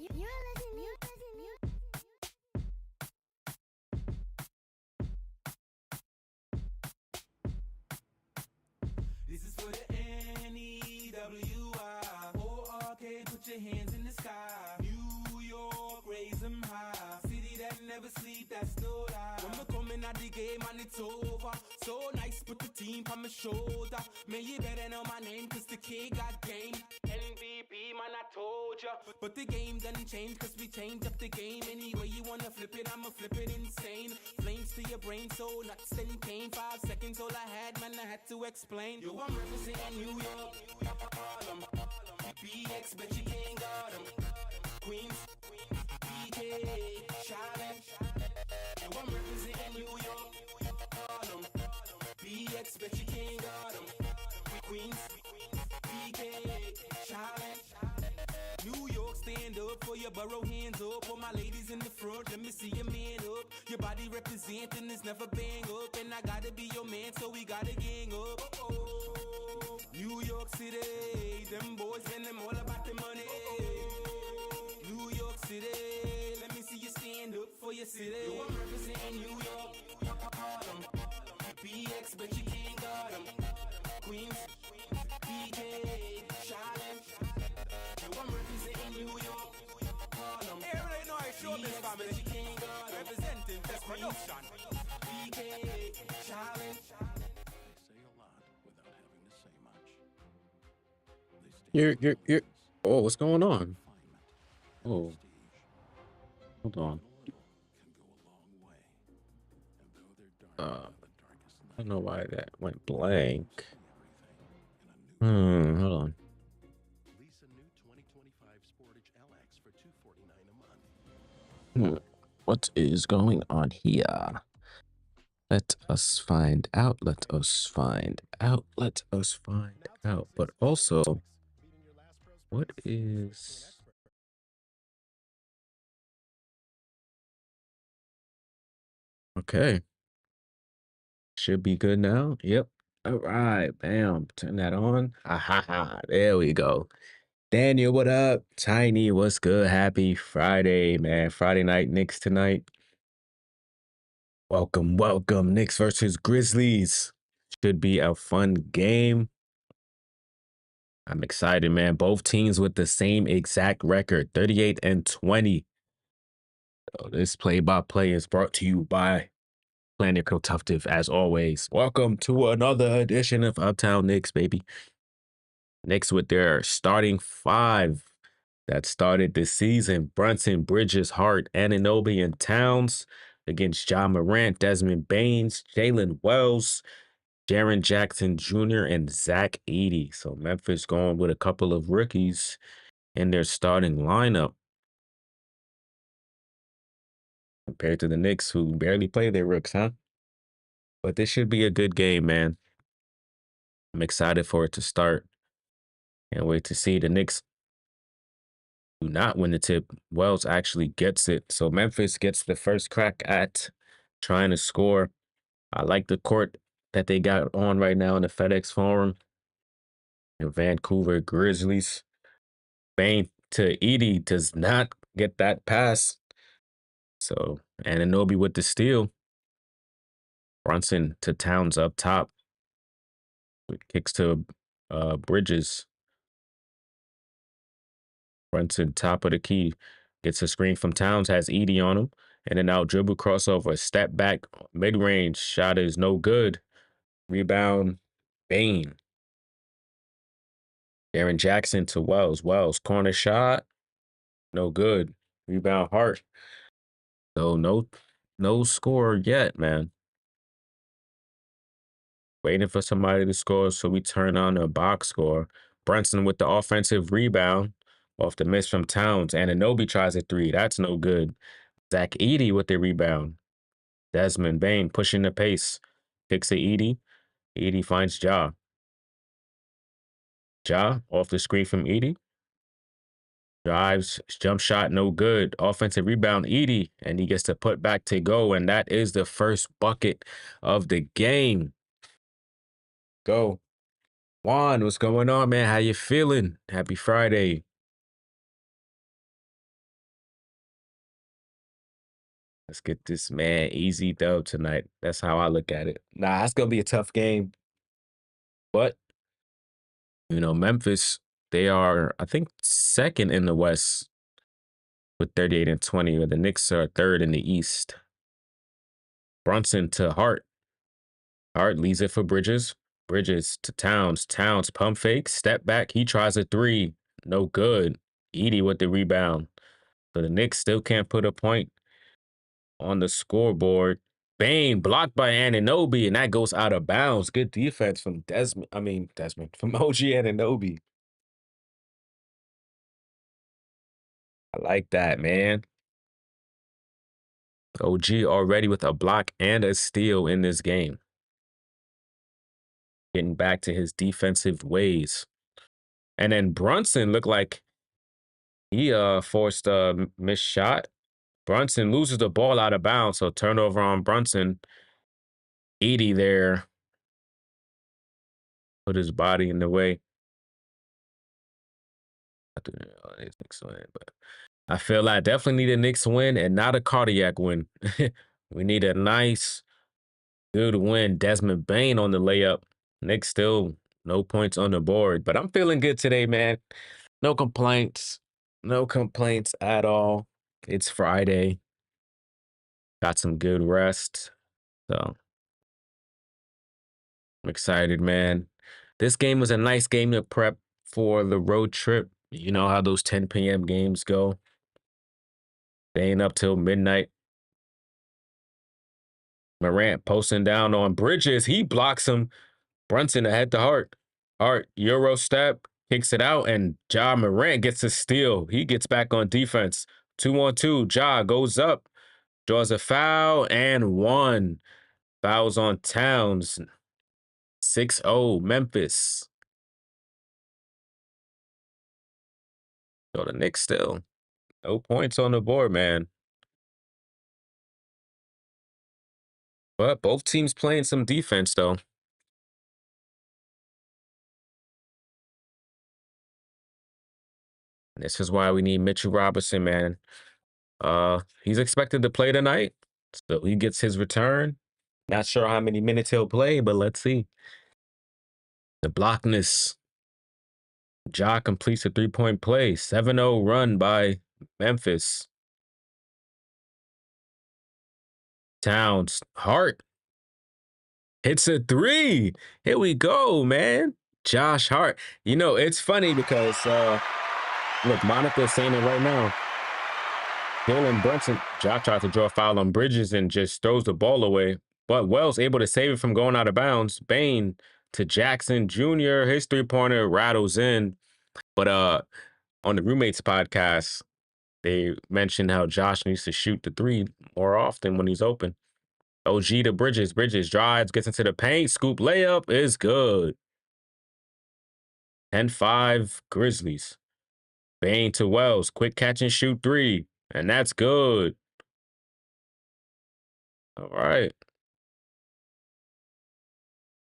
This is for the N-E-W-I. O-R-K, put your hands in the sky. New York, raise them high. City that never sleep, that's no lie. When we're coming out the game and it's over. So nice, put the team on my shoulder. Man, you better know my name, cause the kid got game. MVP, man, I told ya. But the game done changed, cause we changed up the game. Any way you wanna flip it, I'ma flip it insane. Flames to your brain, so nuts and pain. 5 seconds, all I had, man, I had to explain. Yo, I'm representing New York, Harlem. BX, bet you can't guard them. Queens, BK, Charlotte. Yo, I'm representing New York, Harlem. BX, bet you can't guard them. Queens, BK, Charlotte. New York, stand up for your borough, hands up. All my ladies in the front, let me see your man up. Your body representing is never bang up. And I gotta be your man, so we gotta gang up. New York City, them boys and them all about the money. New York City, let me see you stand up for your city. Yo, I'm representing New York, Harlem. BX, but you can't guard them. Queens, BK, Charlotte. Yo, I'm representing New York, Harlem. Everybody know I show this family. Representing this production. BK, Charlotte. You're. Oh, what's going on? Oh, hold on. I don't know why that went blank. Hold on. What is going on here? Let us find out. Let us find out. Let us find out. But also, what is... Okay. Should be good now. Yep. All right. Bam. Turn that on. Ha ha ha. There we go. Daniel, what up? Tiny, what's good? Happy Friday, man. Friday night Knicks tonight. Welcome, welcome. Knicks versus Grizzlies. Should be a fun game. I'm excited, man. Both teams with the same exact record, 38-20. So this play-by-play is brought to you by Planet Protective, as always. Welcome to another edition of Uptown Knicks, baby. Knicks with their starting 5 that started this season: Brunson, Bridges, Hart, Anunoby, and Towns against John Morant, Desmond Baines, Jalen Wells, Jaren Jackson Jr., and Zach Edey. So Memphis going with a couple of rookies in their starting lineup compared to the Knicks, who barely play their rooks, huh? But this should be a good game, man. I'm excited for it to start. Can't wait to see the Knicks do not win the tip. Wells actually gets it. So Memphis gets the first crack at trying to score. I like the court that they got on right now in the FedEx Forum. The Vancouver Grizzlies. Bain to Edey does not get that pass. So Anunoby with the steal. Brunson to Towns up top. Kicks to Bridges. Brunson top of the key. Gets a screen from Towns, has Edey on him. And then now dribble crossover, step back, mid-range. Shot is no good. Rebound, Bain. Jaren Jackson to Wells. Wells, corner shot. No good. Rebound, Hart. So no score yet, man. Waiting for somebody to score, so we turn on a box score. Brunson with the offensive rebound off the miss from Towns. Anunoby tries a 3. That's no good. Zach Edey with the rebound. Desmond Bain pushing the pace. Kicks to Edey. Edey finds Ja. Ja off the screen from Edey. Drives, jump shot, no good. Offensive rebound, Edey, and he gets to put back to go, and that is the first bucket of the game. Go. Juan, what's going on, man? How you feeling? Happy Friday. Let's get this man easy dub tonight. That's how I look at it. Nah, it's gonna be a tough game, but Memphis, they are, I think, second in the West with 38 and 20, or the Knicks are third in the East. Brunson to Hart. Hart leaves it for Bridges. Bridges to Towns. Towns pump fake, step back. He tries a three. No good. Edie with the rebound. So the Knicks still can't put a point on the scoreboard. Bain blocked by Anunoby, and that goes out of bounds. Good defense from Desmond, from OG Anunoby. I like that, man. OG already with a block and a steal in this game. Getting back to his defensive ways. And then Brunson looked like he forced a missed shot. Brunson loses the ball out of bounds, so turnover on Brunson. Edie there put his body in the way. But I feel like I definitely need a Knicks win and not a cardiac win. We need a nice, good win. Desmond Bain on the layup. Knicks still no points on the board, but I'm feeling good today, man. No complaints. No complaints at all. It's Friday. Got some good rest. So I'm excited, man. This game was a nice game to prep for the road trip. You know how those 10 p.m. games go. Staying up till midnight. Morant posting down on Bridges. He blocks him. Brunson ahead to Hart. Hart, Euro step, kicks it out, and Ja Morant gets a steal. He gets back on defense. 2-on-2. Ja goes up, draws a foul, and one. Fouls on Towns. 6-0 Memphis. So the Knicks still no points on the board, man. But both teams playing some defense, though. This is why we need Mitchell Robinson, man. He's expected to play tonight, so he gets his return. Not sure how many minutes he'll play, but let's see. The blockness. Ja completes a three-point play. 7-0 run by Memphis. Towns. Hart hits a three. Here we go, man. Josh Hart. It's funny because, look, Monica's saying it right now. Jalen Brunson, Ja tries to draw a foul on Bridges and just throws the ball away. But Wells able to save it from going out of bounds. Bain to Jackson Jr. His three-pointer rattles in. But on the Roommates podcast, they mentioned how Josh needs to shoot the three more often when he's open. OG to Bridges. Bridges drives, gets into the paint. Scoop layup is good. 10-5 Grizzlies. Bain to Wells. Quick catch and shoot three. And that's good. All right.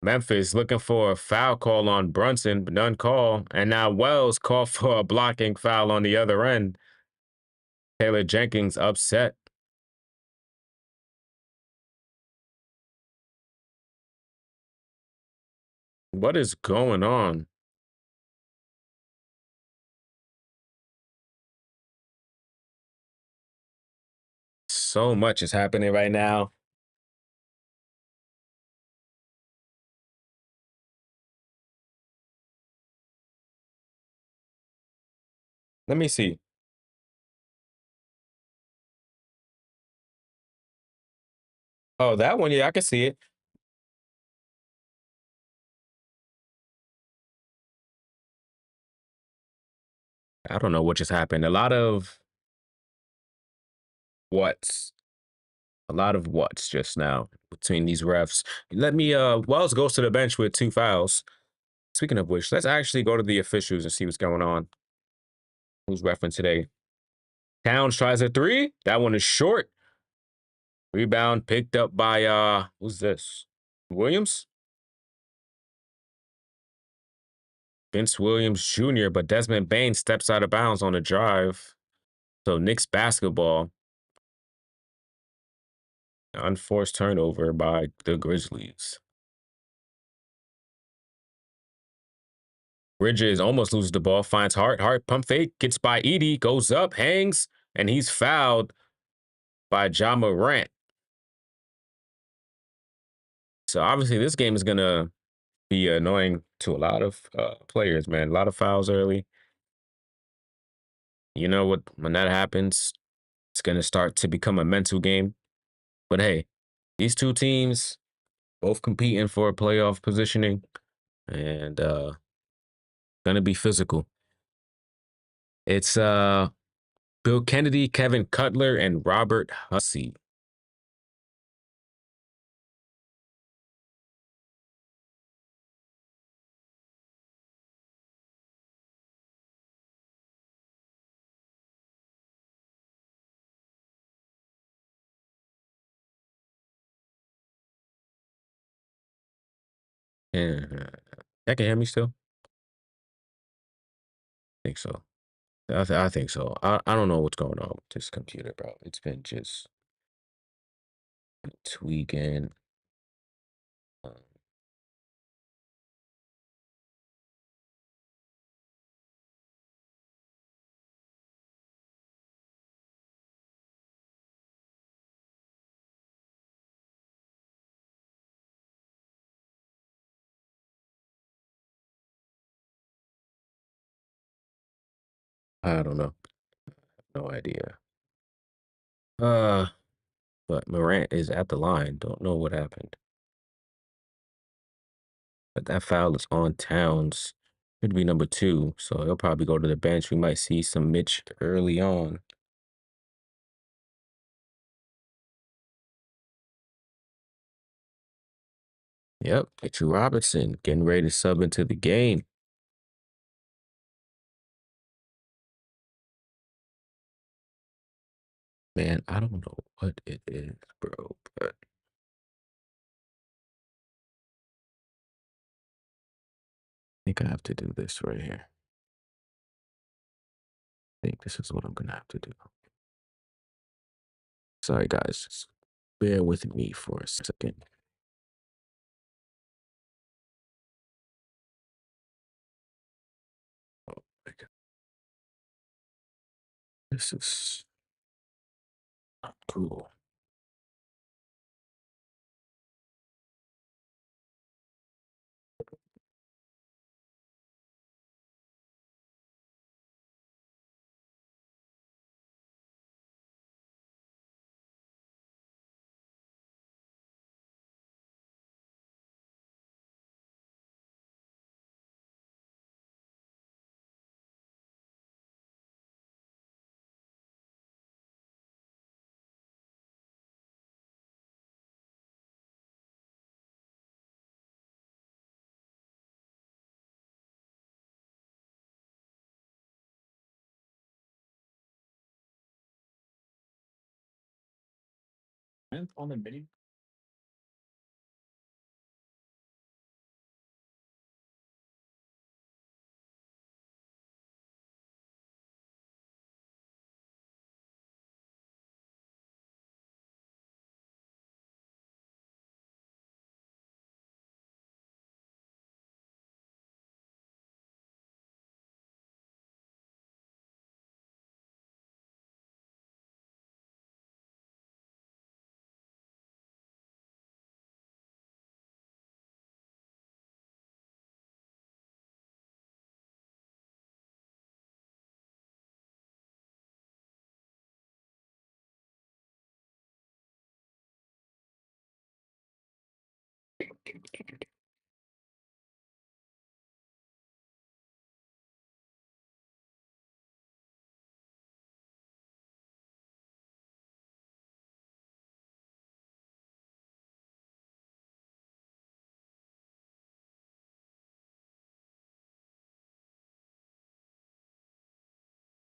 Memphis looking for a foul call on Brunson, but none call. And now Wells called for a blocking foul on the other end. Taylor Jenkins upset. What is going on? So much is happening right now. Let me see. Oh, that one, yeah, I can see it. I don't know what just happened. What's a lot of what's just now between these refs. Let me Wells goes to the bench with two fouls. Speaking of which, let's actually go to the officials and see what's going on. Who's referencing today? Towns tries a three. That one is short. Rebound picked up by who's this? Williams? Vince Williams Jr., but Desmond Bain steps out of bounds on the drive. So Knicks basketball. Unforced turnover by the Grizzlies. Bridges almost loses the ball, finds Hart. Hart pump fake, gets by Edie, goes up, hangs, and he's fouled by Ja Morant. So obviously this game is gonna be annoying to a lot of players, man. A lot of fouls early. You know what? When that happens, it's gonna start to become a mental game. But hey, these two teams both competing for a playoff positioning and gonna be physical. It's Bill Kennedy, Kevin Cutler, and Robert Hussey. And y'all can hear me still? I think so. I think so. I don't know what's going on with this computer, bro. It's been just tweaking. Um, I don't know. No idea. Uh, but Morant is at the line. Don't know what happened. But that foul is on Towns. Could be number 2, so he'll probably go to the bench. We might see some Mitch early on. Yep, Mitchell Robertson getting ready to sub into the game. Man, I don't know what it is, bro, but I think I have to do this right here. I think this is what I'm gonna have to do. Sorry, guys. Just bear with me for a second. Oh my God. This is not cool. On the mini.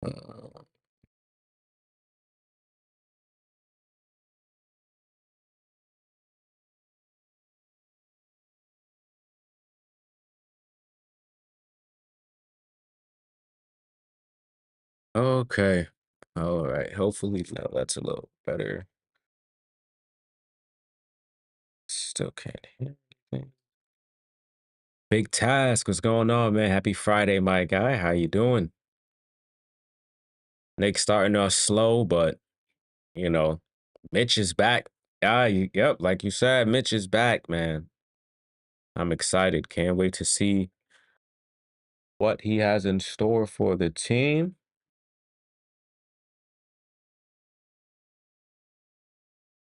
Uh, okay. All right. Hopefully now that's a little better. Still can't hear anything. Big Task, what's going on, man? Happy Friday, my guy. How you doing? Knicks starting off slow, but you know, Mitch is back. Yep, like you said, Mitch is back, man. I'm excited. Can't wait to see what he has in store for the team.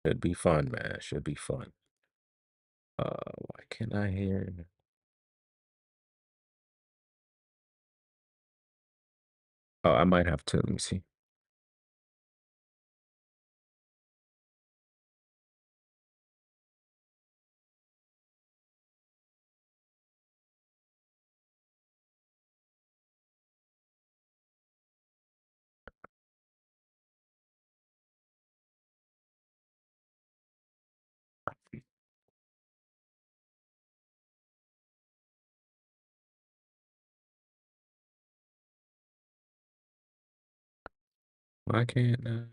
Should be fun, man. Should be fun. Why can't I hear? Oh, I might have to. Let me see. Why can't I?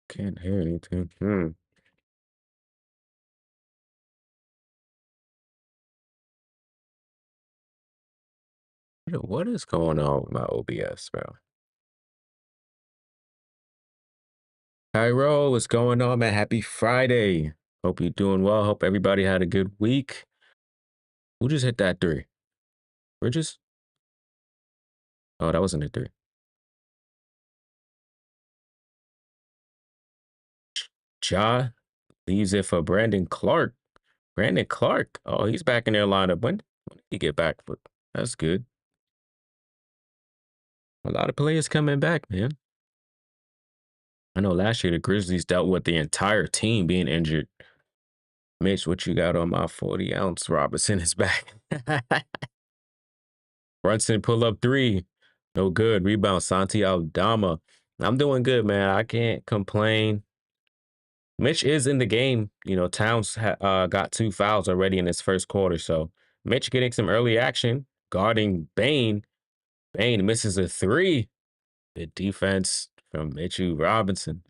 Can't hear anything. What is going on with my OBS, bro? Cairo, what's going on, man? Happy Friday. Hope you're doing well. Hope everybody had a good week. Who just hit that three? Bridges? Oh, that wasn't a three. Ja leaves it for Brandon Clark. Brandon Clark. Oh, he's back in their lineup. When did he get back? But that's good. A lot of players coming back, man. I know last year the Grizzlies dealt with the entire team being injured. Mitch, what you got on my 40-ounce? Robinson is back. Brunson pull up three. No good. Rebound, Santi Aldama. I'm doing good, man. I can't complain. Mitch is in the game. You know, Towns got 2 fouls already in his first quarter. So Mitch getting some early action, guarding Bane. Bane misses a three. Good defense from Mitchell Robinson.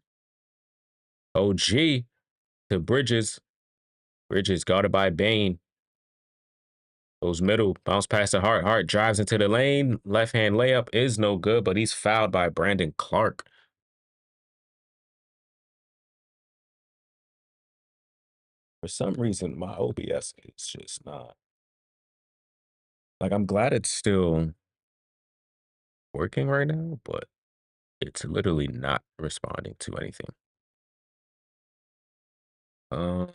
OG to Bridges. Bridges guarded by Bane. Goes middle, bounce past the Hart. Hart drives into the lane. Left hand layup is no good, but he's fouled by Brandon Clark. For some reason, my OBS is just not. Like, I'm glad it's still working right now, but it's literally not responding to anything. Um,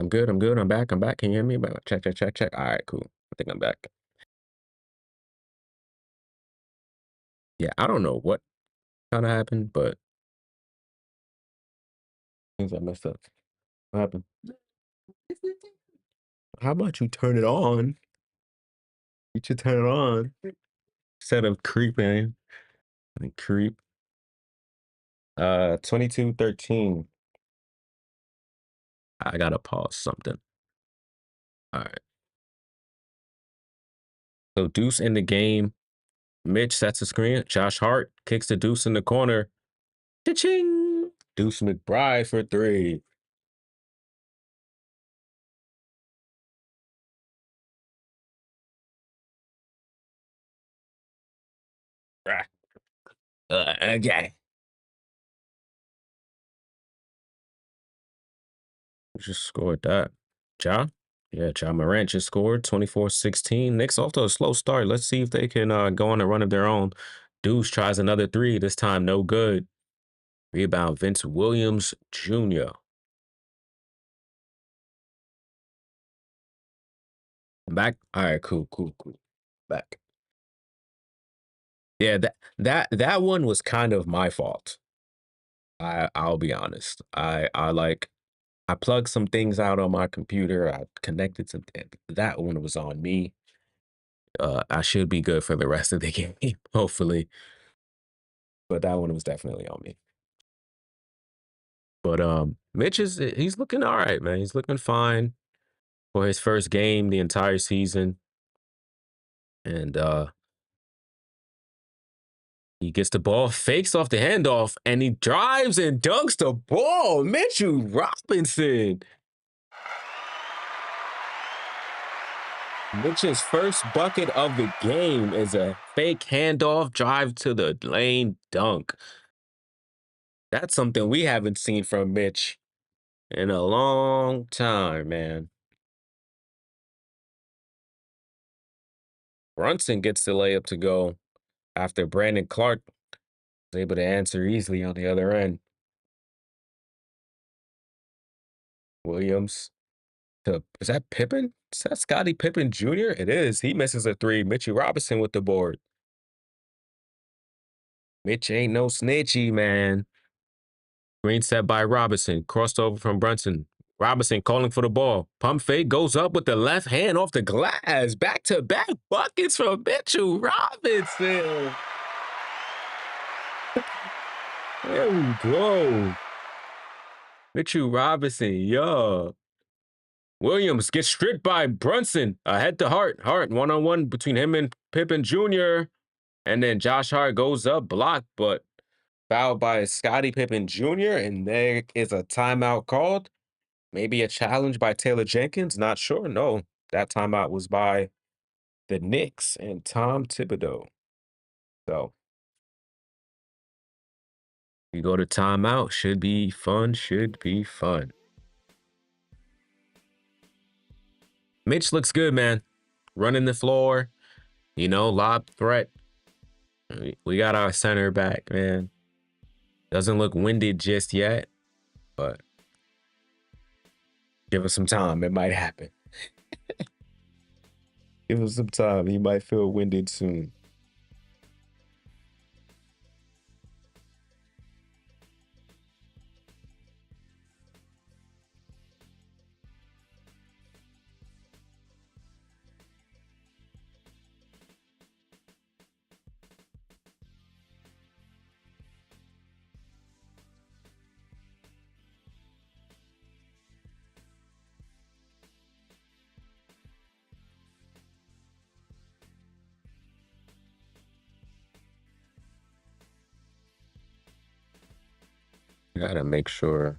I'm good. I'm good. I'm back. I'm back. Can you hear me? Check, check, check, check. All right, cool. I think I'm back. Yeah, I don't know what kind of happened, but things I messed up. What happened? How about you turn it on? You should turn it on instead of creeping. Like creep. 22-13. I gotta pause something. All right. So Deuce in the game. Mitch sets the screen. Josh Hart kicks the Deuce in the corner. Cha-ching! Deuce McBride for three. Ah, okay. Who just scored that? Ja? Yeah, Ja Morant just scored 24-16. Knicks off to a slow start. Let's see if they can go on a run of their own. Deuce tries another three. This time, no good. Rebound, Vince Williams Jr. Back. All right, cool. Back. Yeah, that one was kind of my fault. I'll be honest. I plugged some things out on my computer. I connected some. That one was on me. I should be good for the rest of the game, hopefully. But that one was definitely on me. But Mitch he's looking all right, man. He's looking fine for his first game the entire season. And he gets the ball, fakes off the handoff, and he drives and dunks the ball. Mitchell Robinson. Mitch's first bucket of the game is a fake handoff drive to the lane dunk. That's something we haven't seen from Mitch in a long time, man. Brunson gets the layup to go after Brandon Clark was able to answer easily on the other end. Williams is that Pippen? Is that Scottie Pippen Jr.? It is. He misses a three. Mitchie Robinson with the board. Mitch ain't no snitchy, man. Green set by Robinson. Crossed over from Brunson. Robinson calling for the ball. Pump fake goes up with the left hand off the glass. Back-to-back buckets from Mitchell Robinson. There we go. Mitchell Robinson, yo. Williams gets stripped by Brunson. Ahead to Hart. Hart, one-on-one between him and Pippen Jr. And then Josh Hart goes up, blocked, but fouled by Scottie Pippen Jr. And there is a timeout called. Maybe a challenge by Taylor Jenkins. Not sure. No, that timeout was by the Knicks and Tom Thibodeau. So we go to timeout. Should be fun. Should be fun. Mitch looks good, man. Running the floor, lob threat. We got our center back, man. Doesn't look winded just yet, but give us some time. It might happen. Give us some time. He might feel winded soon. Gotta make sure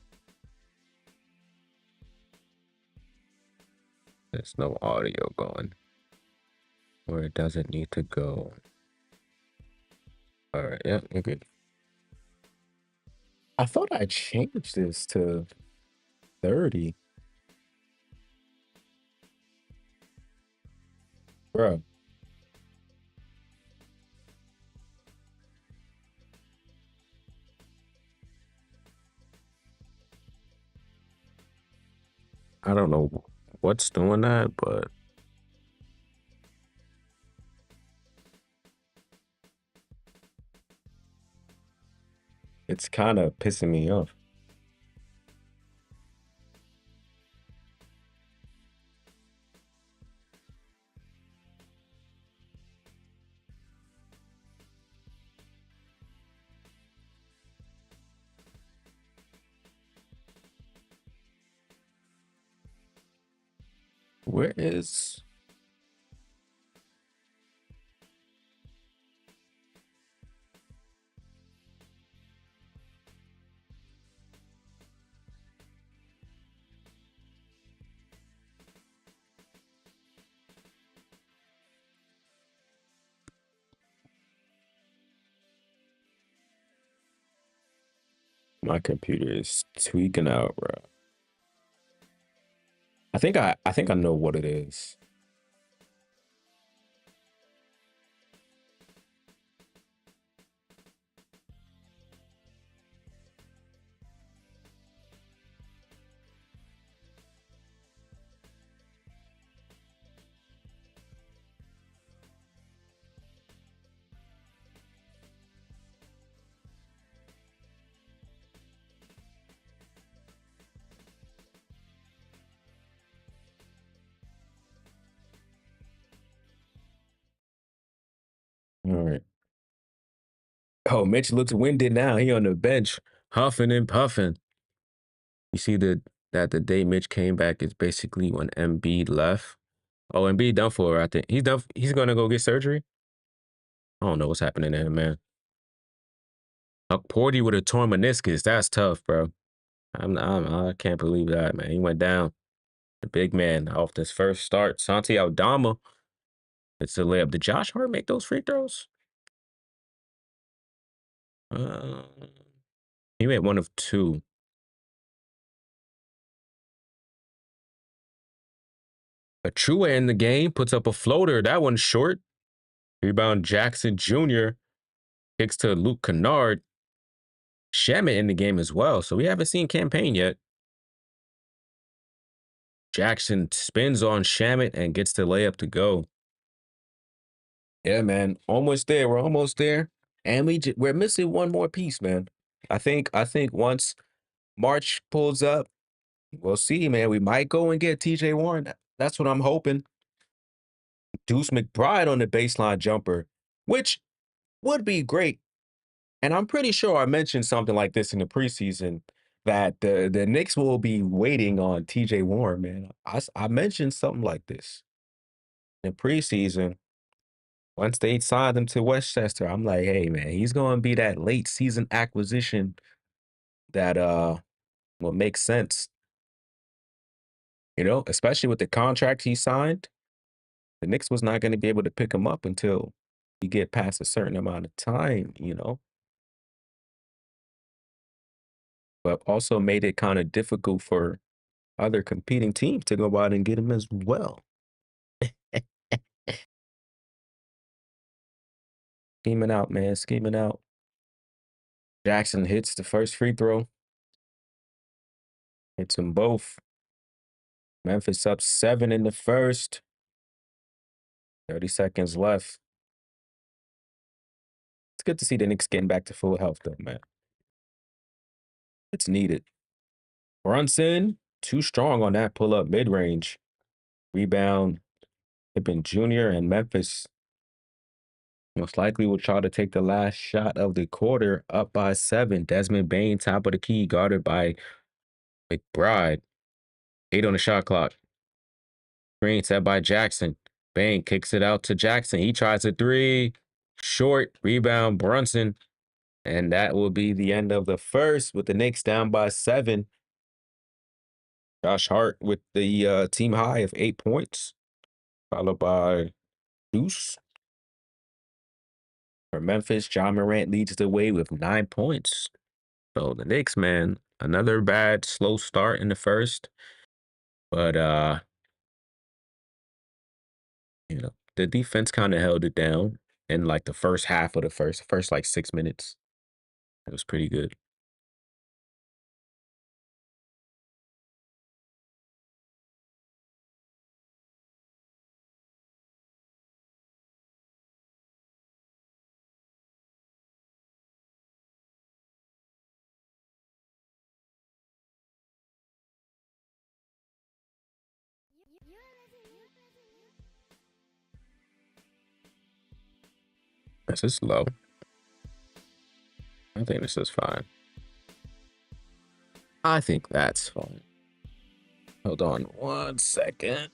there's no audio going where it doesn't need to go. All right, yeah, you're good. I thought I changed this to 30. Bro. I don't know what's doing that, but it's kind of pissing me off. Where is my computer is tweaking out, bro. I think I know what it is. All right. Oh, Mitch looks winded now. He on the bench, huffing and puffing. You see that the day Mitch came back is basically when Embiid left. Oh, Embiid done for, I think. He's done. He's gonna go get surgery. I don't know what's happening to him, man. Porty with a torn meniscus. That's tough, bro. I can't believe that, man. He went down. The big man off this first start. Santi Aldama. It's a layup. Did Josh Hart make those free throws? Uh, he made one of two. Achua in the game puts up a floater. That one's short. Rebound Jackson Jr. kicks to Luke Kennard. Shamit in the game as well. So we haven't seen campaign yet. Jackson spins on Shamit and gets the layup to go. Yeah, man. Almost there. We're almost there. And we're missing one more piece, man. I think once March pulls up, we'll see, man. We might go and get TJ Warren. That's what I'm hoping. Deuce McBride on the baseline jumper, which would be great. And I'm pretty sure I mentioned something like this in the preseason that the Knicks will be waiting on TJ Warren, man. I mentioned something like this in the preseason. Once they signed him to Westchester, I'm like, hey, man, he's going to be that late season acquisition that will make sense, especially with the contract he signed. The Knicks was not going to be able to pick him up until you get past a certain amount of time. But also made it kind of difficult for other competing teams to go out and get him as well. Scheming out, man, scheming out. Jackson hits the first free throw. Hits them both. Memphis up 7 in the first. 30 seconds left. It's good to see the Knicks getting back to full health, though, man. It's needed. Brunson, too strong on that pull-up mid-range. Rebound, Pippen Jr. and Memphis most likely will try to take the last shot of the quarter up by 7. Desmond Bane, top of the key, guarded by McBride. 8 on the shot clock. Screen set by Jackson. Bane kicks it out to Jackson. He tries a 3. Short. Rebound, Brunson. And that will be the end of the first with the Knicks down by 7. Josh Hart with the team high of 8 points, followed by Deuce. For Memphis, John Morant leads the way with 9 points. So the Knicks, man, another bad, slow start in the first. But, the defense kind of held it down in like the first half of the first like 6 minutes. It was pretty good. This is low. I think this is fine. I think that's fine. Hold on 1 second.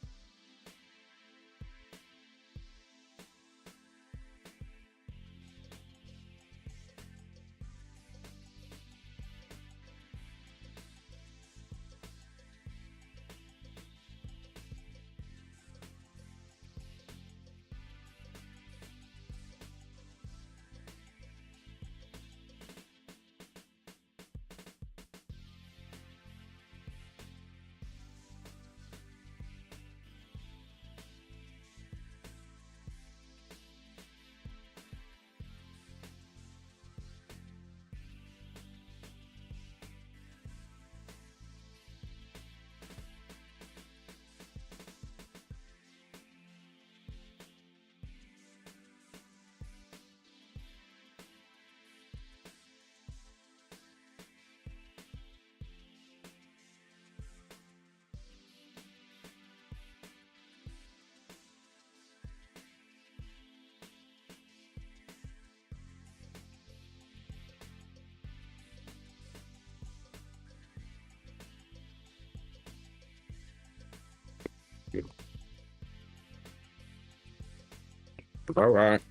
All right.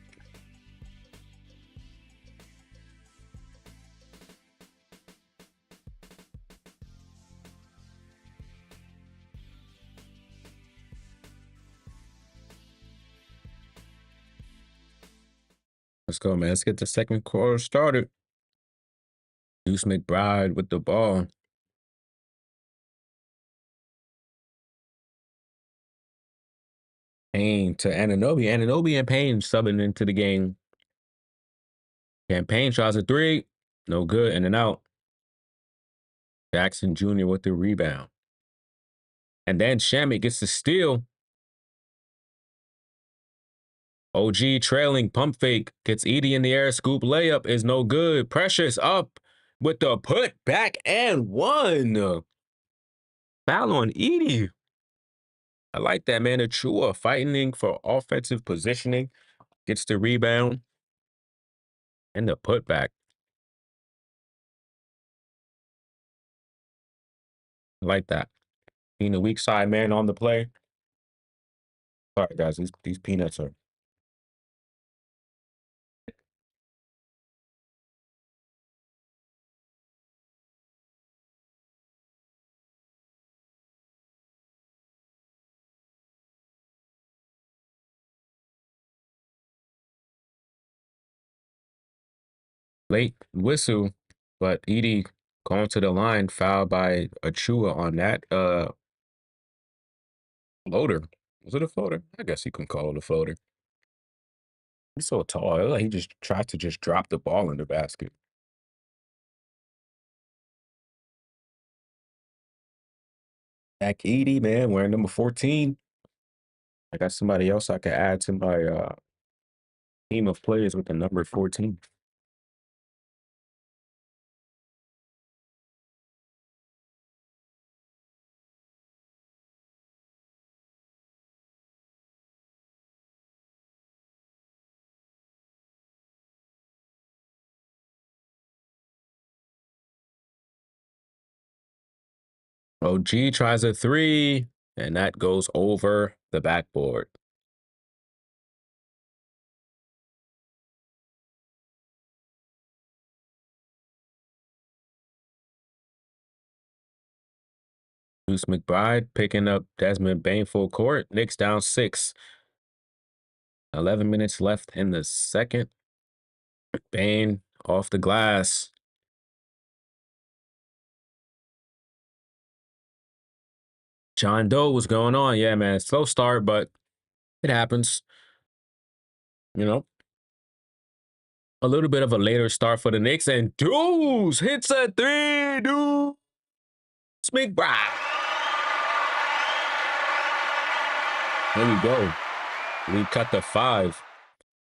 Let's go, man. Let's get the second quarter started. Deuce McBride with the ball. Payne to Anunoby. Anunoby and Payne subbing into the game. Campaign tries a three. No good. In and out. Jackson Jr. with the rebound. And then Shamit gets the steal. OG trailing, pump fake, gets Edie in the air, scoop layup is no good. Precious up with the put back and one. Foul on Edie. I like that, man. Achua fighting for offensive positioning, gets the rebound and the putback. I like that. Being a weak side man on the play. Sorry, guys, these peanuts are. Late whistle, but Edie going to the line, fouled by Achua on that floater. Was it a floater? I guess you can call it a floater. He's so tall. Like he just tried to just drop the ball in the basket. Back Edie, man, wearing number 14. I got somebody else I could add to my team of players with the number 14. OG tries a three, and that goes over the backboard. Deuce McBride picking up Desmond Bane full court. Knicks down 6. 11 minutes left in the second. Bane off the glass. John Doe, what's going on? Yeah, man, slow start, but it happens. You know, a little bit of a later start for the Knicks, and Deuce hits a three. Deuce McBride. There we go. We cut the 5.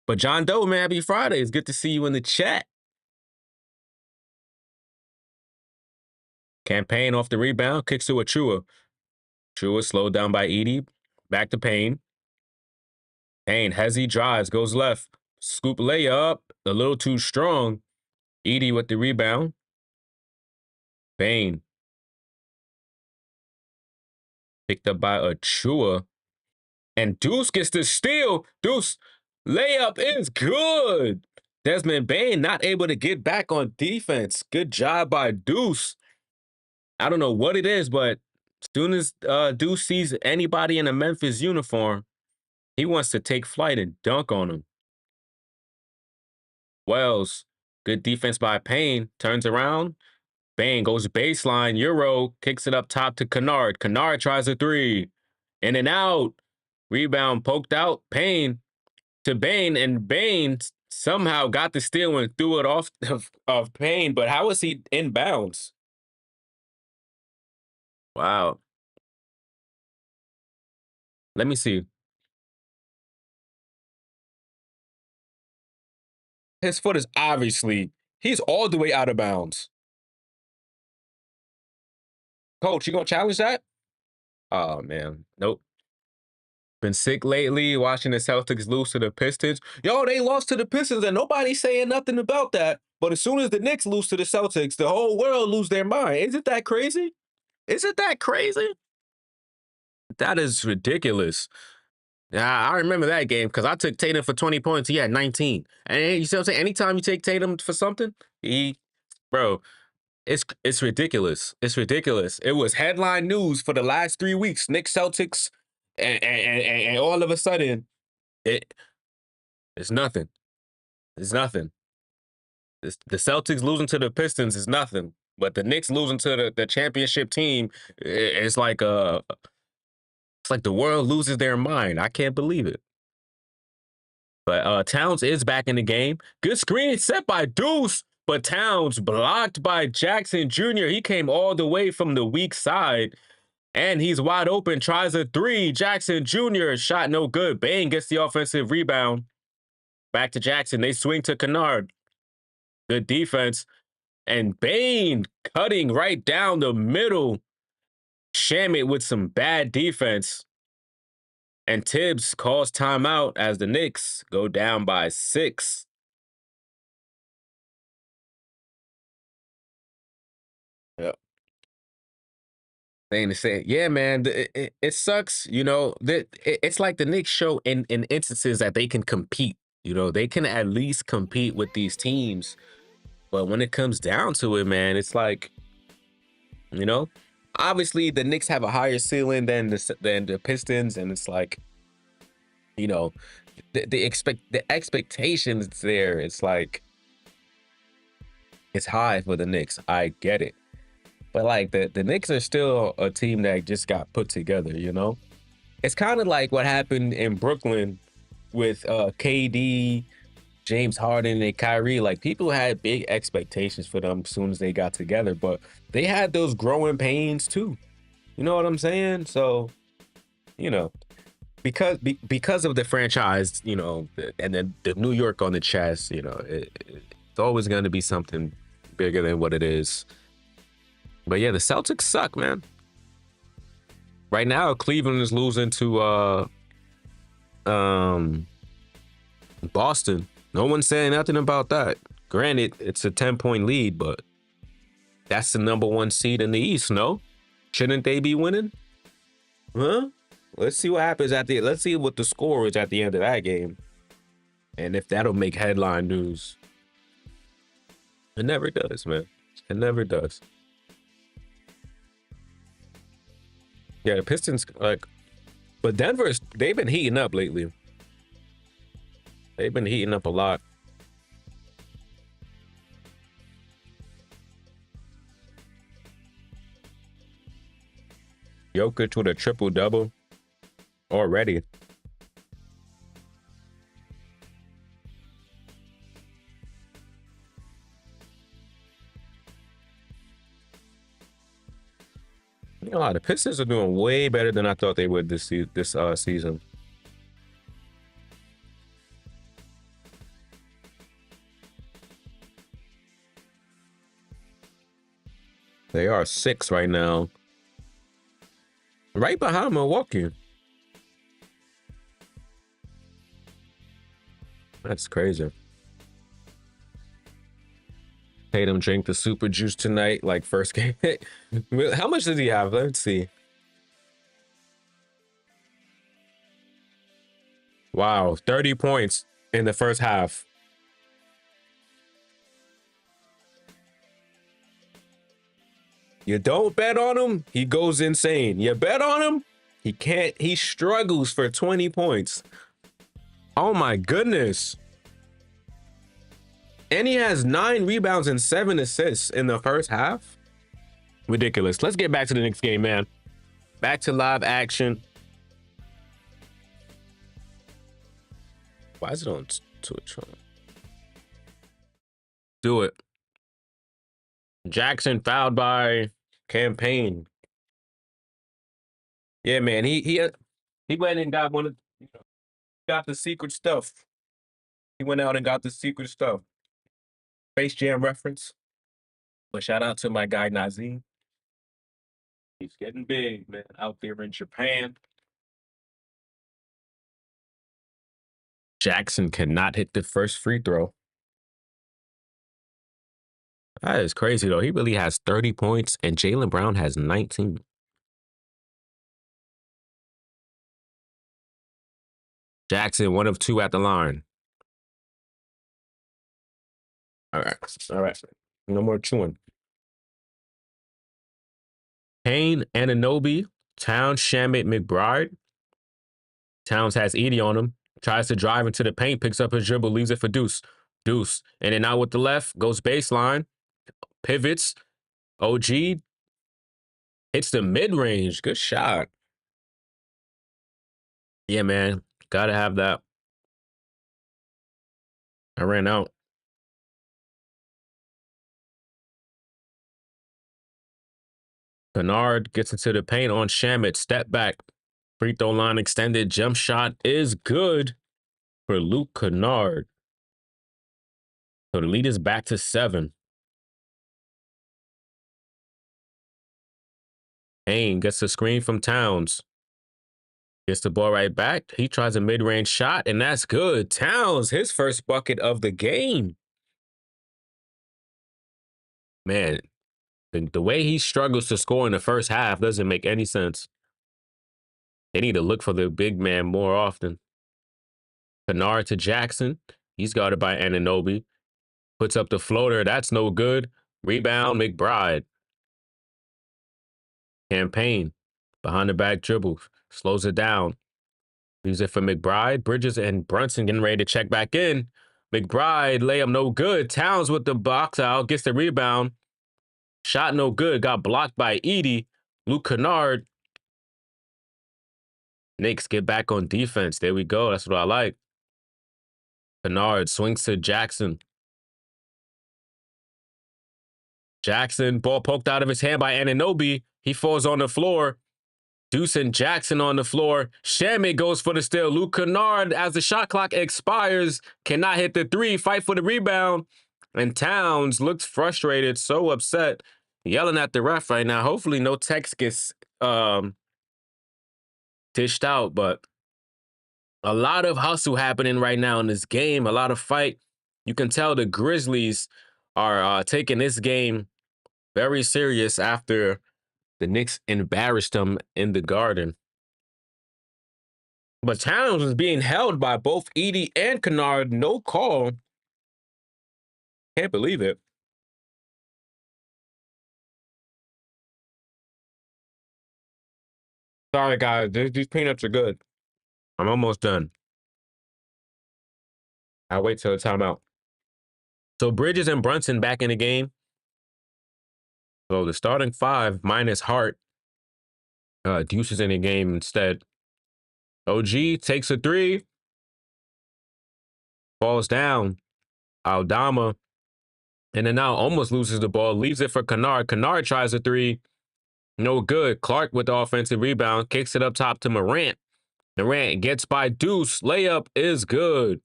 But John Doe, man, happy Friday. It's good to see you in the chat. Campaign off the rebound, kicks to Achua. Achua slowed down by Edie. Back to Payne. Payne, Hezzy drives, goes left. Scoop layup, a little too strong. Edie with the rebound. Payne. Picked up by Achua. And Deuce gets the steal. Deuce, layup is good. Desmond Bane not able to get back on defense. Good job by Deuce. I don't know what it is, but as soon as Deuce sees anybody in a Memphis uniform, he wants to take flight and dunk on him. Wells, good defense by Payne, turns around. Bang, goes baseline, Euro, kicks it up top to Kennard. Kennard tries a three. In and out. Rebound poked out. Payne to Bane, and Bane somehow got the steal and threw it off of Payne. But how was he in bounds? Wow. Let me see. His foot is obviously, he's all the way out of bounds. Coach, you gonna challenge that? Oh, man. Nope. Been sick lately, watching the Celtics lose to the Pistons. Yo, they lost to the Pistons, and nobody's saying nothing about that. But as soon as the Knicks lose to the Celtics, the whole world lose their mind. Isn't that crazy? Isn't that crazy? That is ridiculous. Yeah, I remember that game because I took Tatum for 20 points. He had 19. And you see what I'm saying? Anytime you take Tatum for something, bro, it's ridiculous. It's ridiculous. It was headline news for the last 3 weeks. Knicks, Celtics, and all of a sudden, it it's nothing. It's nothing. The Celtics losing to the Pistons is nothing. But the Knicks losing to the championship team, it's like the world loses their mind. I can't believe it. But Towns is back in the game. Good screen set by Deuce, but Towns blocked by Jackson Jr. He came all the way from the weak side, and he's wide open. Tries a three. Jackson Jr. shot no good. Bane gets the offensive rebound. Back to Jackson. They swing to Kennard. Good defense. And Bane cutting right down the middle. Shamit with some bad defense. And Tibbs calls timeout as the Knicks go down by 6. Yep. Thing to say, yeah, man, it sucks. You know that it's like the Knicks show in instances that they can compete. You know, they can at least compete with these teams. But when it comes down to it, man, it's like, you know, obviously the Knicks have a higher ceiling than the Pistons, and it's like, you know, the expectations there. It's like it's high for the Knicks. I get it, but like the Knicks are still a team that just got put together. You know, it's kind of like what happened in Brooklyn with KD, James Harden, and Kyrie. Like people had big expectations for them as soon as they got together, but they had those growing pains too. You know what I'm saying? So, you know, because of the franchise, you know, and then the New York on the chest, you know, it's always going to be something bigger than what it is. But yeah, the Celtics suck, man. Right now, Cleveland is losing to Boston. No one's saying nothing about that. Granted, it's a 10-point lead, but that's the number 1 seed in the East, no? Shouldn't they be winning? Huh? Let's see what happens let's see what the score is at the end of that game. And if that'll make headline news. It never does, man. It never does. Yeah, the Pistons, but they've been heating up lately. They've been heating up a lot. Jokic with a triple-double already. You know, the Pistons are doing way better than I thought they would this season. They are 6 right now. Right behind Milwaukee. That's crazy. Tatum drink the super juice tonight, like first game. How much does he have? Let's see. Wow, 30 points in the first half. You don't bet on him, he goes insane. You bet on him, he struggles for 20 points. Oh my goodness. And he has 9 rebounds and 7 assists in the first half. Ridiculous. Let's get back to the next game, man. Back to live action. Why is it on Twitch? Do it. Jackson fouled by Campaign. Yeah, man. He went and got got the secret stuff. He went out and got the secret stuff. Space Jam reference. But shout out to my guy Nazim. He's getting big, man, out there in Japan. Jackson cannot hit the first free throw. That is crazy, though. He really has 30 points, and Jaylen Brown has 19. Jackson, 1 of 2 at the line. All right. All right. No more chewing. Kane, Anunoby, Towns, Shamit, McBride. Towns has Edie on him. Tries to drive into the paint, picks up his dribble, leaves it for Deuce. Deuce. And then out with the left, goes baseline, pivots. OG hits the mid-range. Good shot. Yeah, man. Gotta have that. I ran out. Bernard gets into the paint on Shamit. Step back. Free throw line extended. Jump shot is good for Luke Kennard. So the lead is back to 7. Payne gets the screen from Towns. Gets the ball right back. He tries a mid-range shot, and that's good. Towns, his first bucket of the game. Man, the way he struggles to score in the first half doesn't make any sense. They need to look for the big man more often. Kennard to Jackson. He's guarded by Anunoby. Puts up the floater. That's no good. Rebound, McBride. Campaign. Behind the back dribble. Slows it down. Leaves it for McBride. Bridges and Brunson getting ready to check back in. McBride, layup no good. Towns with the box out. Gets the rebound. Shot no good. Got blocked by Edie. Luke Kennard. Knicks get back on defense. There we go. That's what I like. Kennard swings to Jackson. Jackson, ball poked out of his hand by Anunoby. He falls on the floor. Deuce and Jackson on the floor. Shamit goes for the steal. Luke Kennard, as the shot clock expires, cannot hit the 3. Fight for the rebound. And Towns looks frustrated, so upset, yelling at the ref right now. Hopefully no text gets dished out, but a lot of hustle happening right now in this game. A lot of fight. You can tell the Grizzlies are taking this game very serious after the Knicks embarrassed them in the Garden. But Towns was being held by both Edie and Kennard. No call. Can't believe it. Sorry, guys. These peanuts are good. I'm almost done. I'll wait till the timeout. So Bridges and Brunson back in the game. So the starting 5 minus Hart. Deuce is in the game instead. OG takes a 3. Falls down. Aldama. And then now almost loses the ball. Leaves it for Kennard. Kennard tries a 3. No good. Clark with the offensive rebound. Kicks it up top to Morant. Morant gets by Deuce. Layup is good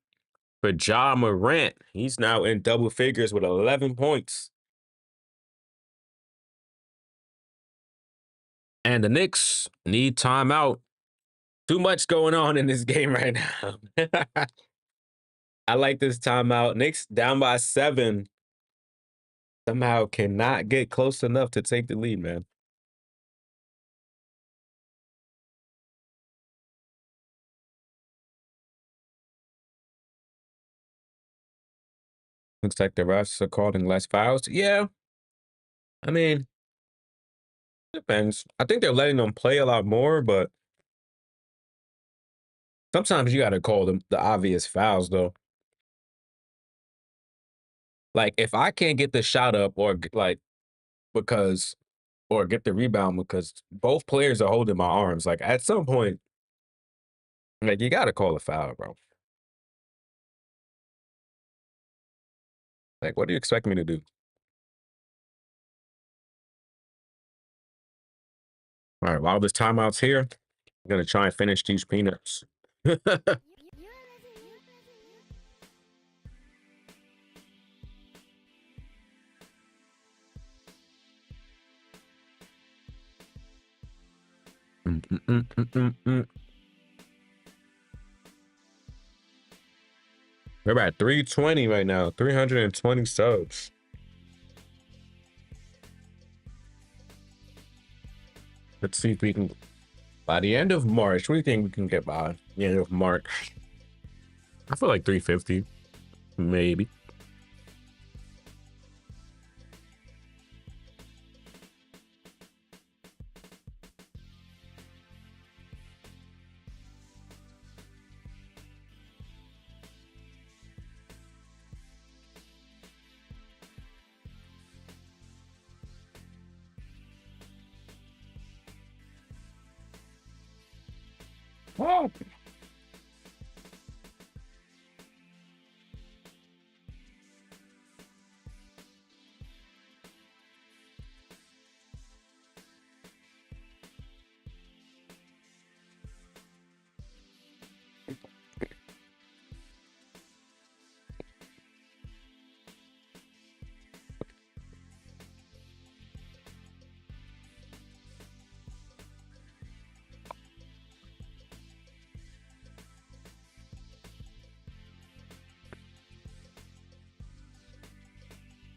for Ja Morant. He's now in double figures with 11 points. And the Knicks need timeout. Too much going on in this game right now. I like this timeout. Knicks down by 7. Somehow cannot get close enough to take the lead, man. Looks like the refs are calling less fouls. Yeah. I mean, depends. I think they're letting them play a lot more, but sometimes you got to call them the obvious fouls, though. Like, if I can't get the shot up or get the rebound because both players are holding my arms, like, at some point, like, you got to call a foul, bro. Like, what do you expect me to do? All right, while this timeout's here, I'm going to try and finish these peanuts. We're at 320 right now, 320 subs. Let's see if we can, by the end of March, what do you think we can get by the end of March? I feel like 350, maybe. Oh.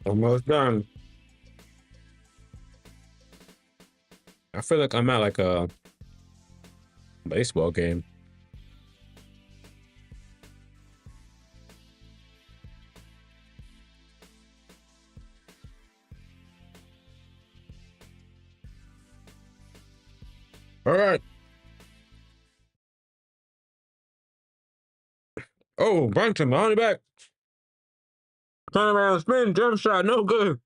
Almost done. I feel like I'm at like a baseball game. All right. Oh, Brunson, behind the back. Turn around, spin, jump shot, no good.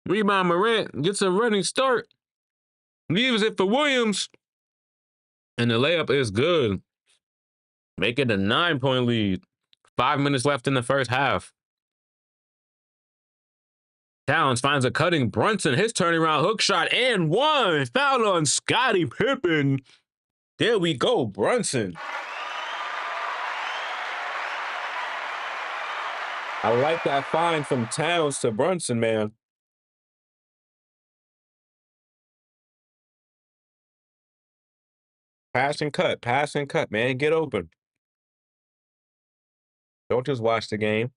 Rebound, Morant gets a running start. Leaves it for Williams. And the layup is good. Make it a 9-point lead. 5 minutes left in the first half. Towns finds a cutting Brunson. His turning around hook shot and one. Foul on Scottie Pippen. There we go, Brunson. I like that find from Towns to Brunson, man. Pass and cut, man. Get open. Don't just watch the game.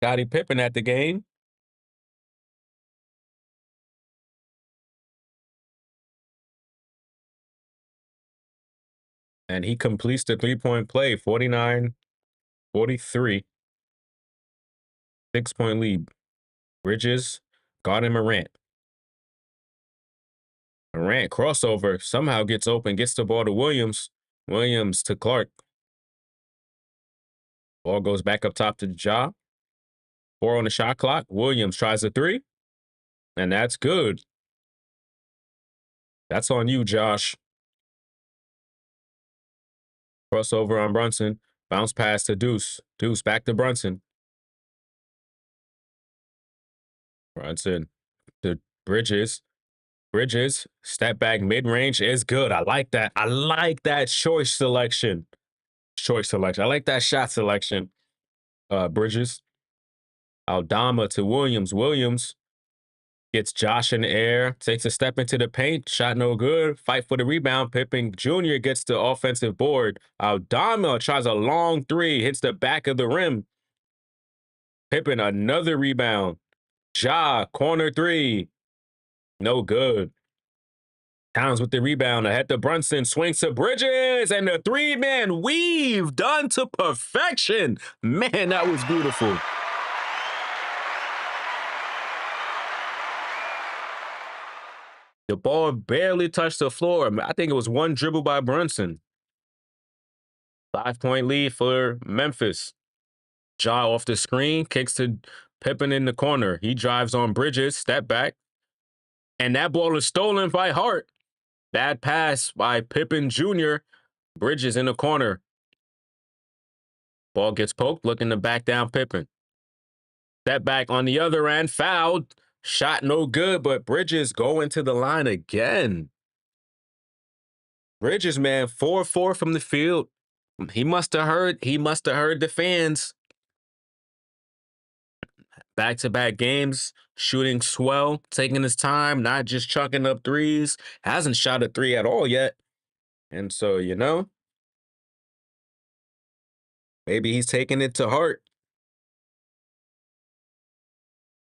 Scottie Pippen at the game. And he completes the 3-point play, 49-43. 6-point lead. Bridges, guarding Morant. Morant crossover, somehow gets open, gets the ball to Williams. Williams to Clark. Ball goes back up top to Ja. 4 on the shot clock. Williams tries a 3. And that's good. That's on you, Josh. Crossover on Brunson. Bounce pass to Deuce. Deuce back to Brunson. Brunson to Bridges. Bridges, step back mid-range is good. I like that. I like that choice selection. I like that shot selection. Bridges. Aldama to Williams. Williams gets Josh in the air, takes a step into the paint, shot no good, fight for the rebound. Pippen Jr. gets the offensive board. Aldama tries a long 3, hits the back of the rim. Pippen, another rebound. Ja, corner 3. No good. Towns with the rebound ahead to Brunson, swings to Bridges, and the 3-man weave done to perfection. Man, that was beautiful. The ball barely touched the floor. I think it was one dribble by Brunson. 5-point lead for Memphis. Ja off the screen, kicks to Pippen in the corner. He drives on Bridges, step back. And that ball is stolen by Hart. Bad pass by Pippen Jr. Bridges in the corner. Ball gets poked, looking to back down Pippen. Step back on the other end, fouled. Shot no good, but Bridges going to the line again. Bridges, man, 4-4 from the field. He must have heard the fans. Back-to-back games, shooting swell, taking his time, not just chucking up threes. Hasn't shot a 3 at all yet. And so, maybe he's taking it to heart.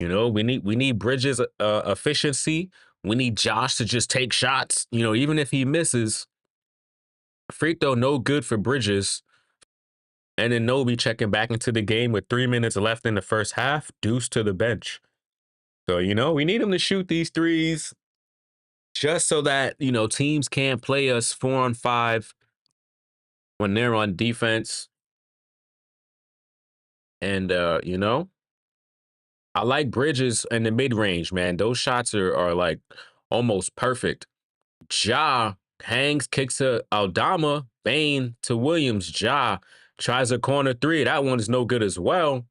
We need Bridges efficiency. We need Josh to just take shots. Even if he misses, Free throw, no good for Bridges. And then Nobi checking back into the game with 3 minutes left in the first half, deuce to the bench. So, we need him to shoot these threes just so that, teams can't play us 4-on-5 when they're on defense. And, I like Bridges in the mid range, man. Those shots are like almost perfect. Ja hangs, kicks to Aldama, Bane to Williams. Ja tries a corner three. That one is no good as well.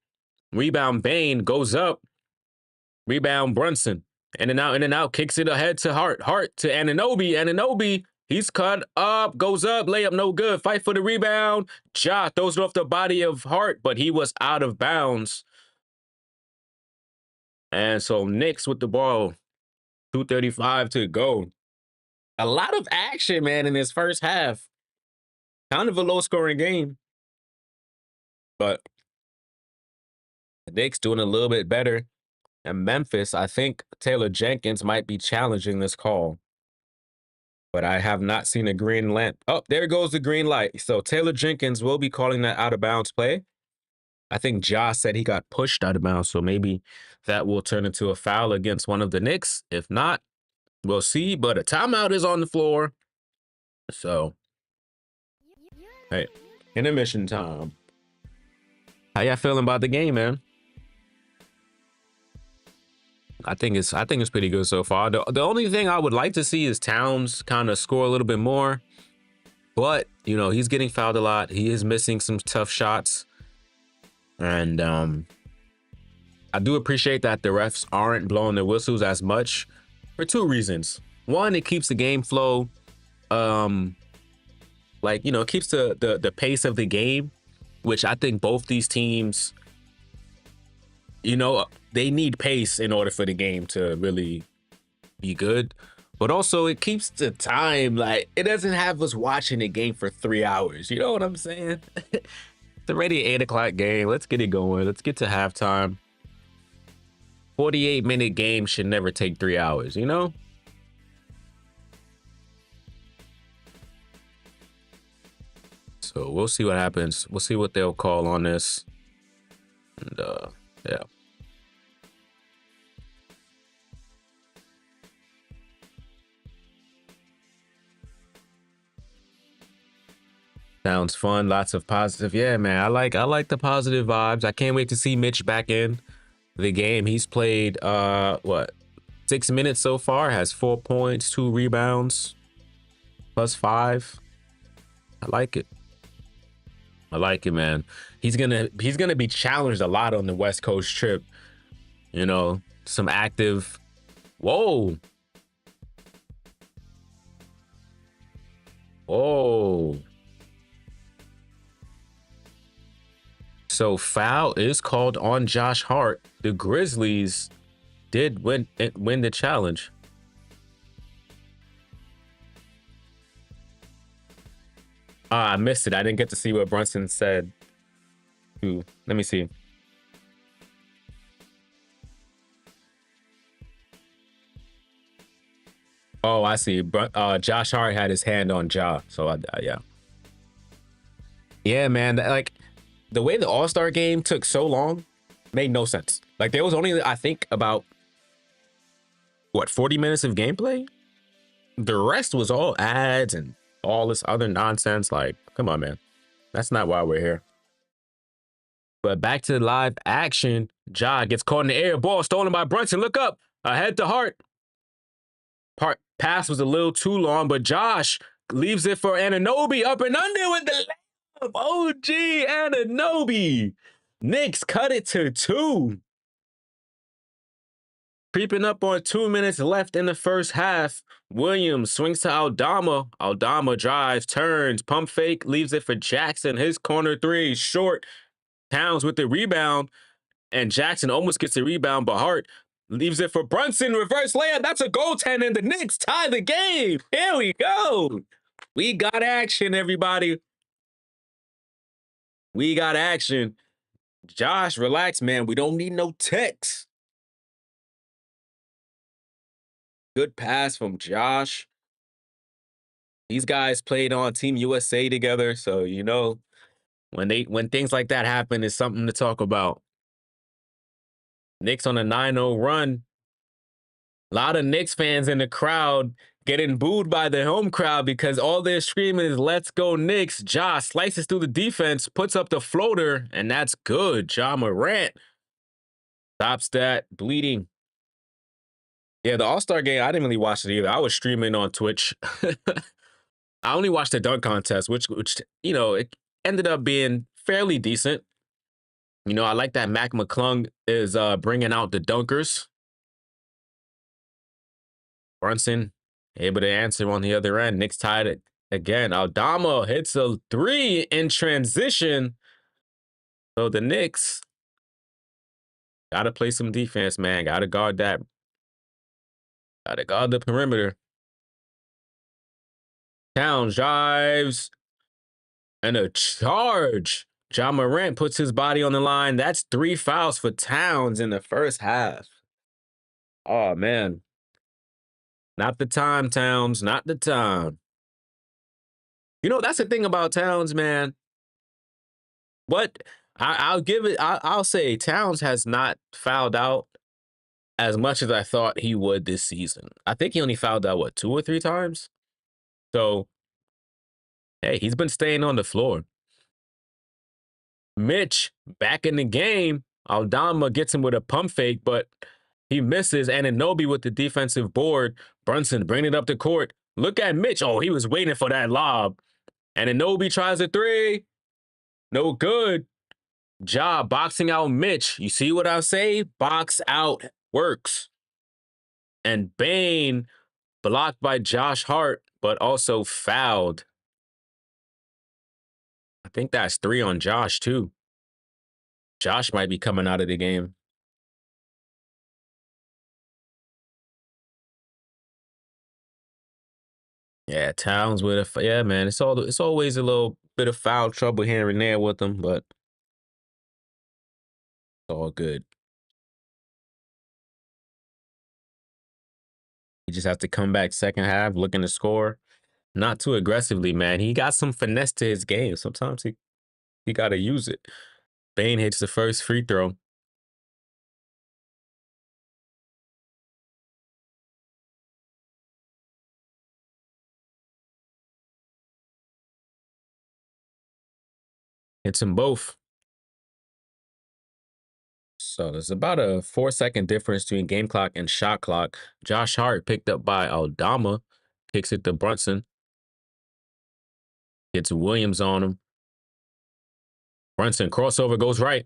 Rebound Bane goes up. Rebound Brunson. In and out, kicks it ahead to Hart. Hart to Anunoby. Anunoby, he's cut up, goes up, layup no good. Fight for the rebound. Ja throws it off the body of Hart, but he was out of bounds. And so Knicks with the ball. 2:35 to go. A lot of action, man, in this first half. Kind of a low-scoring game. But the Knicks doing a little bit better. And Memphis, I think Taylor Jenkins might be challenging this call. But I have not seen a green lamp. Oh, there goes the green light. So Taylor Jenkins will be calling that out-of-bounds play. I think Josh said he got pushed out of bounds, so maybe that will turn into a foul against one of the Knicks. If not, we'll see. But a timeout is on the floor. So, hey, intermission time. How y'all feeling about the game, man? I think it's pretty good so far. The only thing I would like to see is Towns kind of score a little bit more. But, he's getting fouled a lot. He is missing some tough shots. And I do appreciate that the refs aren't blowing their whistles as much for two reasons. One, it keeps the game flow, it keeps the pace of the game, which I think both these teams, they need pace in order for the game to really be good. But also it keeps the time, like it doesn't have us watching the game for 3 hours. You know what I'm saying? It's already 8 o'clock game. Let's get it going. Let's get to halftime. 48-minute game should never take 3 hours, So we'll see what happens. We'll see what they'll call on this. And yeah. Sounds fun. Lots of positive. Yeah, man. I like the positive vibes. I can't wait to see Mitch back in the game. He's played 6 minutes so far, has 4 points, 2 rebounds, +5. I like it. I like it, man. He's gonna be challenged a lot on the West Coast trip. Some active. Whoa. So foul is called on Josh Hart. The Grizzlies did win the challenge. I missed it. I didn't get to see what Brunson said. Ooh, let me see. Oh, I see. Josh Hart had his hand on Ja. So yeah. Yeah, man. The way the All-Star game took so long made no sense. Like there was only, I think, about 40 minutes of gameplay? The rest was all ads and all this other nonsense. Like, come on, man. That's not why we're here. But back to live action. Ja gets caught in the air. Ball stolen by Brunson. Look up. Ahead to Hart. Pass was a little too long, but Josh leaves it for Anunoby. Up and under with the layup. OG Anunoby. Knicks cut it to 2. Creeping up on 2 minutes left in the first half. Williams swings to Aldama. Aldama drives, turns, pump fake, leaves it for Jackson. His corner three, short. Towns with the rebound. And Jackson almost gets the rebound, but Hart leaves it for Brunson. Reverse layup. That's a goaltender, and the Knicks tie the game. Here we go. We got action, everybody. We got action. Josh, relax, man. We don't need no text. Good pass from Josh. These guys played on Team USA together, so when things like that happen, it's something to talk about. Knicks on a 9-0 run. A lot of Knicks fans in the crowd getting booed by the home crowd because all they're screaming is "Let's go Knicks." Josh slices through the defense, puts up the floater, and that's good. Ja Morant stops that bleeding. Yeah, the All-Star game, I didn't really watch it either. I was streaming on Twitch. I only watched the dunk contest, which it ended up being fairly decent. I like that Mac McClung is bringing out the dunkers. Brunson able to answer on the other end. Knicks tied it again. Aldama hits a 3 in transition. So the Knicks got to play some defense, man. Got to guard that. Got to guard the perimeter. Towns drives. And a charge. Ja Morant puts his body on the line. That's 3 fouls for Towns in the first half. Oh, man. Not the time, Towns. Not the time. That's the thing about Towns, man. I'll give it. I'll say Towns has not fouled out as much as I thought he would this season. I think he only fouled out, 2 or 3 times? So, hey, he's been staying on the floor. Mitch back in the game. Aldama gets him with a pump fake, but he misses. Anunoby with the defensive board. Brunson bringing it up the court. Look at Mitch. Oh, he was waiting for that lob. Anunoby tries a 3. No good. Ja boxing out Mitch. You see what I say? Box out works. And Bane blocked by Josh Hart, but also fouled. I think that's 3 on Josh, too. Josh might be coming out of the game. Yeah, Towns with yeah, man. It's always a little bit of foul trouble here and there with them, but it's all good. He just has to come back second half, looking to score. Not too aggressively, man. He got some finesse to his game. Sometimes he got to use it. Bane hits the first free throw. Hits them both. So there's about a 4-second difference between game clock and shot clock. Josh Hart picked up by Aldama. Kicks it to Brunson. Gets Williams on him. Brunson crossover goes right.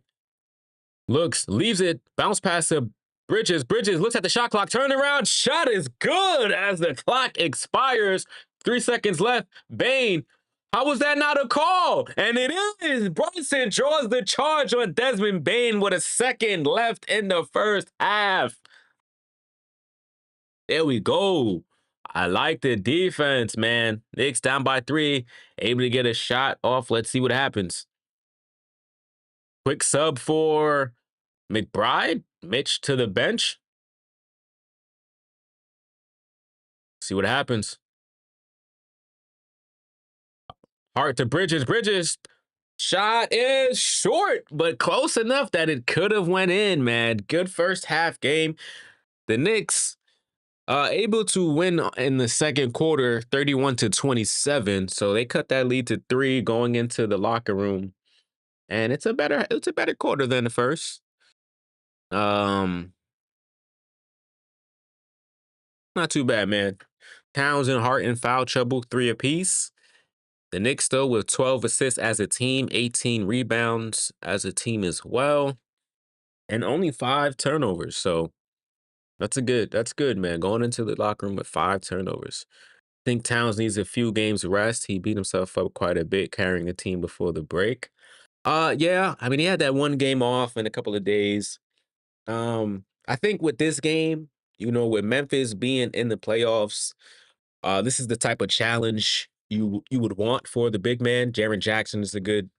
Looks, leaves it, bounce pass to Bridges. Bridges looks at the shot clock, turn around, shot is good as the clock expires. 3 seconds left. Bane, how was that not a call? And it is. Brunson draws the charge on Desmond Bane with a second left in the first half. There we go. I like the defense, man. Knicks down by 3, able to get a shot off. Let's see what happens. Quick sub for McBride. Mitch to the bench. See what happens. Hart to Bridges. Bridges. Shot is short, but close enough that it could have went in, man. Good first half game. The Knicks able to win in the second quarter, 31-27. So they cut that lead to 3 going into the locker room. And it's a better quarter than the first. Not too bad, man. Towns and Hart in foul trouble, 3 apiece. The Knicks, though, with 12 assists as a team, 18 rebounds as a team as well, and only 5 turnovers. So that's good, man. Going into the locker room with 5 turnovers. I think Towns needs a few games rest. He beat himself up quite a bit carrying the team before the break. Yeah, I mean, he had that 1 game off in a couple of days. I think with this game, with Memphis being in the playoffs, this is the type of challenge you would want for the big man. Jaren Jackson is a good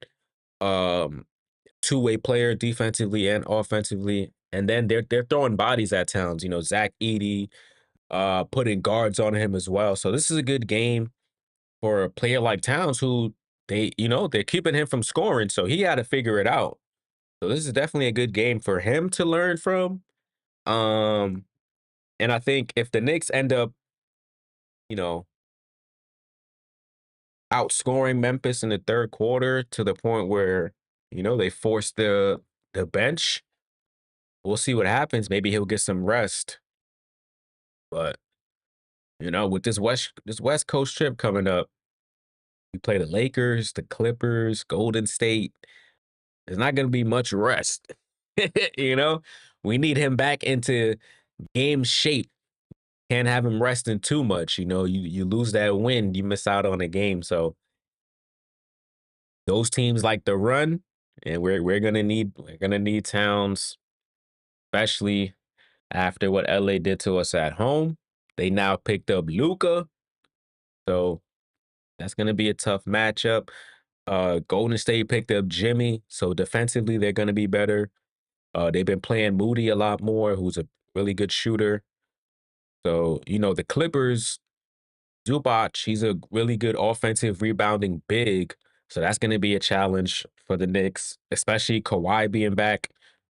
2-way player defensively and offensively. And then they're throwing bodies at Towns. Zach Edey putting guards on him as well. So this is a good game. for a player like Towns who they're keeping him from scoring, so he had to figure it out. So this is definitely a good game for him to learn from. Um, and I think if the Knicks end up, you know, outscoring Memphis in the third quarter to the point where, they force the bench, we'll see what happens. Maybe he'll get some rest. But, with this West Coast trip coming up, we play the Lakers, the Clippers, Golden State. There's not gonna be much rest. you know? We need him back into game shape. Can't have him resting too much. You lose that win, you miss out on a game. So those teams like to run, and we're gonna need Towns, especially after what LA did to us at home. They now picked up Luca, so that's gonna be a tough matchup. Golden State picked up Jimmy, so defensively they're gonna be better. They've been playing Moody a lot more, who's a really good shooter. So the Clippers, Zubac, he's a really good offensive rebounding big. So that's going to be a challenge for the Knicks, especially Kawhi being back.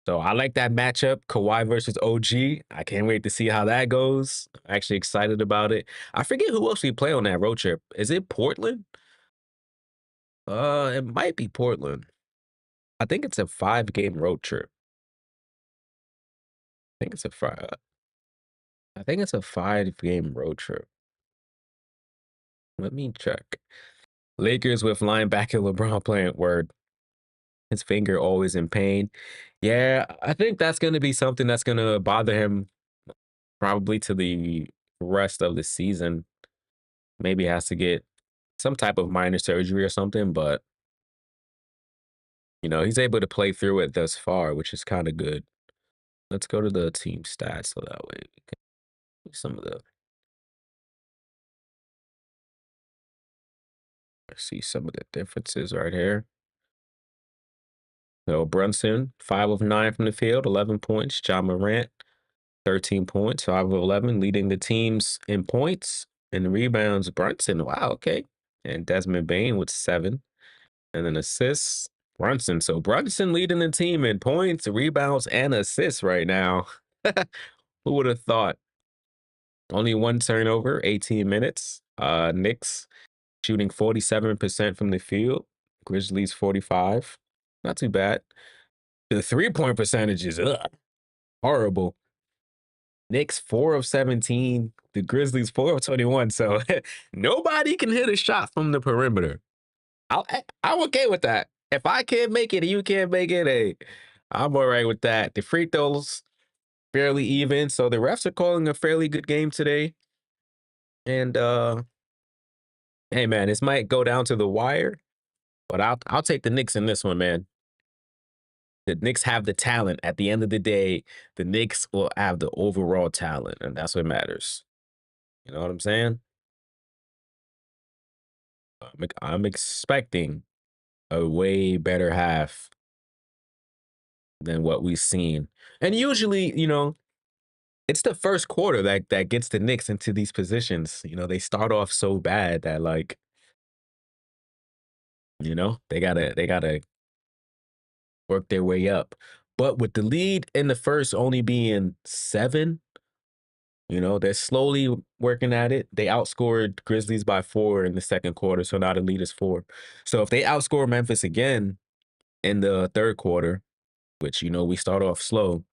So I like that matchup, Kawhi versus OG. I can't wait to see how that goes. I'm actually excited about it. I forget who else we play on that road trip. Is it Portland? It might be Portland. I think it's a 5-game road trip. I think it's a five. I think it's a 5-game road trip. Let me check. Lakers with linebacker LeBron playing word. His finger always in pain. Yeah, I think that's going to be something that's going to bother him probably to the rest of the season. Maybe has to get some type of minor surgery or something, but he's able to play through it thus far, which is kind of good. Let's go to the team stats so that way we can see some of the differences right here. So Brunson, 5 of 9 from the field, 11 points. John Morant, 13 points, 5 of 11, leading the teams in points and rebounds. Brunson, wow, okay. And Desmond Bain with 7. And then assists, Brunson. So Brunson leading the team in points, rebounds, and assists right now. Who would have thought? Only 1 turnover, 18 minutes. Knicks shooting 47% from the field. Grizzlies 45. Not too bad. The 3-point percentage is horrible. Knicks 4 of 17. The Grizzlies 4 of 21. So nobody can hit a shot from the perimeter. I'm okay with that. If I can't make it and you can't make it, hey, I'm all right with that. The free throws fairly even. So the refs are calling a fairly good game today. And hey man, this might go down to the wire, but I'll take the Knicks in this one, man. The Knicks have the talent. At the end of the day, the Knicks will have the overall talent, and that's what matters. You know what I'm saying? I'm expecting a way better half than what we've seen. And usually, it's the first quarter that gets the Knicks into these positions. They start off so bad that they gotta work their way up. But with the lead in the first only being 7, they're slowly working at it. They outscored Grizzlies by 4 in the second quarter, so now the lead is 4. So if they outscore Memphis again in the third quarter, which we start off slow,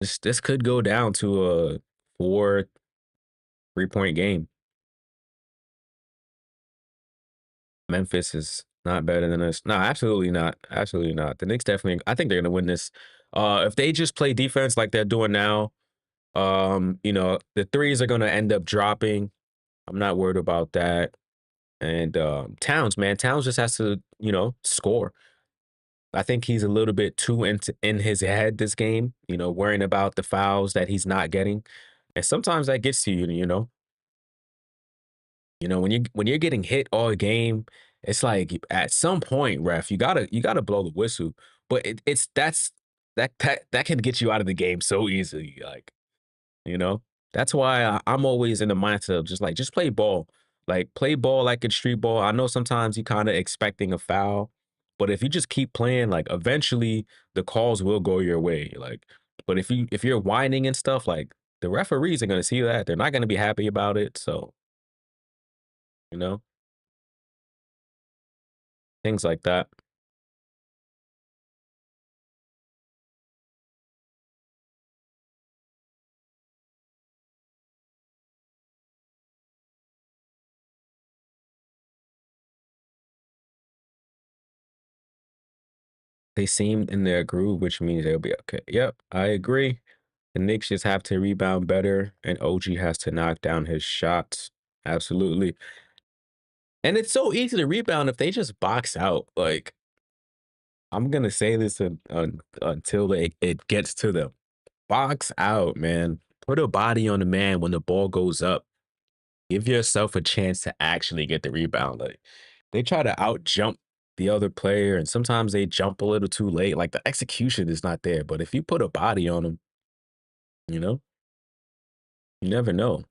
this could go down to a 4 3-point game. Memphis is not better than us. No, absolutely not. Absolutely not. The Knicks definitely, I think they're gonna win this. If they just play defense like they're doing now, the threes are gonna end up dropping. I'm not worried about that. And Towns, man, Towns just has to, score. I think he's a little bit too in his head this game, worrying about the fouls that he's not getting. And sometimes that gets to you, when you're getting hit all game, it's like at some point, ref, you gotta blow the whistle. But that can get you out of the game so easily. You know, that's why I'm always in the mindset of just play ball. Like, play ball like it's street ball. I know sometimes you kinda expecting a foul, but if you just keep playing, like, eventually the calls will go your way, like, but if you're whining and stuff, like, the referees are gonna see that, they're not gonna be happy about it, so, you know, things like that. They seemed in their groove, which means they'll be okay. Yep, I agree. The Knicks just have to rebound better, and OG has to knock down his shots. Absolutely. And it's so easy to rebound if they just box out. Like, I'm gonna say this until it gets to them. Box out, man. Put a body on the man when the ball goes up. Give yourself a chance to actually get the rebound. Like, they try to out jump the other player, and sometimes they jump a little too late. Like, the execution is not there. But if you put a body on them, you know, you never know.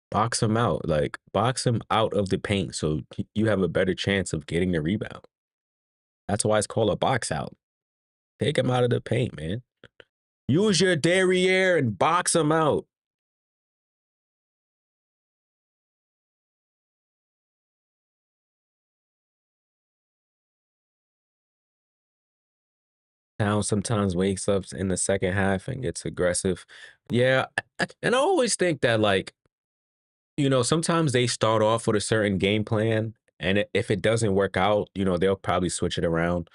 Box them out. Like, box them out of the paint so you have a better chance of getting the rebound. That's why it's called a box out. Take him out of the paint, man. Use your derriere and box him out. Town sometimes wakes up in the second half and gets aggressive. Yeah, and I always think that, like, sometimes they start off with a certain game plan, and if it doesn't work out, they'll probably switch it around.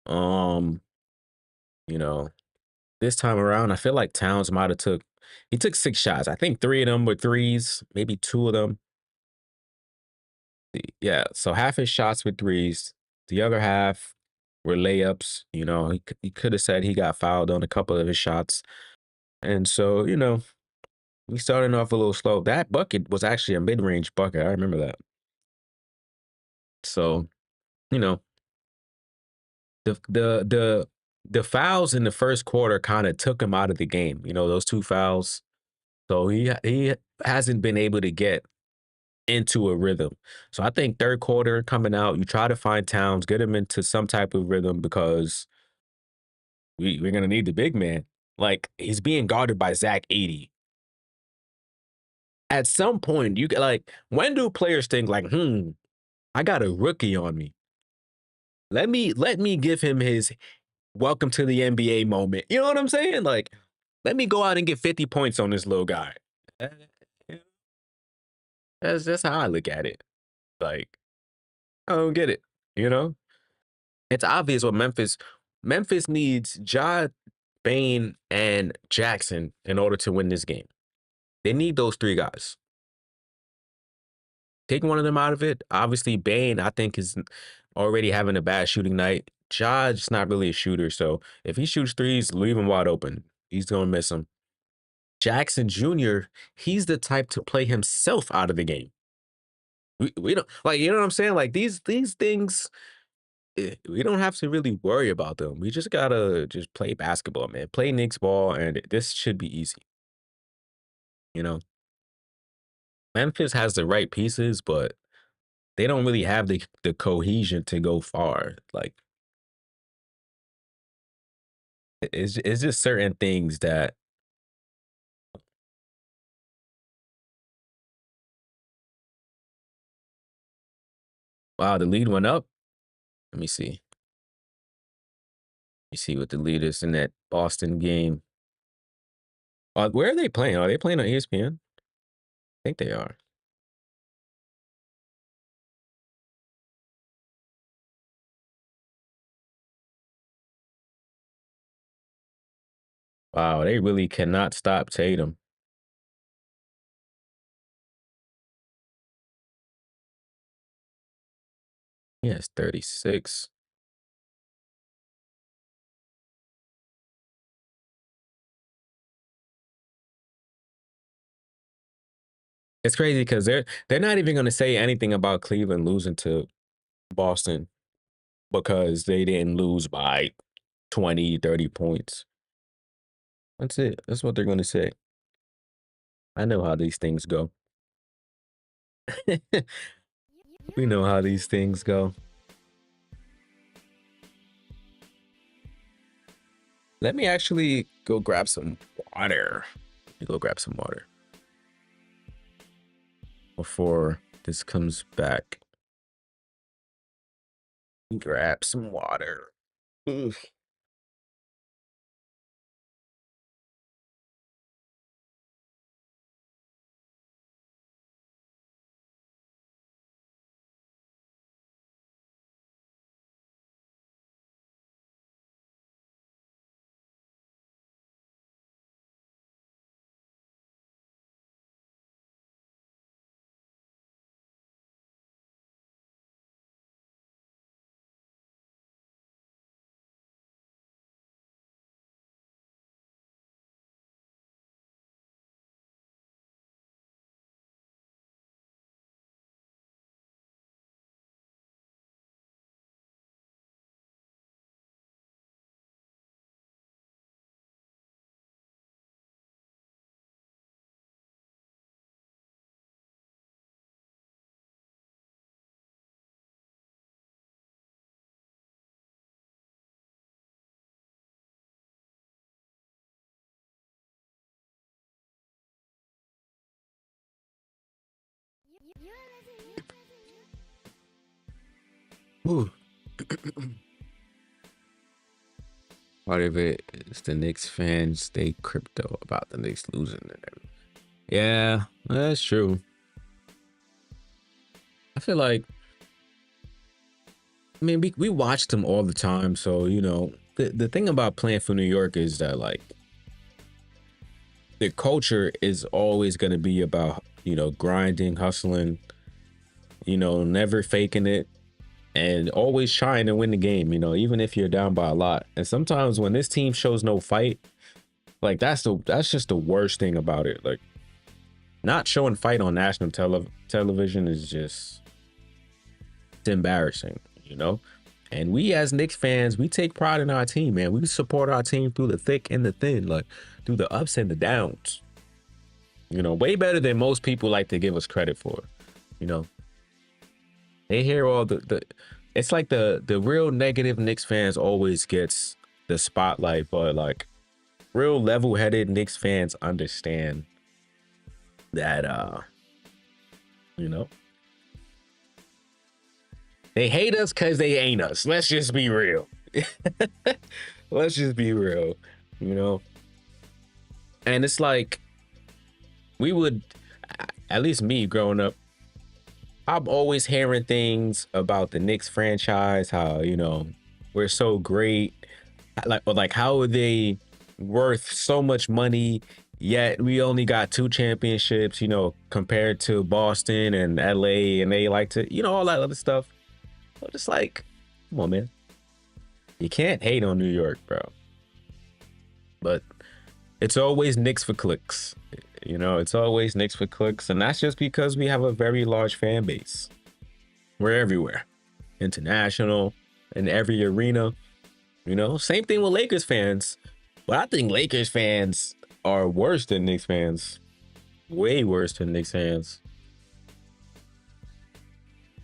Um, you know, this time around, I feel like Towns might have he took 6 shots. I think 3 of them were threes, maybe 2 of them. Yeah, so half his shots were threes. The other half were layups. He could have said he got fouled on a couple of his shots. And so, we started off a little slow. That bucket was actually a mid-range bucket. I remember that. So, you know, the the the the fouls in the first quarter kind of took him out of the game. Those 2 fouls. So he hasn't been able to get into a rhythm. So I think third quarter coming out, you try to find Towns, get him into some type of rhythm because we're gonna need the big man. Like, he's being guarded by Zach 80. At some point, like, when do players think like, I got a rookie on me. Let me give him his welcome to the NBA moment. You know what I'm saying? Like, let me go out and get 50 points on this little guy. Uh, that's how I look at it. Like, I don't get it. You know? It's obvious what Memphis needs Ja, Bain, and Jackson in order to win this game. They need those 3 guys. Take one of them out of it. Obviously, Bain, I think, is already having a bad shooting night. Ja's not really a shooter, so if he shoots threes, leave him wide open. He's gonna miss them. Jackson Jr., he's the type to play himself out of the game. We don't like, you know what I'm saying? Like, these things, we don't have to really worry about them. We just gotta just play basketball, man. Play Knicks ball, and this should be easy. You know, Memphis has the right pieces, but they don't really have the cohesion to go far. Like, it's just certain things that, wow, the lead went up. Let me see. Let me see what the lead is in that Boston game. Where are they playing? Are they playing on ESPN? I think they are. Wow, they really cannot stop Tatum. He has 36. It's crazy because they're not even gonna say anything about Cleveland losing to Boston because they didn't lose by 20, 30 points. That's it. That's what they're gonna say. I know how these things go. We know how these things go. Let me actually go grab some water. Let me go grab some water before this comes back. Grab some water. Oof. Ooh. Part of it is the Knicks fans stay crypto about the Knicks losing and everything. Yeah, that's true. I feel like, I mean, we watch them all the time, so you know, the thing about playing for New York is that like the culture is always going to be about, you know, grinding, hustling, you know, never faking it, and always trying to win the game, you know, even if you're down by a lot. And sometimes when this team shows no fight, like that's just the worst thing about it. Like not showing fight on national television is just, it's embarrassing, you know. And we as Knicks fans, we take pride in our team, man. We support our team through the thick and the thin, like through the ups and the downs. You know, way better than most people like to give us credit for. You know, they hear all the it's like the real negative Knicks fans always gets the spotlight, but like real level-headed Knicks fans understand that you know, they hate us because they ain't us. Let's just be real. Let's just be real, you know. And it's like we would, at least me growing up, I'm always hearing things about the Knicks franchise, how, you know, we're so great. Like how are they worth so much money, yet we only got 2 championships, you know, compared to Boston and LA, and they like to, you know, all that other stuff. So just like, come on, man. You can't hate on New York, bro. But it's always Knicks for clicks. You know, it's always Knicks for clicks. And that's just because we have a very large fan base. We're everywhere. International, in every arena. You know, same thing with Lakers fans. But I think Lakers fans are worse than Knicks fans. Way worse than Knicks fans.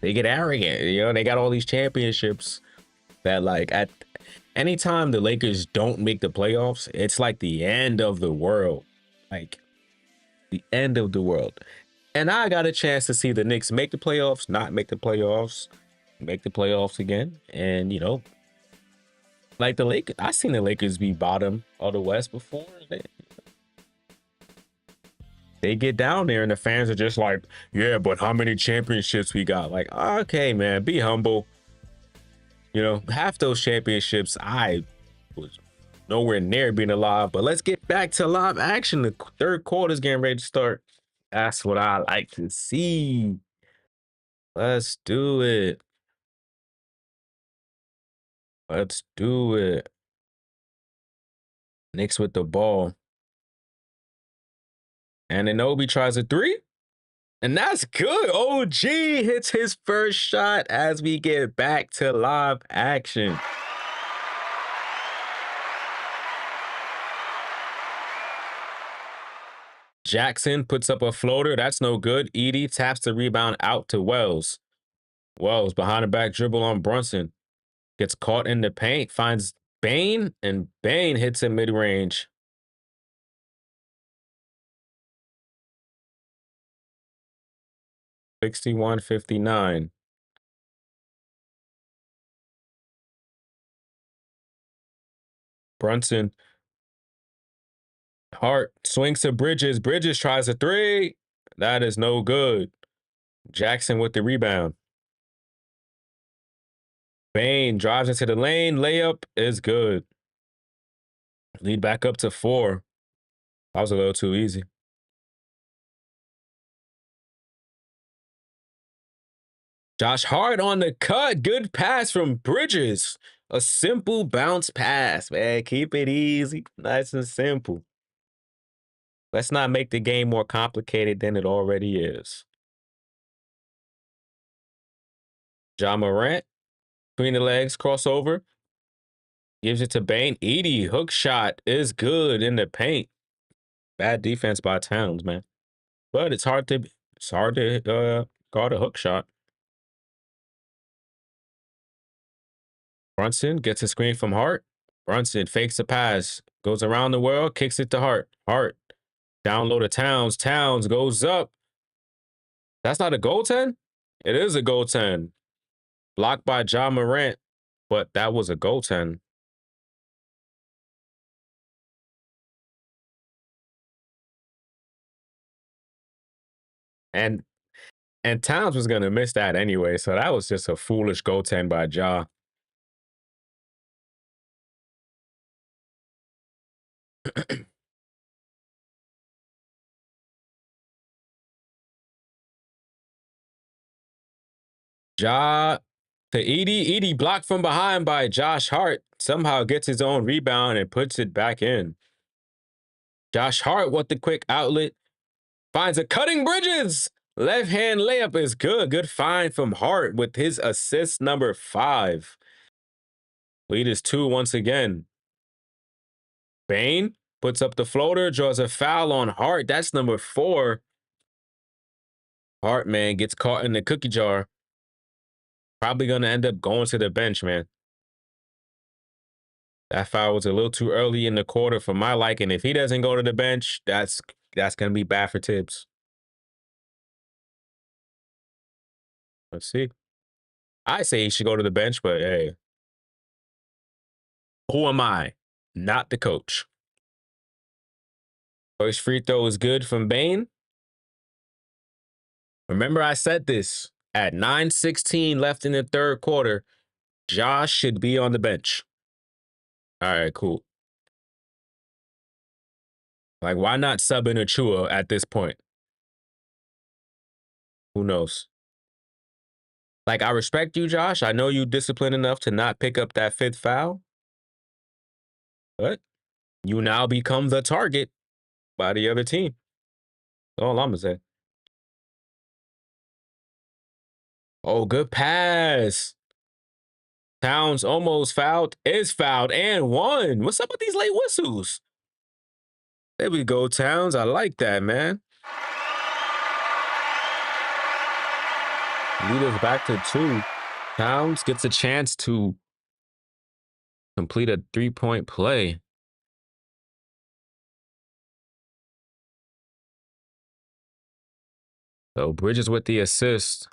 They get arrogant. You know, they got all these championships that like at anytime the Lakers don't make the playoffs, it's like the end of the world. Like the end of the world. And I got a chance to see the Knicks make the playoffs, not make the playoffs, make the playoffs again. And, you know, like the Lakers, I seen the Lakers be bottom of the West before. They get down there and the fans are just like, yeah, but how many championships we got? Like, okay, man, be humble. You know, half those championships, I was nowhere near being alive. But let's get back to live action. The third quarter's getting ready to start. That's what I like to see. Let's do it. Let's do it. Knicks with the ball. And Anobi tries a three. And that's good. OG hits his first shot as we get back to live action. Jackson puts up a floater. That's no good. Edie taps the rebound out to Wells. Wells behind the back dribble on Brunson. Gets caught in the paint. Finds Bane, and Bane hits it mid-range. (61-59). Brunson. Hart swings to Bridges. Bridges tries a three. That is no good. Jackson with the rebound. Bane drives into the lane. Layup is good. Lead back up to 4. That was a little too easy. Josh Hart on the cut. Good pass from Bridges. A simple bounce pass, man. Keep it easy. Nice and simple. Let's not make the game more complicated than it already is. Ja Morant, between the legs, crossover. Gives it to Bane. Edie, hook shot is good in the paint. Bad defense by Towns, man. But it's hard to guard a hook shot. Brunson gets a screen from Hart. Brunson fakes a pass, goes around the world, kicks it to Hart. Hart down low to Towns. Towns goes up. That's not a goaltend? It is a goaltend. Blocked by Ja Morant, but that was a goaltend. And Towns was gonna miss that anyway, so that was just a foolish goaltend by Ja. Ja to Edie. Edie blocked from behind by Josh Hart. Somehow gets his own rebound and puts it back in. Josh Hart with the quick outlet. Finds a cutting Bridges. Left hand layup is good. Good find from Hart with his assist number 5. Lead is 2 once again. Bane puts up the floater, draws a foul on Hart. That's number 4. Hart, man, gets caught in the cookie jar. Probably going to end up going to the bench, man. That foul was a little too early in the quarter for my liking. If he doesn't go to the bench, that's going to be bad for Tibbs. Let's see. I say he should go to the bench, but hey. Who am I? Not the coach. First free throw is good from Bane. Remember I said this. At 9:16 left in the third quarter, Josh should be on the bench. All right, cool. Like, why not sub in Achua at this point? Who knows? Like, I respect you, Josh. I know you disciplined enough to not pick up that 5th foul. But you now become the target by the other team. That's all I'm going to say. Oh, good pass. Towns almost fouled, is fouled, and won. What's up with these late whistles? There we go, Towns. I like that, man. Lead us back to 2. Towns gets a chance to complete a 3-point play. So Bridges with the assist.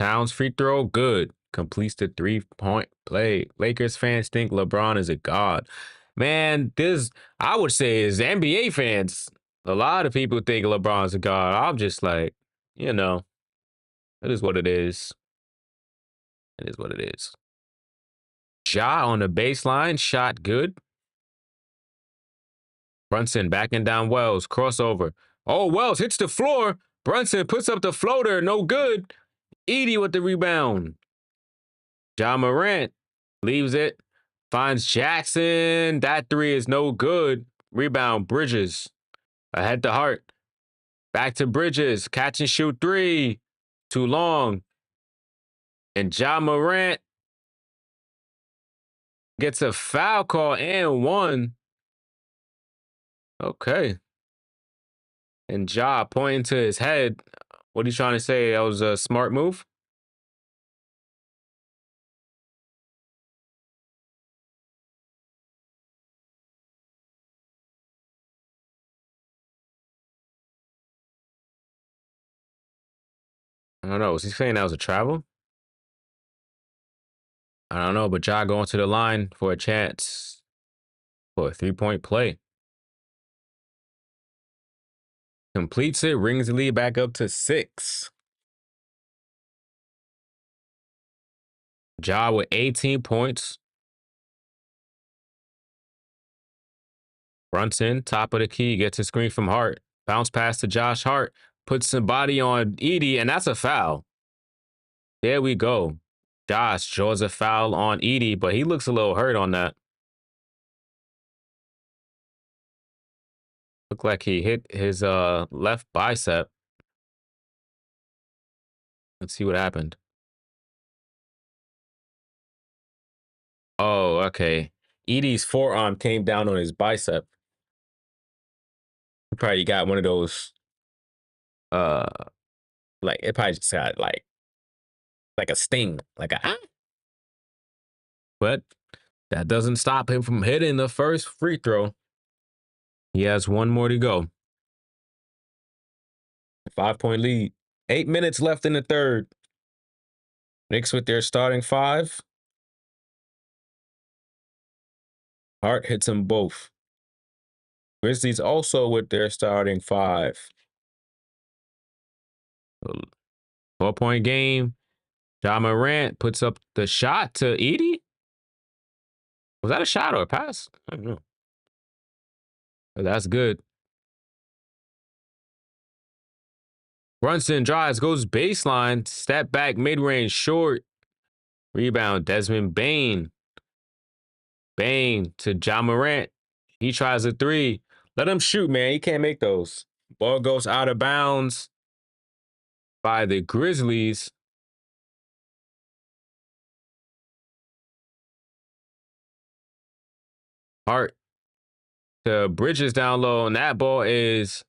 Towns free throw, good. Completes the 3-point play. Lakers fans think LeBron is a god. Man, this, I would say, is NBA fans. A lot of people think LeBron's a god. I'm just like, you know, it is what it is. It is what it is. Ja on the baseline, shot good. Brunson backing down Wells, crossover. Oh, Wells hits the floor. Brunson puts up the floater, no good. Edie with the rebound. Ja Morant leaves it, finds Jackson. That 3 is no good. Rebound, Bridges. Ahead to Hart. Back to Bridges. Catch and shoot 3. Too long. And Ja Morant gets a foul call and 1. Okay. And Ja pointing to his head. What are you trying to say? That was a smart move? I don't know. Was he saying that was a travel? I don't know, but Ja going to the line for a chance for a 3-point play. Completes it, rings the lead back up to 6. Ja with 18 points. Brunson, top of the key, gets a screen from Hart. Bounce pass to Josh Hart. Puts some body on Edie, and that's a foul. There we go. Josh draws a foul on Edie, but he looks a little hurt on that. Looked like he hit his left bicep. Let's see what happened. Oh, okay. Edie's forearm came down on his bicep. He probably got one of those uh like it probably just got like a sting, like a ah. But that doesn't stop him from hitting the first free throw. He has one more to go. 5-point lead. 8 minutes left in the third. Knicks with their starting 5. Hart hits them both. Grizzlies also with their starting 5. 4-point game. Ja Morant puts up the shot to Edie. Was that a shot or a pass? I don't know. But that's good. Brunson drives, goes baseline, step back, mid-range, short. Rebound, Desmond Bane. Bane to Ja Morant. He tries a 3. Let him shoot, man. He can't make those. Ball goes out of bounds by the Grizzlies. Hart to Bridges down low, and that ball is,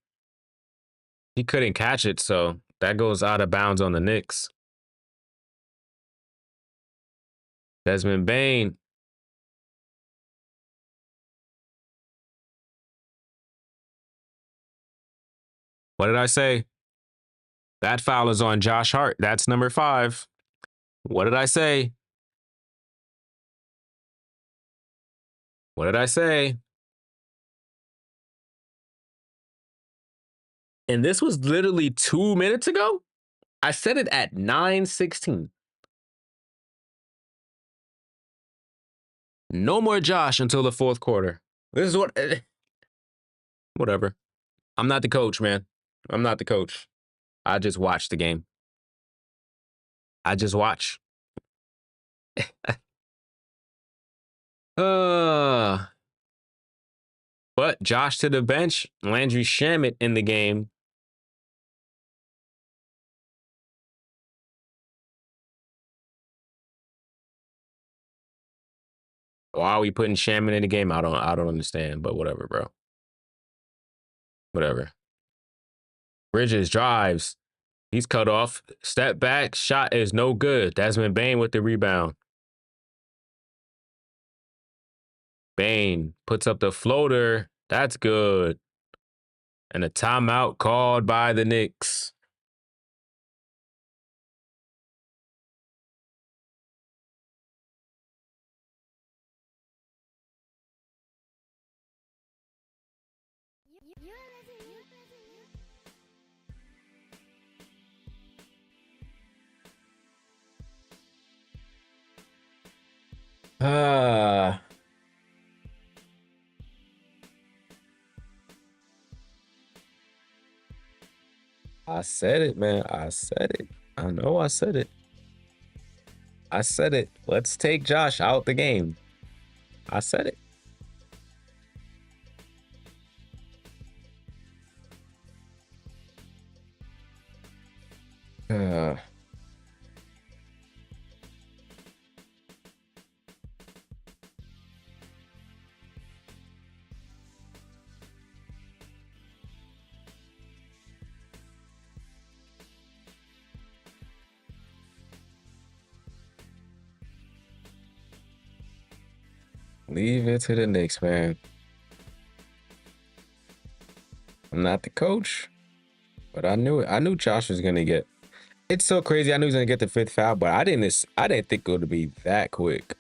he couldn't catch it, so that goes out of bounds on the Knicks. Desmond Bane. What did I say? That foul is on Josh Hart. That's number 5. What did I say? What did I say? And this was literally 2 minutes ago? I said it at 9:16. No more Josh until the fourth quarter. This is what... Whatever. I'm not the coach, man. I'm not the coach. I just watch the game. I just watch. But Josh to the bench. Landry Shamet in the game. Why are we putting Shaman in the game? I don't understand, but whatever, bro. Whatever. Bridges drives. He's cut off. Step back. Shot is no good. Desmond Bane with the rebound. Bane puts up the floater. That's good. And a timeout called by the Knicks. Ah. I said it, man. I said it. I know I said it. I said it. Let's take Josh out the game. I said it. Uh, Leave it to the Knicks, man. I'm not the coach, but I knew it. I knew Josh was gonna get. It's so crazy. I knew he was gonna get the fifth foul, but I didn't. I didn't think it would be that quick.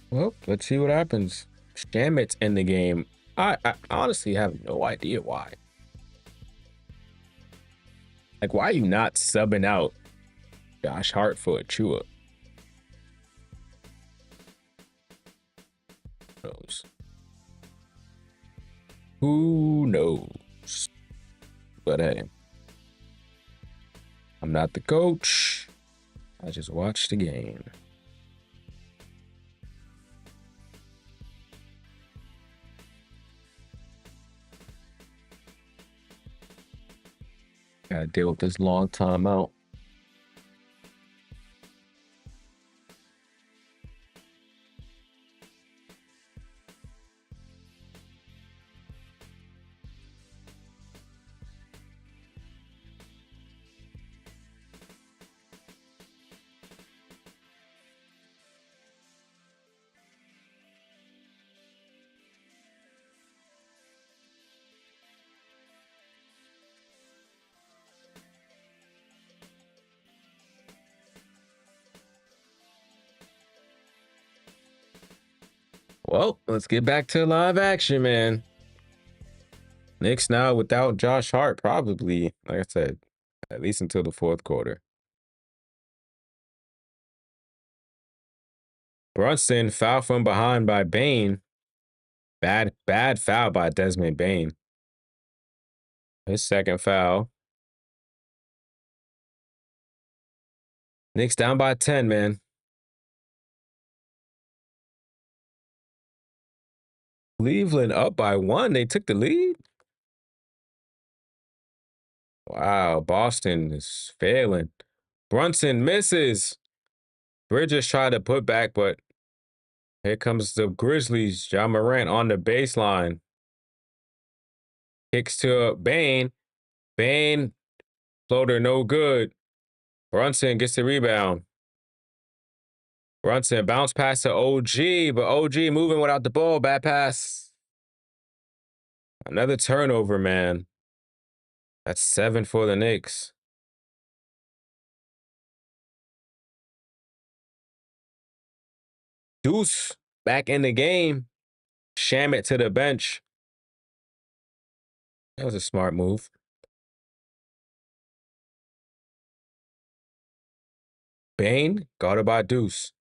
Well, let's see what happens. Shamit's in the game. I honestly have no idea why. Like, why are you not subbing out Josh Hart for Achua? Who knows? Who knows? But hey, I'm not the coach. I just watched the game. Gotta deal with this long timeout. Well, let's get back to live action, man. Knicks now without Josh Hart, probably, like I said, at least until the fourth quarter. Brunson foul from behind by Bane. Bad foul by Desmond Bane. His second foul. Knicks down by 10, man. Cleveland up by 1. They took the lead. Wow, Boston is failing. Brunson misses. Bridges tried to put back, but here comes the Grizzlies. Ja Morant on the baseline. Kicks to Bane. Bane, floater no good. Brunson gets the rebound. Brunson bounce pass to OG, but OG moving without the ball. Bad pass. Another turnover, man. That's 7 for the Knicks. Deuce back in the game. Shamit to the bench. That was a smart move. Bane, guarded by Deuce.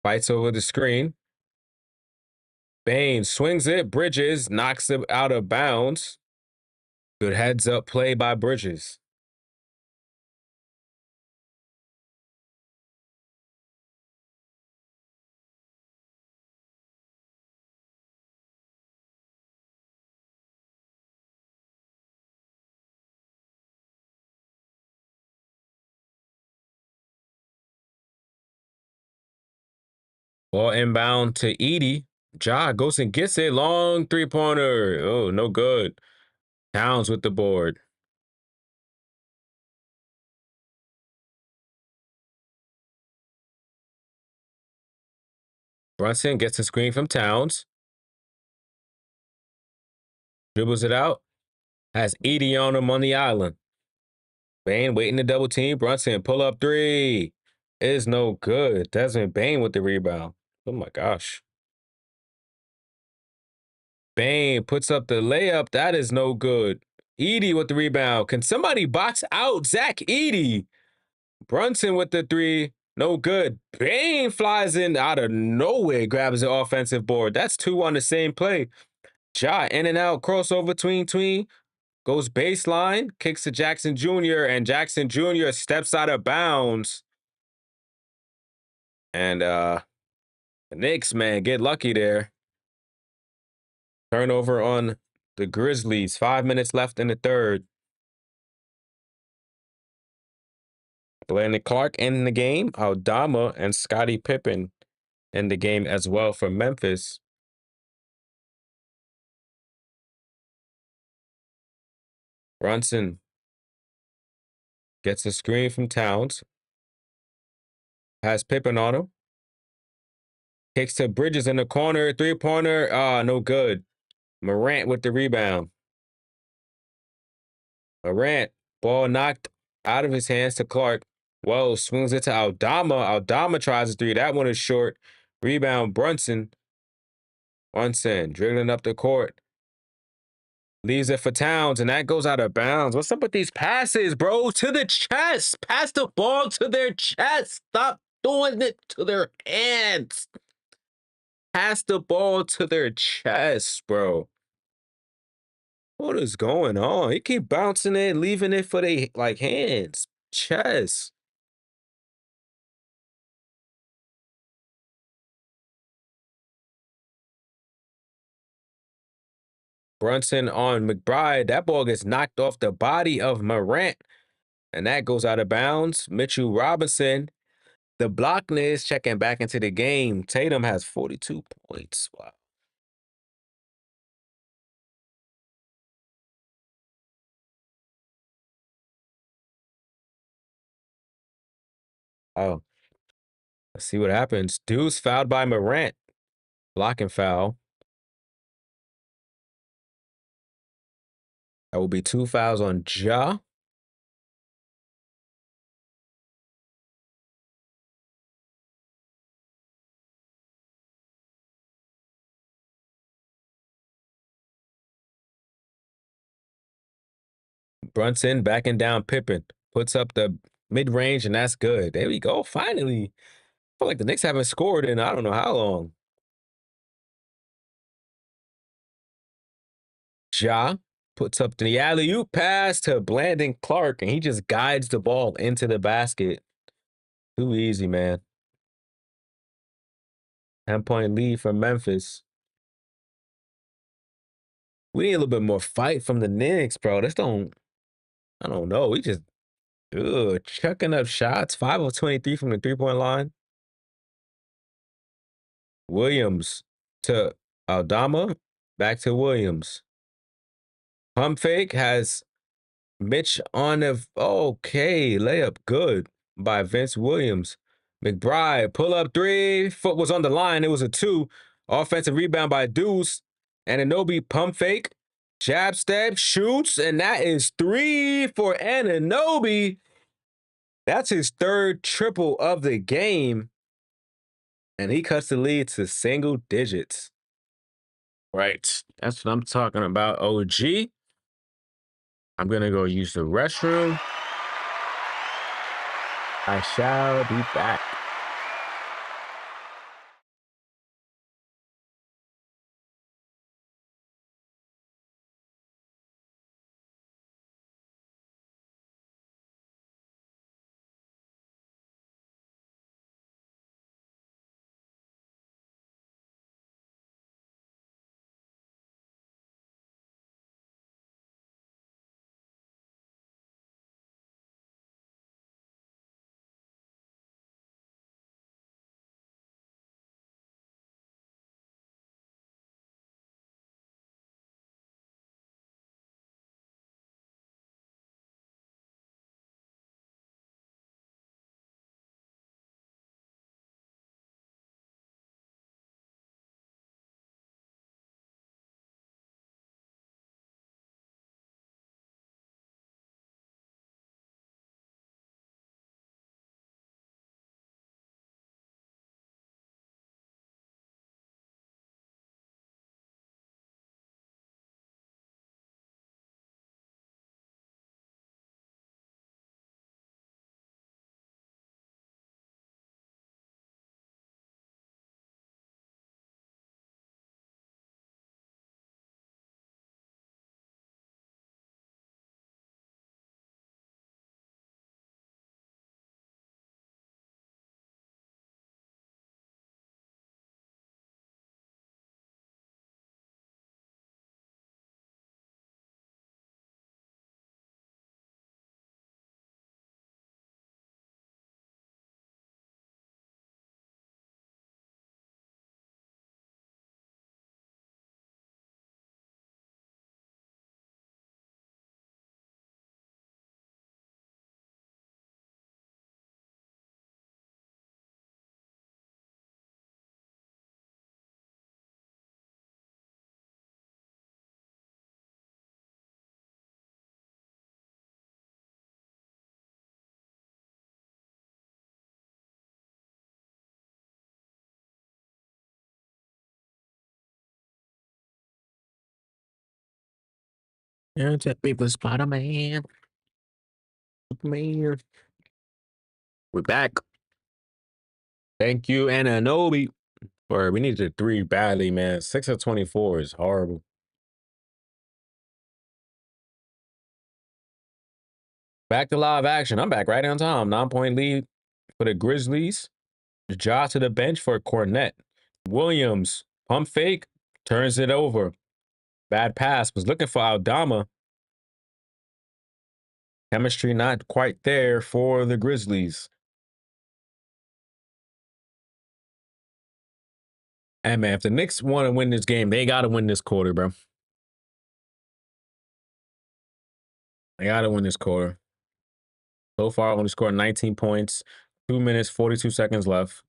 Fights over the screen. Bane swings it. Bridges knocks it out of bounds. Good heads up play by Bridges. Ball inbound to Edie. Ja goes and gets it. Long three-pointer. Oh, no good. Towns with the board. Brunson gets a screen from Towns. Dribbles it out. Has Edie on him on the island. Bane waiting to double team. Brunson pull up three. Is no good. Desmond Bane with the rebound. Oh my gosh. Bane puts up the layup. That is no good. Edie with the rebound. Can somebody box out Zach Edie? Brunson with the three. No good. Bane flies in out of nowhere, grabs the offensive board. That's 2 on the same play. Ja in and out, crossover tween. Goes baseline, kicks to Jackson Jr., and Jackson Jr. steps out of bounds. And the Knicks, man, get lucky there. Turnover on the Grizzlies. 5 minutes left in the third. Brandon Clark in the game. Aldama and Scottie Pippen in the game as well for Memphis. Brunson gets a screen from Towns. Has Pippen on him. Kicks to Bridges in the corner. Three-pointer. Ah, no good. Morant with the rebound. Morant. Ball knocked out of his hands to Clark. Whoa, swings it to Aldama. Aldama tries a three. That one is short. Rebound, Brunson. Brunson dribbling up the court. Leaves it for Towns, and that goes out of bounds. What's up with these passes, bro? To the chest. Pass the ball to their chest. Stop doing it to their hands. Pass the ball to their chest, bro. What is going on? He keep bouncing it, leaving it for they like hands. Chest. Brunson on McBride. That ball gets knocked off the body of Morant. And that goes out of bounds. Mitchell Robinson, the blockness, checking back into the game. Tatum has 42 points. Wow. Oh, let's see what happens. Deuce fouled by Morant. Blocking foul. That will be 2 fouls on Ja. Brunson backing down Pippen. Puts up the mid-range, and that's good. There we go. Finally. I feel like the Knicks haven't scored in I don't know how long. Ja puts up the alley-oop pass to Blandon Clark, and he just guides the ball into the basket. Too easy, man. 10-point lead for Memphis. We need a little bit more fight from the Knicks, bro. I don't know. We just, chucking up shots. 5 of 23 from the three-point line. Williams to Aldama. Back to Williams. Pump fake has Mitch on the okay layup, good by Vince Williams. McBride pull up three, foot was on the line. It was a 2. Offensive rebound by Deuce. Anunoby pump fake, jab step, shoots, and that is 3 for Anunoby. That's his 3rd triple of the game, and he cuts the lead to single digits. Right, that's what I'm talking about. OG. I'm gonna go use the restroom. I shall be back. Yeah, it's a paper Spider-Man. Man. We're back. Thank you, Ananobi. Or we needed a 3 badly, man. 6 of 24 is horrible. Back to live action. I'm back right on time. 9-point lead for the Grizzlies. Ja to the bench for Cornette. Williams, pump fake, turns it over. Bad pass. Was looking for Aldama. Chemistry not quite there for the Grizzlies. And man, if the Knicks want to win this game, they got to win this quarter, bro. They got to win this quarter. So far, only scored 19 points, 2 minutes, 42 seconds left.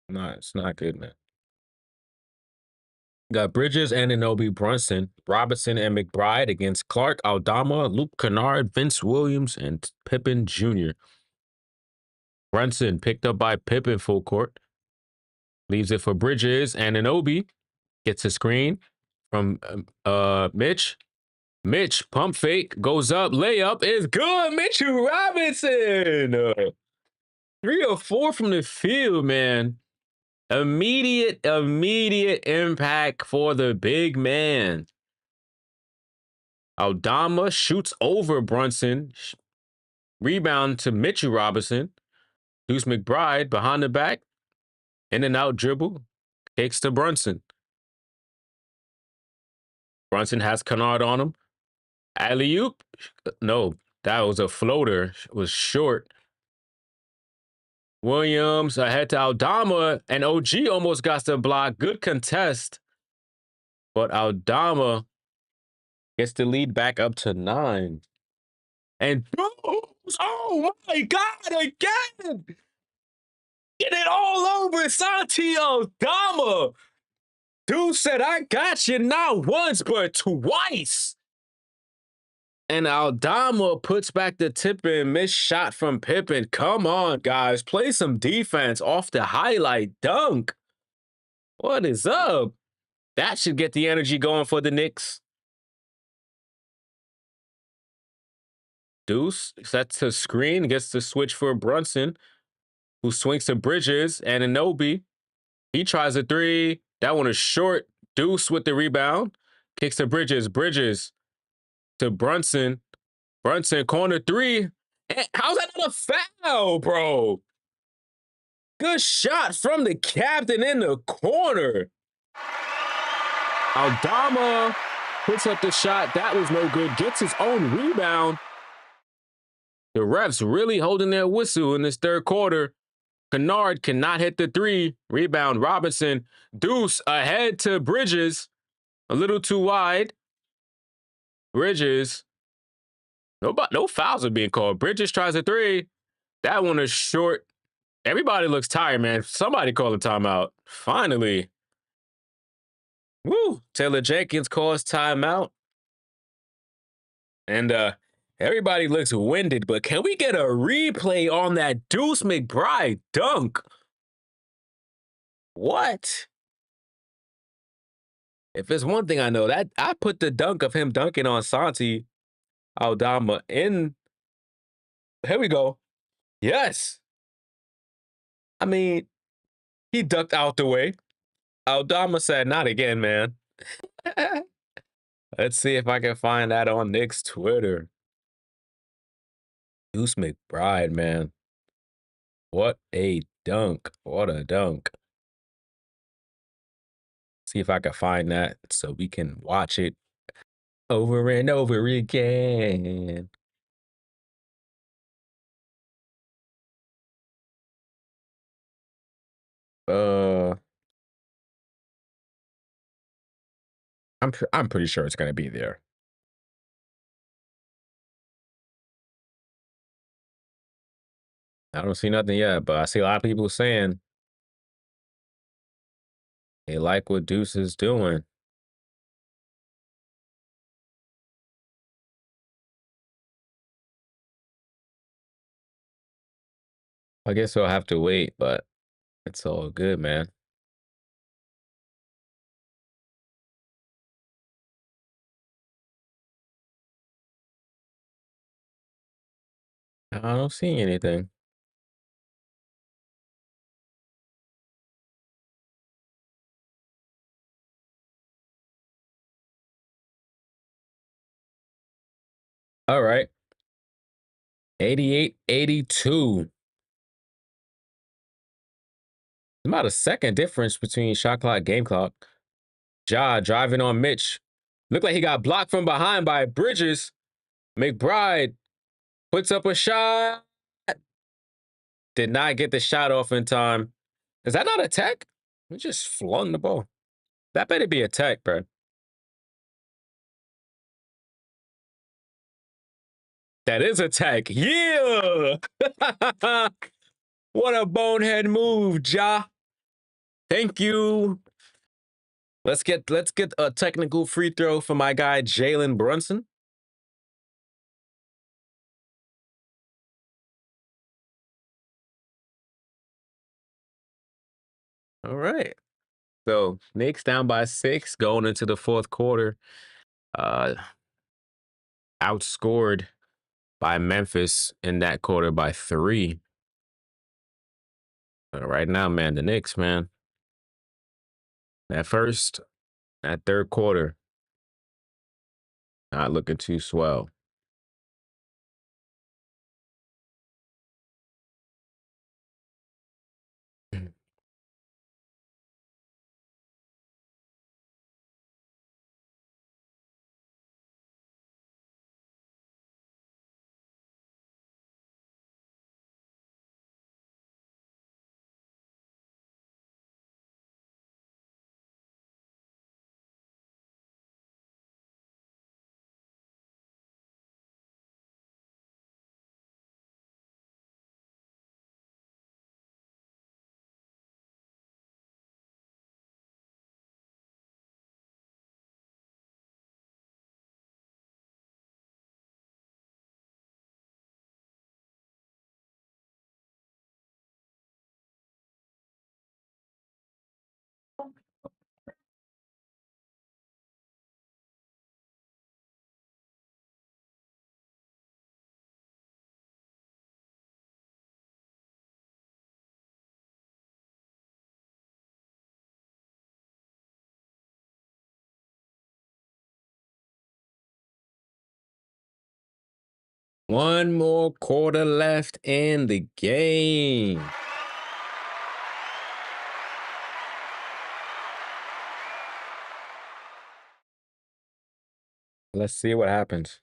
No, it's not good, man. Got Bridges, Anunoby, Brunson, Robinson, and McBride against Clark, Aldama, Luke Kennard, Vince Williams, and Pippen Jr. Brunson picked up by Pippen full court. Leaves it for Bridges. Anunoby gets a screen from Mitch. Mitch, pump fake, goes up, layup is good. Mitchell Robinson. 3 or 4 from the field, man. Immediate impact for the big man. Aldama shoots over Brunson. Rebound to Mitchell Robinson. Deuce McBride behind the back. In and out dribble. Kicks to Brunson. Brunson has Kennard on him. Alley-oop. No, that was a floater. It was short. Williams ahead to Aldama, and OG almost got the block. Good contest. But Aldama gets the lead back up to 9. And oh my God, again! Get it all over Santi Aldama. Dude said, I got you not once, but twice. And Aldama puts back the tip in, missed shot from Pippen. Come on, guys. Play some defense off the highlight dunk. What is up? That should get the energy going for the Knicks. Deuce sets a screen, gets the switch for Brunson, who swings to Bridges. And Anunoby, he tries a 3. That one is short. Deuce with the rebound. Kicks to Bridges. Bridges to Brunson. Brunson, corner 3. How's that not a foul, bro? Good shot from the captain in the corner. Aldama puts up the shot. That was no good. Gets his own rebound. The refs really holding their whistle in this third quarter. Kennard cannot hit the 3. Rebound, Robinson. Deuce ahead to Bridges. A little too wide. Bridges. No fouls are being called. Bridges tries a 3. That one is short. Everybody looks tired, man. Somebody call a timeout. Finally. Woo! Taylor Jenkins calls timeout. And everybody looks winded, but can we get a replay on that Deuce McBride dunk? What? If there's one thing I know, that I put the dunk of him dunking on Santi Aldama in. Here we go. Yes. I mean, he ducked out the way. Aldama said, not again, man. Let's see if I can find that on Knicks Twitter. Deuce McBride, man. What a dunk. What a dunk. See if I can find that so we can watch it over and over again. I'm pretty sure it's gonna be there. I don't see nothing yet, but I see a lot of people saying they like what Deuce is doing. I guess we'll have to wait, but it's all good, man. I don't see anything. All right. 88-82. About a second difference between shot clock, game clock. Ja driving on Mitch. Looked like he got blocked from behind by Bridges. McBride puts up a shot. Did not get the shot off in time. Is that not a tech? We just flung the ball. That better be a tech, bro. That is a tech. Yeah. What a bonehead move, Ja. Thank you. Let's get a technical free throw for my guy Jalen Brunson. All right. So Knicks down by 6 going into the fourth quarter. Uh outscored by Memphis in that quarter by 3. Right now, man, the Knicks, man. That third quarter, not looking too swell. One more quarter left in the game. Let's see what happens.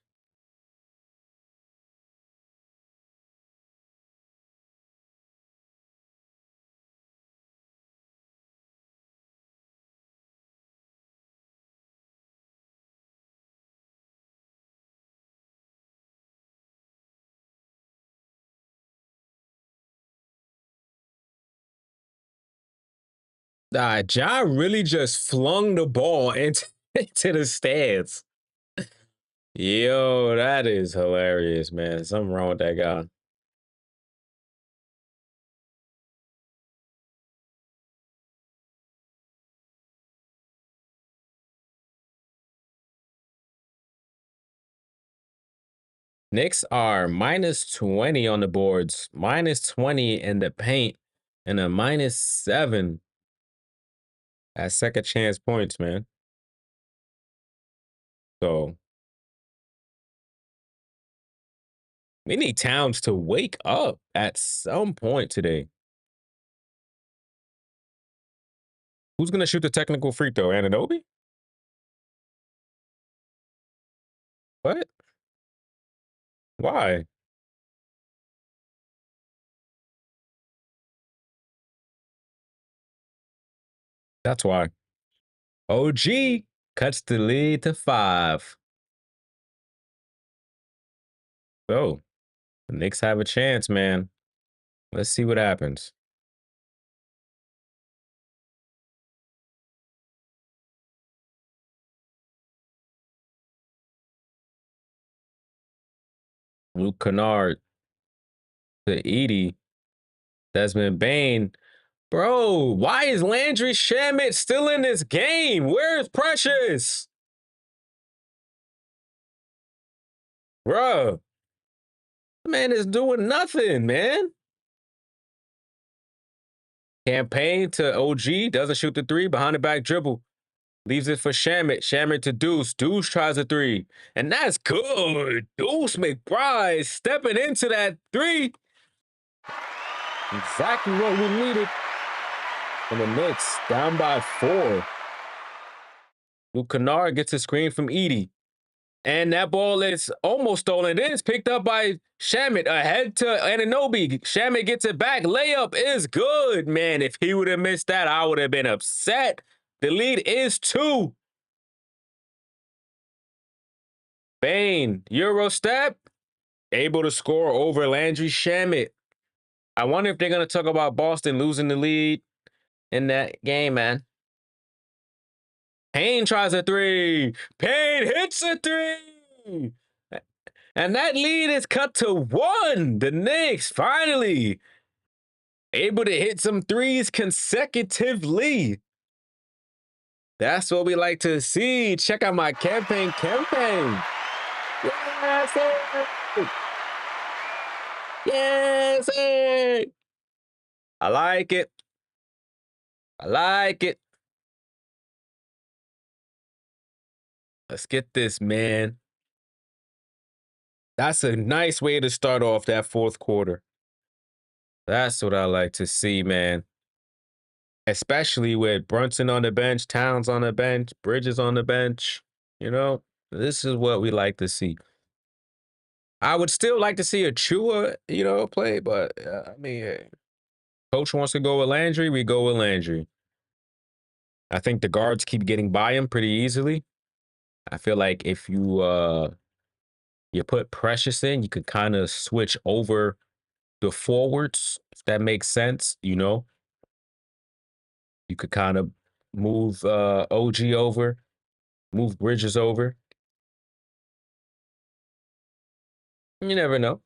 Ja really just flung the ball into the stands. Yo, that is hilarious, man. Something wrong with that guy. Knicks are -20 on the boards, -20 in the paint, and a -7 at second chance points, man. So we need Towns to wake up at some point today. Who's gonna shoot the technical free throw? Anunoby? What? Why? That's why. OG cuts the lead to 5. So the Knicks have a chance, man. Let's see what happens. Luke Kennard to Edie. Desmond Bain. Bro, why is Landry Shamet still in this game? Where's Precious? Bruh. Man is doing nothing, man. Campaign to OG, doesn't shoot the three, behind the back dribble. Leaves it for Shamit. Shamit to Deuce. Deuce tries a three. And that's good. Deuce McBride stepping into that three. Exactly what we needed. And the Knicks down by 4. Luke Kennard gets a screen from Edie. And that ball is almost stolen. It is picked up by Shamit. Ahead to Anunoby. Shamit gets it back. Layup is good. Man, if he would have missed that, I would have been upset. The lead is 2. Bane, Euro step. Able to score over Landry Shamit. I wonder if they're going to talk about Boston losing the lead in that game, man. Payne tries a three. Payne hits a three. And that lead is cut to 1. The Knicks finally able to hit some threes consecutively. That's what we like to see. Check out my campaign. Yes, sir. Yes, sir. I like it. I like it. Let's get this, man. That's a nice way to start off that fourth quarter. That's what I like to see, man. Especially with Brunson on the bench, Towns on the bench, Bridges on the bench. You know, this is what we like to see. I would still like to see a Chua, play, but I mean, hey, coach wants to go with Landry, we go with Landry. I think the guards keep getting by him pretty easily. I feel like if you put Precious in, you could kind of switch over the forwards, if that makes sense. You could kind of move OG over, move Bridges over. You never know.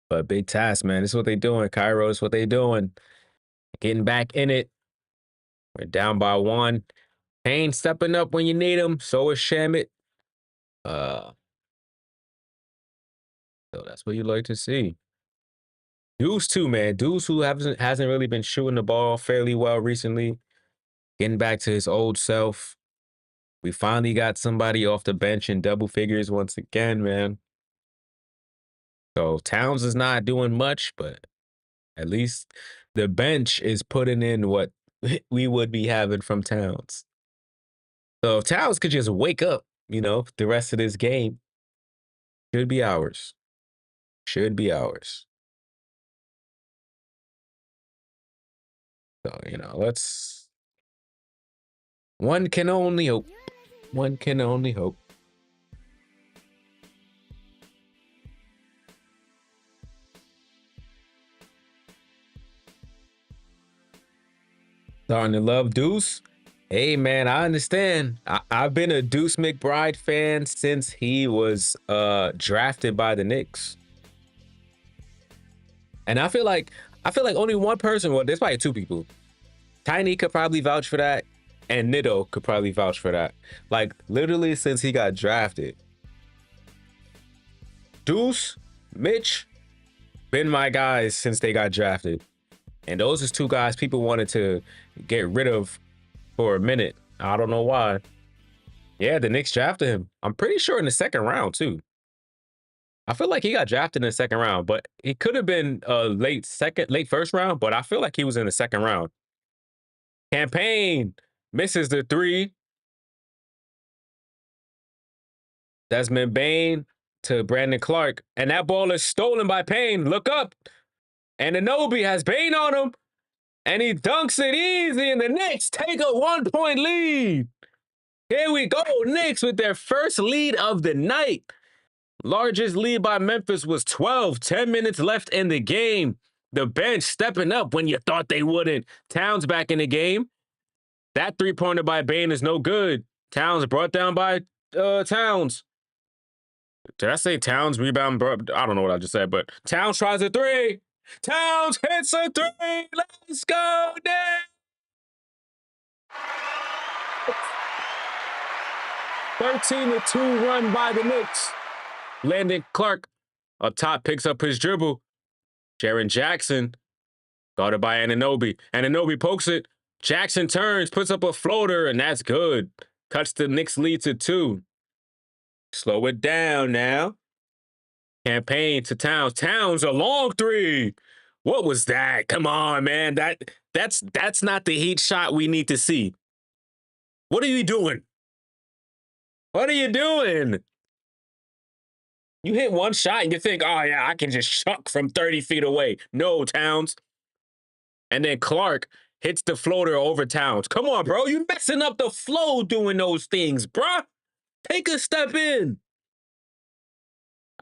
But big task, man. This is what they doing. Cairo is what they doing. Getting back in it. We're down by 1. Payne stepping up when you need him. So is Shamit. So that's what you like to see. Deuce too, man. Deuce who hasn't really been shooting the ball fairly well recently. Getting back to his old self. We finally got somebody off the bench in double figures once again, man. So Towns is not doing much, but at least the bench is putting in what we would be having from Towns. So if Towns could just wake up, the rest of this game should be ours. Should be ours. So, let's. One can only hope. One can only hope. Starting to love Deuce. Hey, man, I understand. I've been a Deuce McBride fan since he was drafted by the Knicks. And I feel like only one person, well, there's probably 2 people. Tiny could probably vouch for that, and Nido could probably vouch for that. Like, literally since he got drafted. Deuce, Mitch, been my guys since they got drafted. And those is 2 guys people wanted to get rid of for a minute. I don't know why. Yeah, the Knicks drafted him. I'm pretty sure in the 2nd round, too. I feel like he got drafted in the 2nd round, but he could have been late 1st round, but I feel like he was in the 2nd round. Campaign misses the 3. Desmond Bane to Brandon Clark, and that ball is stolen by Payne. Look up. And Anunoby has Bane on him, and he dunks it easy, and the Knicks take a 1-point lead. Here we go, Knicks with their first lead of the night. Largest lead by Memphis was 12. 10 minutes left in the game. The bench stepping up when you thought they wouldn't. Towns back in the game. That 3-pointer by Bane is no good. Towns brought down by Towns. Did I say Towns rebound? I don't know what I just said, but Towns tries a 3. Towns hits a 3. Let's go, Knicks. 13-2 run by the Knicks. Landon Clark up top picks up his dribble. Jaren Jackson guarded by Anunoby. Anunoby pokes it. Jackson turns, puts up a floater, and that's good. Cuts the Knicks lead to 2. Slow it down now. Campaign to Towns. Towns, a long 3. What was that? Come on, man. That's not the Heat shot we need to see. What are you doing? What are you doing? You hit one shot and you think, oh, yeah, I can just chuck from 30 feet away. No, Towns. And then Clark hits the floater over Towns. Come on, bro. You're messing up the flow doing those things, bruh. Take a step in.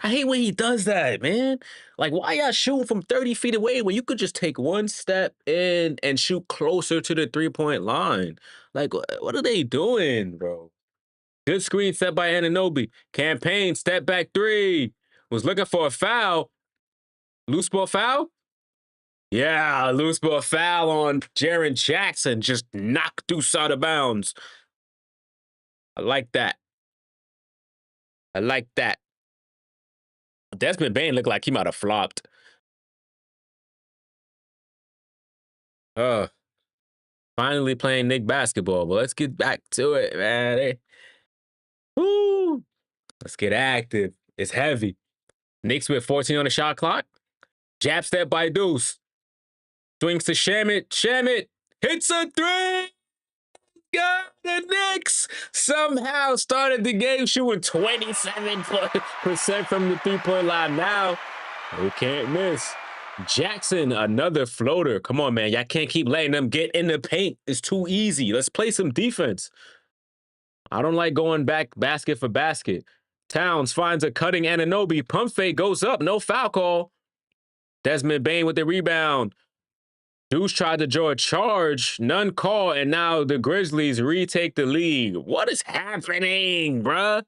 I hate when he does that, man. Like, why y'all shooting from 30 feet away when you could just take one step in and shoot closer to the three-point line? Like, what are they doing, bro? Good screen set by Anunoby. Campaign, step back 3. Was looking for a foul. Loose ball foul? Yeah, loose ball foul on Jaren Jackson. Just knocked Deuce out of bounds. I like that. I like that. Desmond Bane looked like he might have flopped. Finally playing Knick basketball, but let's get back to it, man. Woo! Let's get active. It's heavy. Knicks with 14 on the shot clock. Jab step by Deuce. Swings to Shamit. Shamit hits a 3. God, the Knicks somehow started the game shooting 27% from the three-point line. Now, they can't miss. Jackson, another floater. Come on, man. Y'all can't keep letting them get in the paint. It's too easy. Let's play some defense. I don't like going back basket for basket. Towns finds a cutting Anunoby. Pump fake goes up. No foul call. Desmond Bane with the rebound. Deuce tried to draw a charge. None call. And now the Grizzlies retake the lead. What is happening, bruh?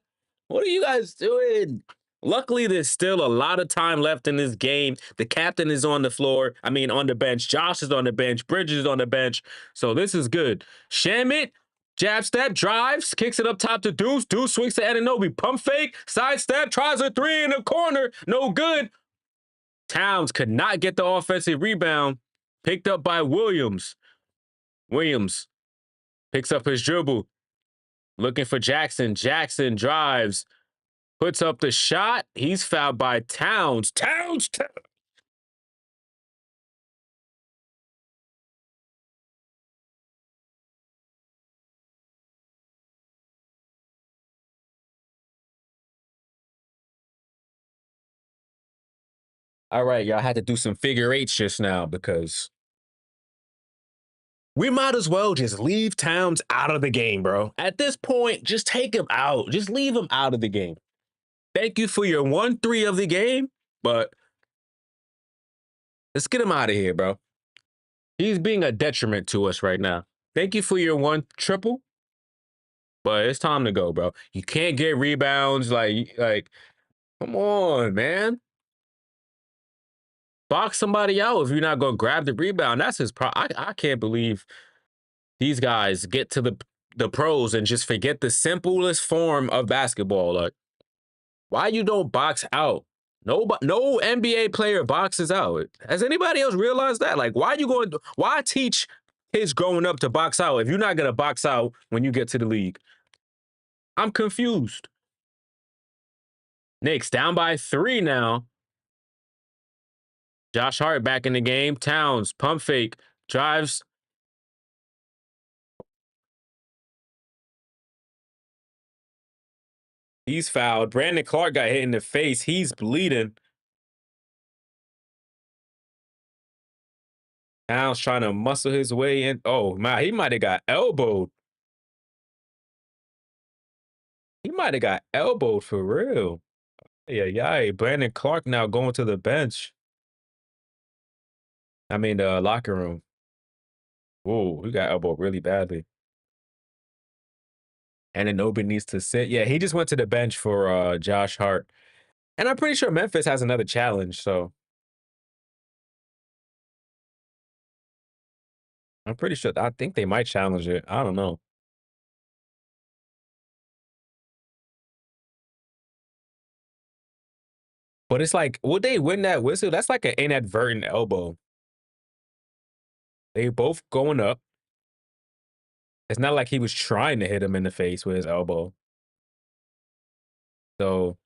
What are you guys doing? Luckily, there's still a lot of time left in this game. The captain is on the floor. I mean, on the bench. Josh is on the bench. Bridges is on the bench. So this is good. Shamit, jab step, drives, kicks it up top to Deuce. Deuce swings to Anunoby. Pump fake, side step, tries a 3 in the corner. No good. Towns could not get the offensive rebound. Picked up by Williams. Williams picks up his dribble. Looking for Jackson. Jackson drives. Puts up the shot. He's fouled by Towns. Towns! All right, y'all had to do some figure eights just now because we might as well just leave Towns out of the game, bro. At this point, just take him out. Just leave him out of the game. Thank you for your 1-3 of the game, but let's get him out of here, bro. He's being a detriment to us right now. Thank you for your 1 triple, but it's time to go, bro. You can't get rebounds. Like, come on, man. Box somebody out if you're not going to grab the rebound. That's his problem. I can't believe these guys get to the pros and just forget the simplest form of basketball. Like, why you don't box out? No NBA player boxes out. Has anybody else realized that? Like, why teach kids growing up to box out if you're not going to box out when you get to the league? I'm confused. Knicks down by 3 now. Josh Hart back in the game. Towns, pump fake, drives. He's fouled. Brandon Clark got hit in the face. He's bleeding. Towns trying to muscle his way in. Oh, man, he might have got elbowed. He might have got elbowed for real. Yeah. Brandon Clark now going to the bench. I mean, the locker room. Whoa, he got elbowed really badly. And then nobody needs to sit. Yeah, he just went to the bench for Josh Hart. And I'm pretty sure Memphis has another challenge, so I'm pretty sure. I think they might challenge it. I don't know. But it's like, would they win that whistle? That's like an inadvertent elbow. They both going up. It's not like he was trying to hit him in the face with his elbow. So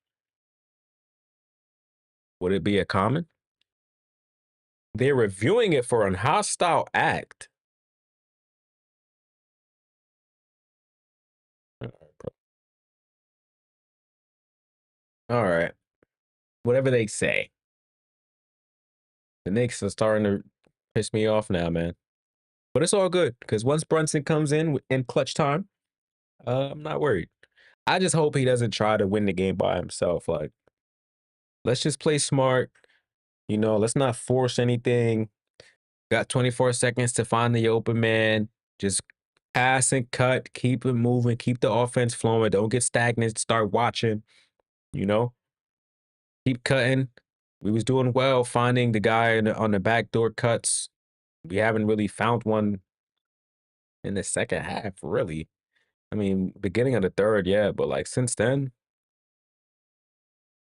would it be a common? They're reviewing it for an hostile act. All right. Whatever they say. The Knicks are starting to piss me off now, man. But it's all good because once Brunson comes in clutch time, I'm not worried. I just hope he doesn't try to win the game by himself. Like, let's just play smart. Let's not force anything. Got 24 seconds to find the open man. Just pass and cut. Keep it moving. Keep the offense flowing. Don't get stagnant. Start watching. You know, keep cutting. We was doing well finding the guy on the backdoor cuts. We haven't really found one in the second half, really. I mean, beginning of the third, yeah, but like since then,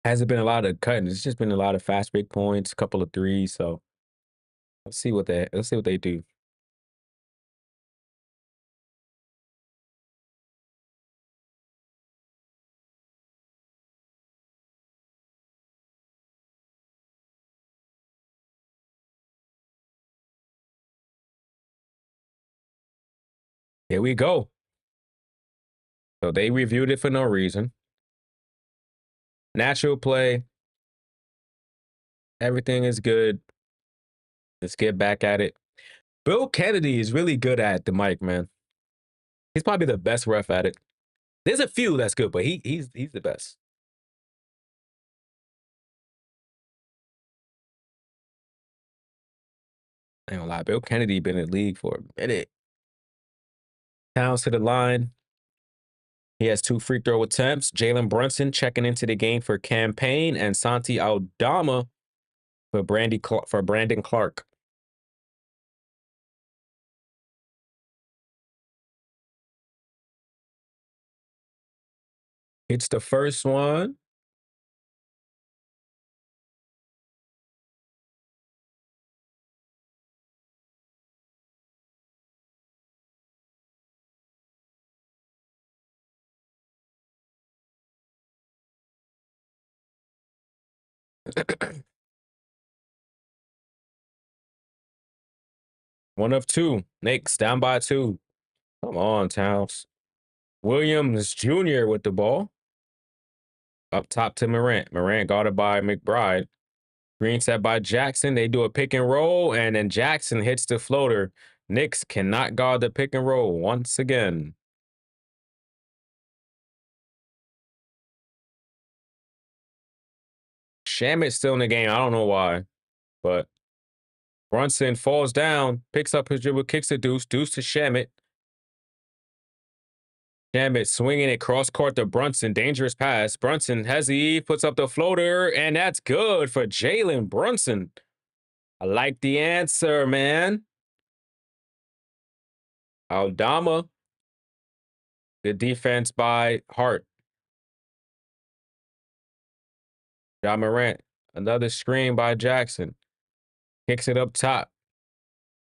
hasn't been a lot of cutting. It's just been a lot of fast break points, a couple of threes. So let's see what they do. Here we go. So they reviewed it for no reason. Natural play. Everything is good. Let's get back at it. Bill Kennedy is really good at the mic, man. He's probably the best ref at it. There's a few that's good, but he's the best. I ain't gonna lie, Bill Kennedy been in the league for a minute. Towns to the line. He has 2 free throw attempts. Jalen Brunson checking into the game for Campaign and Santi Aldama for Brandon Clark. It's the first one. One of two. Knicks down by 2. Come on, Towns. Williams Jr. with the ball. Up top to Morant. Morant guarded by McBride. Green set by Jackson. They do a pick and roll, and then Jackson hits the floater. Knicks cannot guard the pick and roll once again. Shamit's still in the game. I don't know why, but Brunson falls down, picks up his dribble, kicks the deuce. Deuce to Shamit. Shamit swinging it cross court to Brunson. Dangerous pass. Brunson has the eve, puts up the floater, and that's good for Jalen Brunson. I like the answer, man. Aldama. Good defense by Hart. Ja Morant. Another screen by Jackson. Kicks it up top.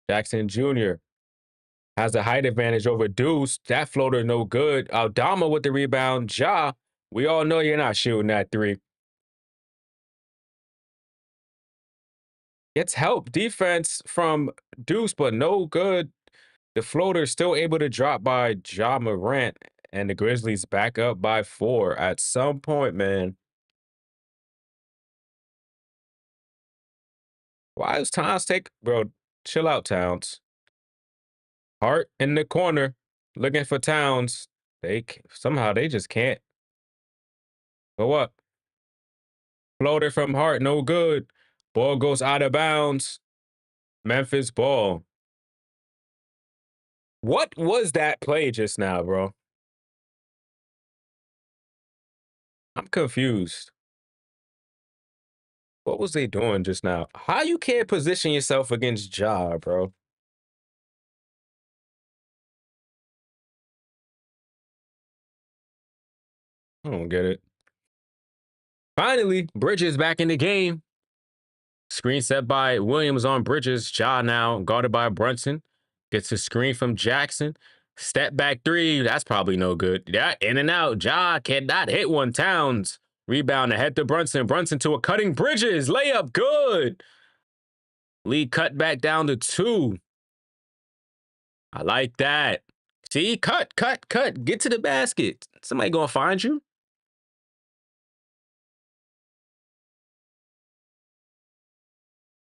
Jackson Jr. has the height advantage over Deuce. That floater no good. Aldama with the rebound. Ja, we all know you're not shooting that 3. Gets help defense from Deuce, but no good. The floater still able to drop by Ja Morant, and the Grizzlies back up by 4 at some point, man. Why is Towns bro? Chill out, Towns. Hart in the corner, looking for Towns. Somehow they just can't go up. Floater from Hart, no good. Ball goes out of bounds. Memphis ball. What was that play just now, bro? I'm confused. What was they doing just now? How you can't position yourself against Ja, bro? I don't get it. Finally, Bridges back in the game. Screen set by Williams on Bridges. Ja now guarded by Brunson. Gets a screen from Jackson. Step back three. That's probably no good. Yeah, in and out. Ja cannot hit one. Towns. Rebound ahead to Brunson. Brunson to a cutting Bridges. Layup good. Lead cut back down to 2. I like that. See, cut. Get to the basket. Somebody gonna find you.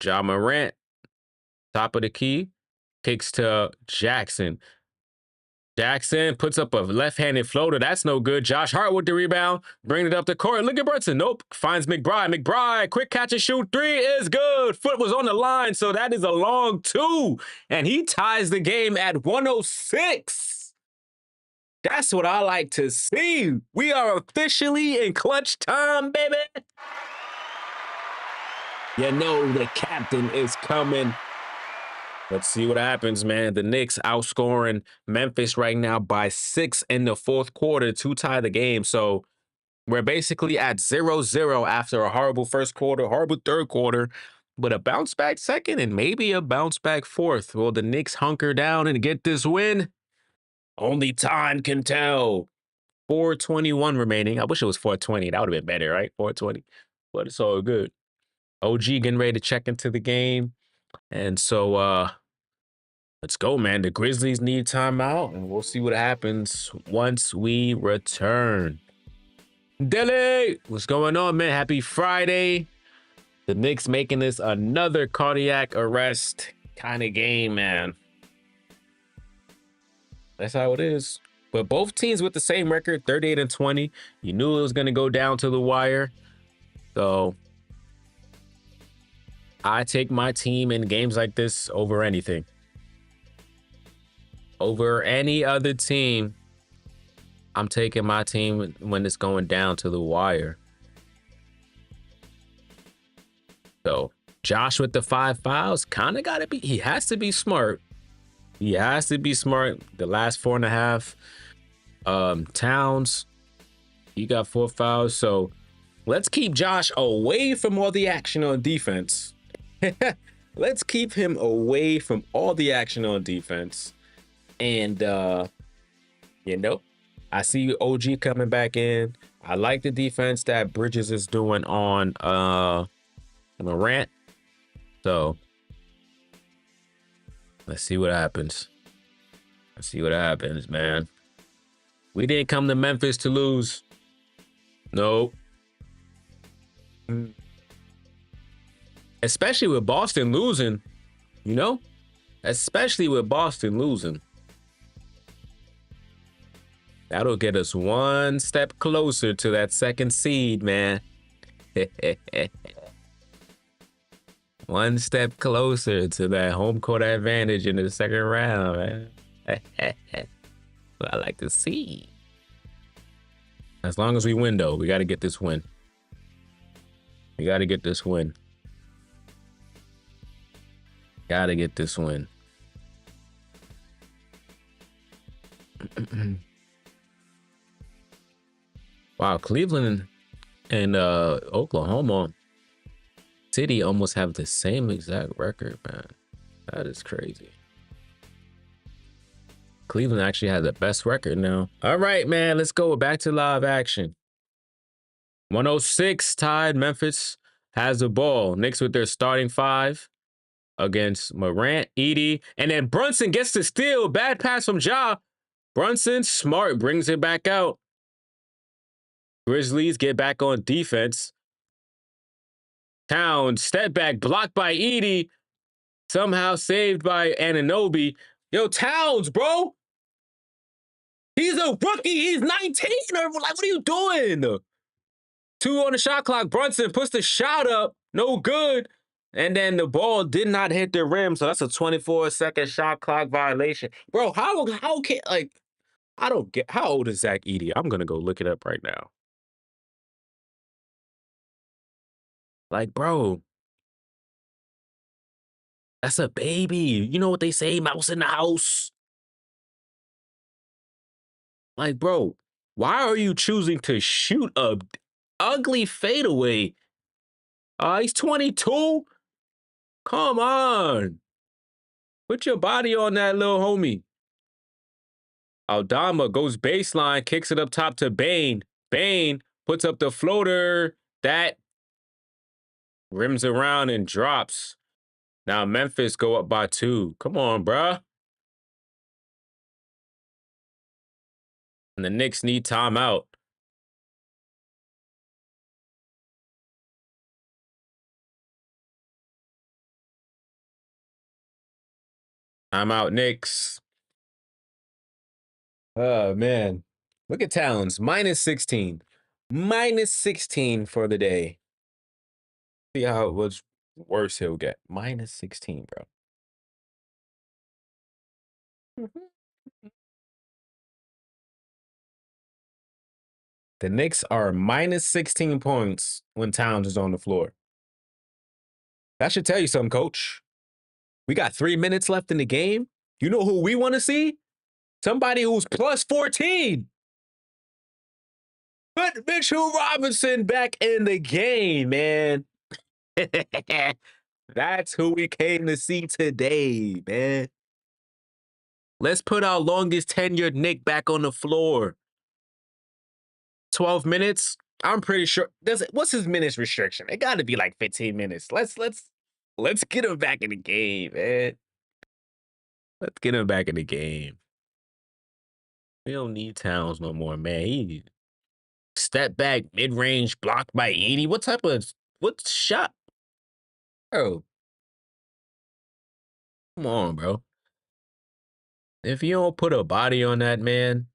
Ja Morant, top of the key, kicks to Jackson. Jackson puts up a left-handed floater. That's no good. Josh Hart with the rebound. Bring it up the court. Look at Brunson. Nope. Finds McBride. McBride, quick catch and shoot. 3 is good. Foot was on the line, so that is a long 2. And he ties the game at 106. That's what I like to see. We are officially in clutch time, baby. You know the captain is coming. Let's see what happens, man. The Knicks outscoring Memphis right now by 6 in the fourth quarter to tie the game. So we're basically at 0-0 after a horrible first quarter, horrible third quarter, but a bounce back second and maybe a bounce back fourth. Will the Knicks hunker down and get this win? Only time can tell. 4:21 remaining. I wish it was 4:20. That would have been better, right? 4:20. But it's all good. OG getting ready to check into the game. And so let's go, man. The Grizzlies need timeout, and we'll see what happens once we return. Dele, what's going on, man? Happy Friday. The Knicks making this another cardiac arrest kind of game, man. That's how it is. But both teams with the same record, 38-20. You knew it was going to go down to the wire. So I take my team in games like this over anything. Over any other team, I'm taking my team when it's going down to the wire. So Josh with the 5 fouls, kind of got to be, he has to be smart. He has to be smart. The last 4.5. Towns, he got 4 fouls. So let's keep Josh away from all the action on defense. Let's keep him away from all the action on defense. And, you know, I see OG coming back in. I like the defense that Bridges is doing on Morant. So let's see what happens. Let's see what happens, man. We didn't come to Memphis to lose. No. Especially with Boston losing, you know? Especially with Boston losing. That'll get us one step closer to that second seed, man. One step closer to that home court advantage in the second round, man. What I like to see. As long as we win, though, we got to get this win. We got to get this win. Got to get this win. Wow, Cleveland and Oklahoma City almost have the same exact record, man. That is crazy. Cleveland actually has the best record now. All right, man, let's go back to live action. 106 tied. Memphis has the ball. Knicks with their starting 5 against Morant, Edey, and then Brunson gets the steal. Bad pass from Ja. Brunson, smart, brings it back out. Grizzlies get back on defense. Towns, step back, blocked by Edey. Somehow saved by Anunoby. Yo, Towns, bro. He's a rookie. He's 19. Like, what are you doing? 2 on the shot clock. Brunson puts the shot up. No good. And then the ball did not hit the rim. So that's a 24-second shot clock violation. Bro, how can, like, I don't get, how old is Zach Edey? I'm going to go look it up right now. Like, bro, that's a baby. You know what they say, mouse in the house. Like, bro, why are you choosing to shoot a ugly fadeaway. He's 22. Come on. Put your body on that little homie. Aldama goes baseline, kicks it up top to Bane. Bane puts up the floater. That rims around and drops. Now Memphis go up by 2. Come on, bruh. And the Knicks need timeout. Timeout, Knicks. Oh, man. Look at Towns. Minus 16. Minus 16 for the day. See how much worse he'll get. Minus 16, bro. The Knicks are minus 16 points when Towns is on the floor. That should tell you something, coach. We got 3 minutes left in the game. You know who we want to see? Somebody who's plus 14. Put Mitchell Robinson back in the game, man. That's who we came to see today, man. Let's put our longest tenured Nick back on the floor. 12 minutes. I'm pretty sure. What's his minutes restriction? It got to be like 15 minutes. Let's get him back in the game, man. Let's get him back in the game. We don't need Towns no more, man. He step back, mid range, blocked by 80. What shot? Bro, come on, bro. If you don't put a body on that man,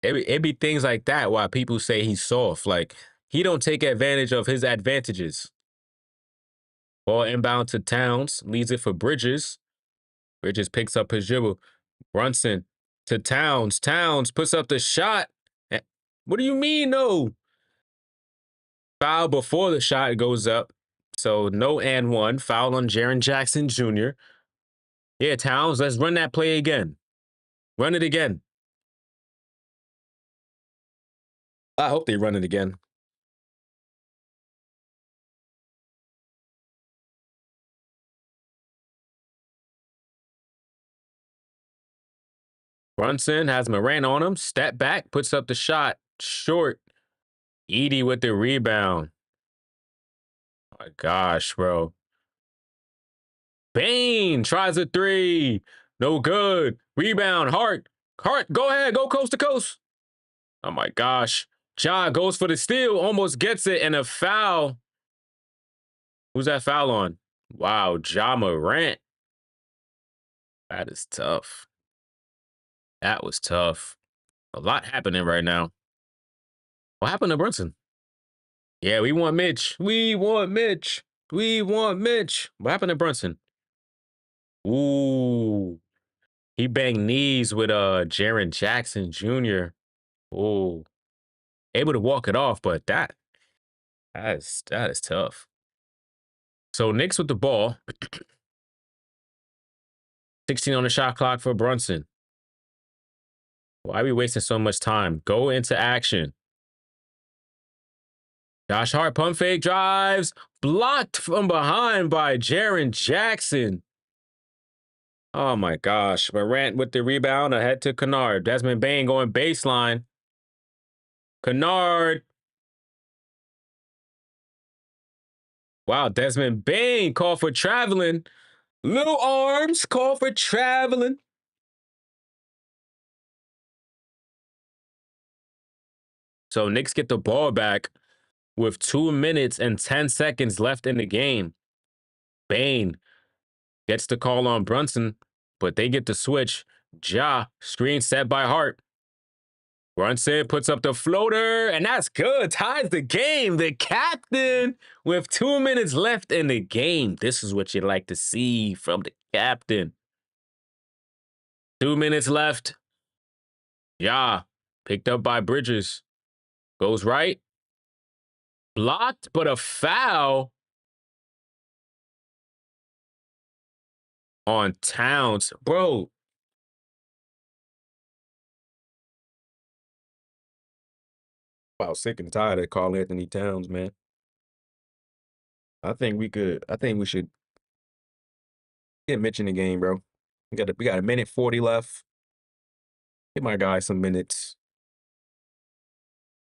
it be things like that why people say he's soft. Like, he don't take advantage of his advantages. Ball inbound to Towns, leads it for Bridges. Bridges picks up his dribble. Brunson to Towns. Towns puts up the shot. What do you mean, no? Foul before the shot goes up. So no and one. Foul on Jaren Jackson Jr. Yeah, Towns, let's run that play again. Run it again. I hope they run it again. Brunson has Moran on him. Step back, puts up the shot. Short. Edie with the rebound. Oh my gosh, bro. Bane tries a 3. No good. Rebound. Hart. Hart, go ahead. Go coast to coast. Oh my gosh. Ja goes for the steal. Almost gets it. And a foul. Who's that foul on? Wow. Ja Morant. That is tough. That was tough. A lot happening right now. What happened to Brunson? Yeah, we want Mitch. We want Mitch. We want Mitch. What happened to Brunson? Ooh. He banged knees with Jaren Jackson Jr. Ooh. Able to walk it off, but that is tough. So Knicks with the ball. 16 on the shot clock for Brunson. Why are we wasting so much time? Go into action. Josh Hart pump fake drives. Blocked from behind by Jaren Jackson. Oh my gosh. Morant with the rebound ahead to Kennard. Desmond Bane going baseline. Kennard. Wow, Desmond Bane called for traveling. Little arms call for traveling. So Knicks get the ball back with 2 minutes and 10 seconds left in the game. Bane gets the call on Brunson, but they get the switch. Ja, screen set by Hart. Brunson puts up the floater, and that's good. Ties the game. The captain with 2 minutes left in the game. This is what you'd like to see from the captain. 2 minutes left. Ja, picked up by Bridges. Goes right. Blocked, but a foul on Towns. Bro, Wow, sick and tired of Karl Anthony Towns, man. I think we should get Mitch in the game, bro. We got a minute 40 left. Give my guy some minutes.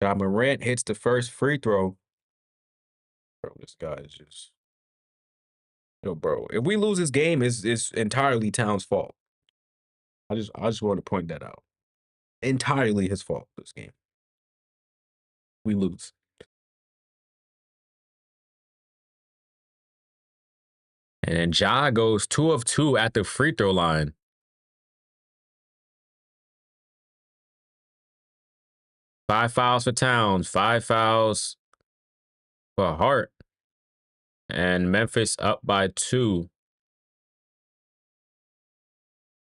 Morant hits the first free throw. Bro, this guy is just yo, bro. If we lose this game, it's entirely Towns' fault. I just want to point that out. Entirely his fault this game. We lose. And then Ja goes 2 of 2 at the free throw line. Five fouls for Towns, 5 fouls for Hart. And Memphis up by 2.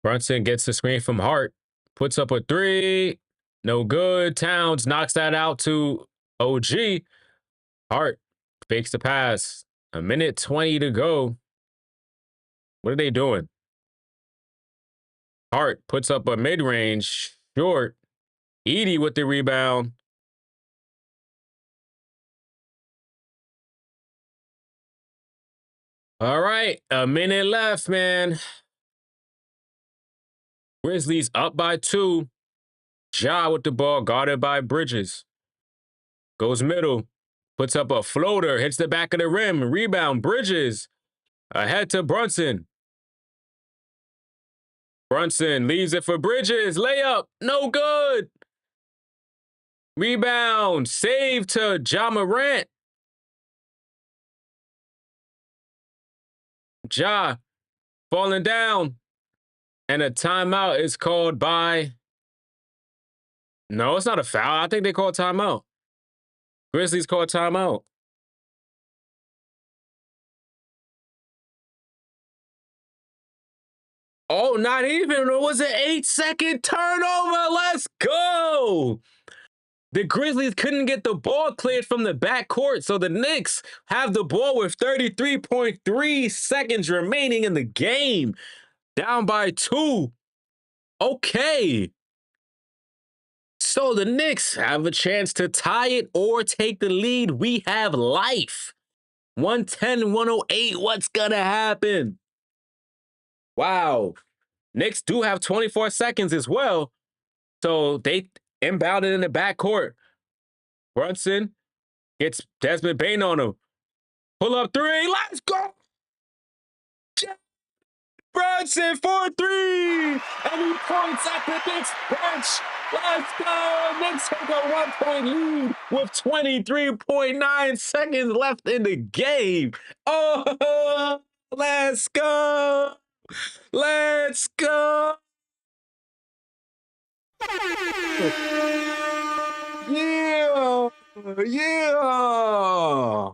Brunson gets the screen from Hart, puts up a 3. No good. Towns knocks that out to OG. Hart fakes the pass. A minute 20 to go. What are they doing? Hart puts up a mid-range short. Edie with the rebound. All right, a minute left, man. Grizzlies up by 2. Ja with the ball, guarded by Bridges. Goes middle, puts up a floater, hits the back of the rim, rebound, Bridges. Ahead to Brunson. Brunson leaves it for Bridges, layup, no good. Rebound, save to Ja Morant. Ja falling down. And a timeout is called by... No, it's not a foul. I think they called timeout. Grizzlies called timeout. Oh, not even. It was an 8-second turnover. Let's go. The Grizzlies couldn't get the ball cleared from the backcourt, so the Knicks have the ball with 33.3 seconds remaining in the game. Down by 2. Okay. So the Knicks have a chance to tie it or take the lead. We have life. 110-108. What's going to happen? Wow. Knicks do have 24 seconds as well. So they inbound it in the backcourt. Brunson gets Desmond Bane on him. Pull up 3. Let's go. Brunson for 3. And he points at the Knicks bench. Let's go. Knicks take a 1-point lead with 23.9 seconds left in the game. Oh, let's go. Let's go. Yeah. Yeah.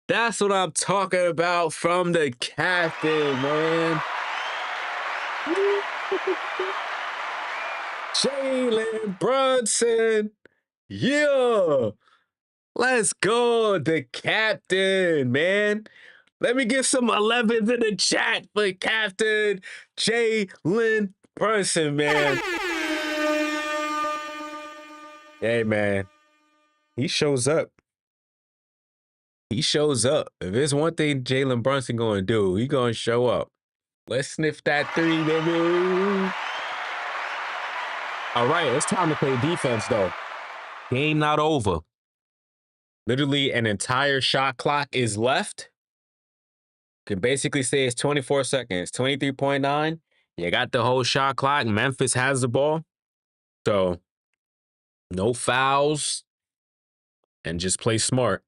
That's what I'm talking about from the captain, man. Jalen Brunson. Yeah. Let's go. The captain, man. Let me get some 11s in the chat for Captain Jalen Brunson, man. Hey, man. He shows up. He shows up. If there's one thing Jalen Brunson going to do, he going to show up. Let's sniff that 3, baby. All right, it's time to play defense, though. Game not over. Literally an entire shot clock is left. Can basically say it's 24 seconds, 23.9. You got the whole shot clock. Memphis has the ball. So, no fouls. And just play smart.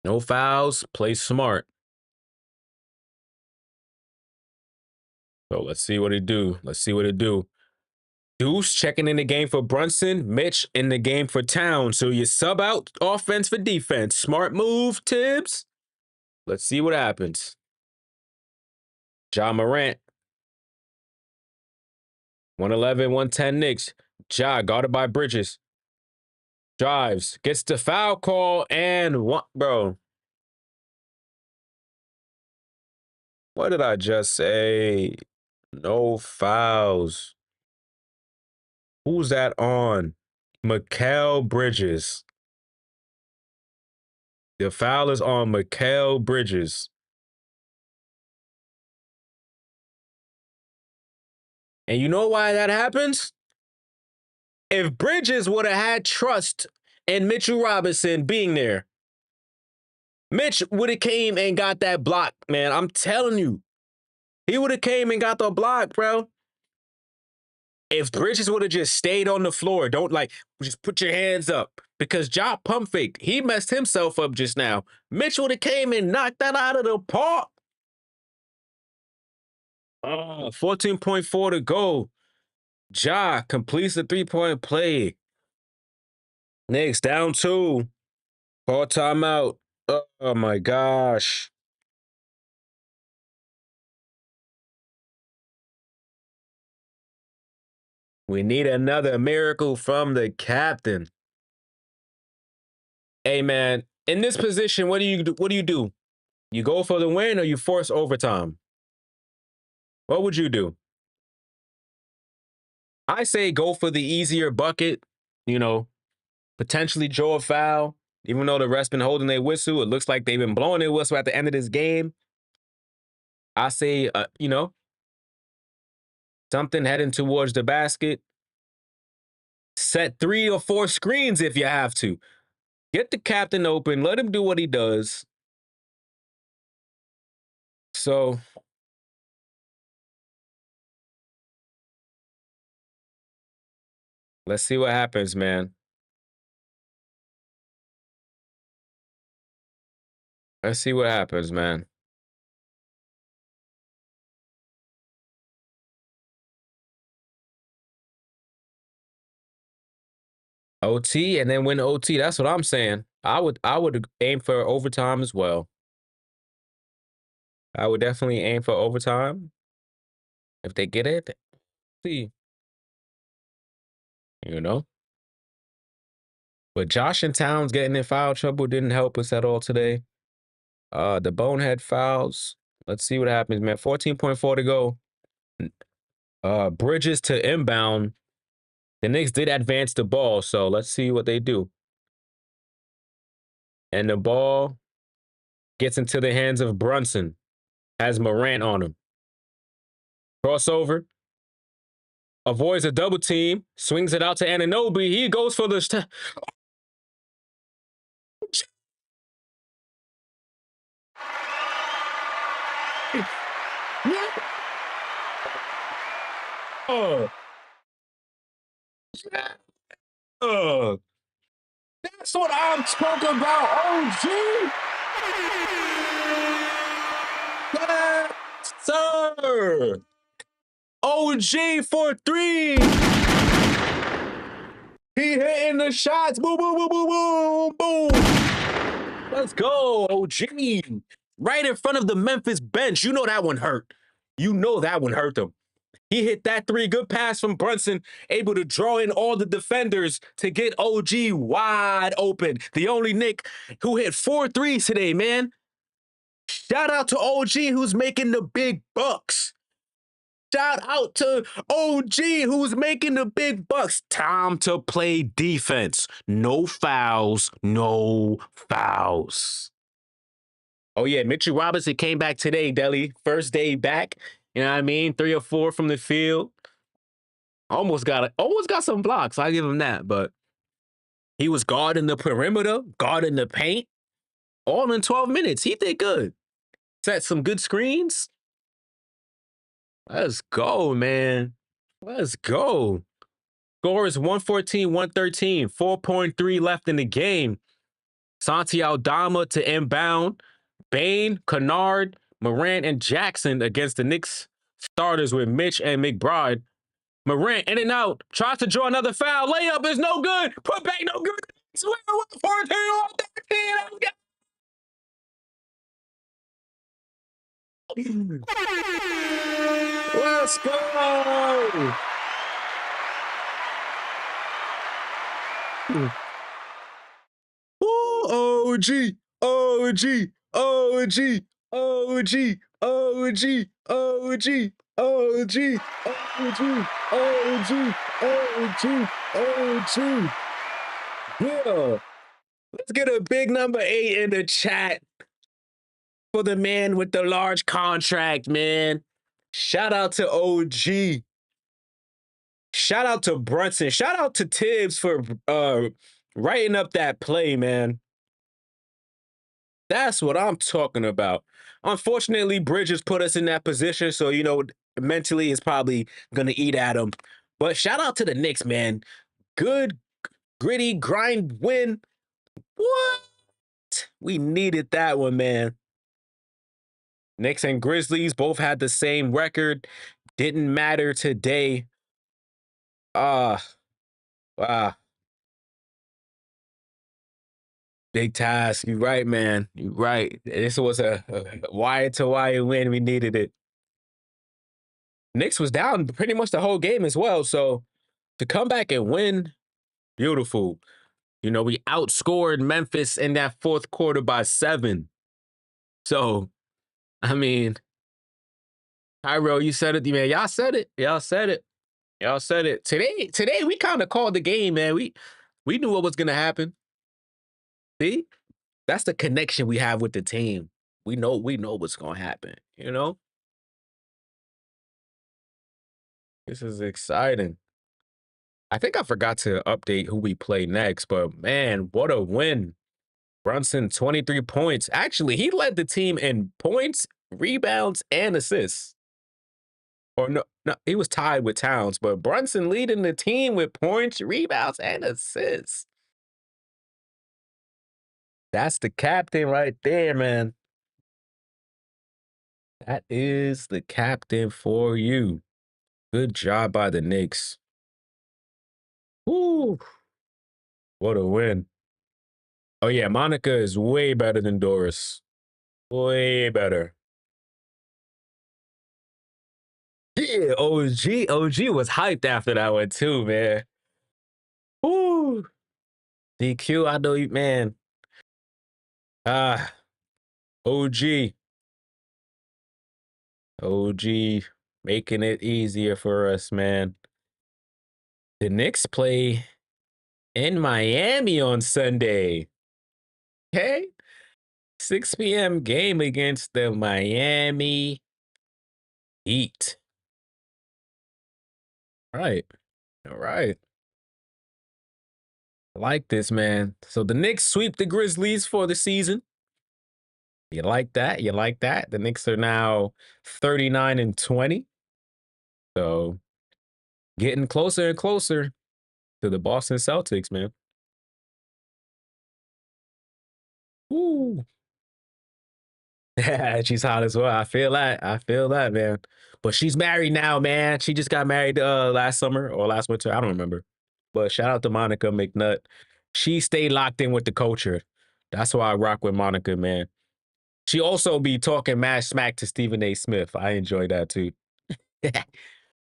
No fouls, play smart. So, let's see what it do. Let's see what it do. Deuce checking in the game for Brunson. Mitch in the game for Town. So, you sub out offense for defense. Smart move, Tibbs. Let's see what happens. Ja Morant. 111, 110 Knicks. Ja guarded by Bridges. Drives, gets the foul call, and what, bro? What did I just say? No fouls. Who's that on? Mikal Bridges. The foul is on Mikal Bridges. And you know why that happens? If Bridges would have had trust in Mitchell Robinson being there, Mitch would have came and got that block, man. I'm telling you. He would have came and got the block, bro. If Bridges would have just stayed on the floor, don't just put your hands up. Because Ja pump fake, he messed himself up just now. Mitch would have came and knocked that out of the park. 14.4 to go. Ja completes the three-point play. Knicks down 2. Call timeout. Oh my gosh. We need another miracle from the captain. Hey man, in this position, what do you do? You go for the win or you force overtime? What would you do? I say go for the easier bucket, potentially draw a foul. Even though the refs been holding their whistle, it looks like they've been blowing their whistle at the end of this game. I say, something heading towards the basket. Set 3 or 4 screens if you have to. Get the captain open. Let him do what he does. So, let's see what happens, man. Let's see what happens, man. OT and then win OT. That's what I'm saying. I would aim for overtime as well. I would definitely aim for overtime. If they get it, see. But Josh and Towns getting in foul trouble didn't help us at all today. The bonehead fouls. Let's see what happens, man. 14.4 to go. Bridges to inbound. The Knicks did advance the ball, so let's see what they do. And the ball gets into the hands of Brunson. Has Morant on him. Crossover. Avoids a double team. Swings it out to Anunoby. He goes for the... That's what I'm talking about, OG. Yes, sir. OG for 3. He hitting the shots. Boom, boom, boom, boom, boom, boom. Let's go, OG. Right in front of the Memphis bench. You know that one hurt. You know that one hurt them. He hit that 3. Good pass from Brunson. Able to draw in all the defenders to get OG wide open. The only Knick who hit 4 threes today, man. Shout out to OG who's making the big bucks. Shout out to OG who's making the big bucks. Time to play defense. No fouls. No fouls. Oh, yeah. Mitchell Robinson came back today, Deli. First day back. You know what I mean? 3 or 4 from the field. Almost got some blocks. I'll give him that. But he was guarding the perimeter, guarding the paint. All in 12 minutes. He did good. Set some good screens. Let's go, man. Let's go. Score is 114-113. 4.3 left in the game. Santi Aldama to inbound. Bane, Kennard, Morant, and Jackson against the Knicks starters with Mitch and McBride. Morant in and out. Tries to draw another foul. Layup is no good. Put back no good. 14-13. Let's go. Ooh, OG, OG, OG, OG, OG, OG, OG, OG, OG, OG, OG. Yeah. Let's get a big number 8 in the chat for the man with the large contract, man. Shout out to OG. Shout out to Brunson. Shout out to Tibbs for writing up that play, man. That's what I'm talking about. Unfortunately, Bridges put us in that position, so mentally it's probably gonna eat at him. But shout out to the Knicks, man. Good, gritty grind win. What? We needed that one, man. Knicks and Grizzlies both had the same record. Didn't matter today. Ah, ah, big task. You're right, man. You're right. This was a wire to wire win. We needed it. Knicks was down pretty much the whole game as well. So to come back and win, beautiful. We outscored Memphis in that fourth quarter by 7. So, I mean, Cairo, you said it, man. Y'all said it. Y'all said it. Y'all said it. Today we kind of called the game, man. We knew what was gonna happen. See? That's the connection we have with the team. We know what's gonna happen, This is exciting. I think I forgot to update who we play next, but man, what a win. Brunson, 23 points. Actually, he led the team in points, rebounds, and assists. Or no, he was tied with Towns, but Brunson leading the team with points, rebounds, and assists. That's the captain right there, man. That is the captain for you. Good job by the Knicks. Woo! What a win. Oh, yeah, Monica is way better than Doris. Way better. Yeah, OG was hyped after that one too, man. Woo! DQ, I know you, man. Ah, OG. OG making it easier for us, man. The Knicks play in Miami on Sunday. Okay? 6 p.m. game against the Miami Heat. All right. All right. I like this, man. So the Knicks sweep the Grizzlies for the season. You like that? You like that? The Knicks are now 39-20. So getting closer and closer to the Boston Celtics, man. Woo. Yeah, she's hot as well. I feel that. I feel that, man. But she's married now, man. She just got married last summer or last winter. I don't remember. But shout out to Monica McNutt. She stayed locked in with the culture. That's why I rock with Monica, man. She also be talking mad smack to Stephen A. Smith. I enjoy that too.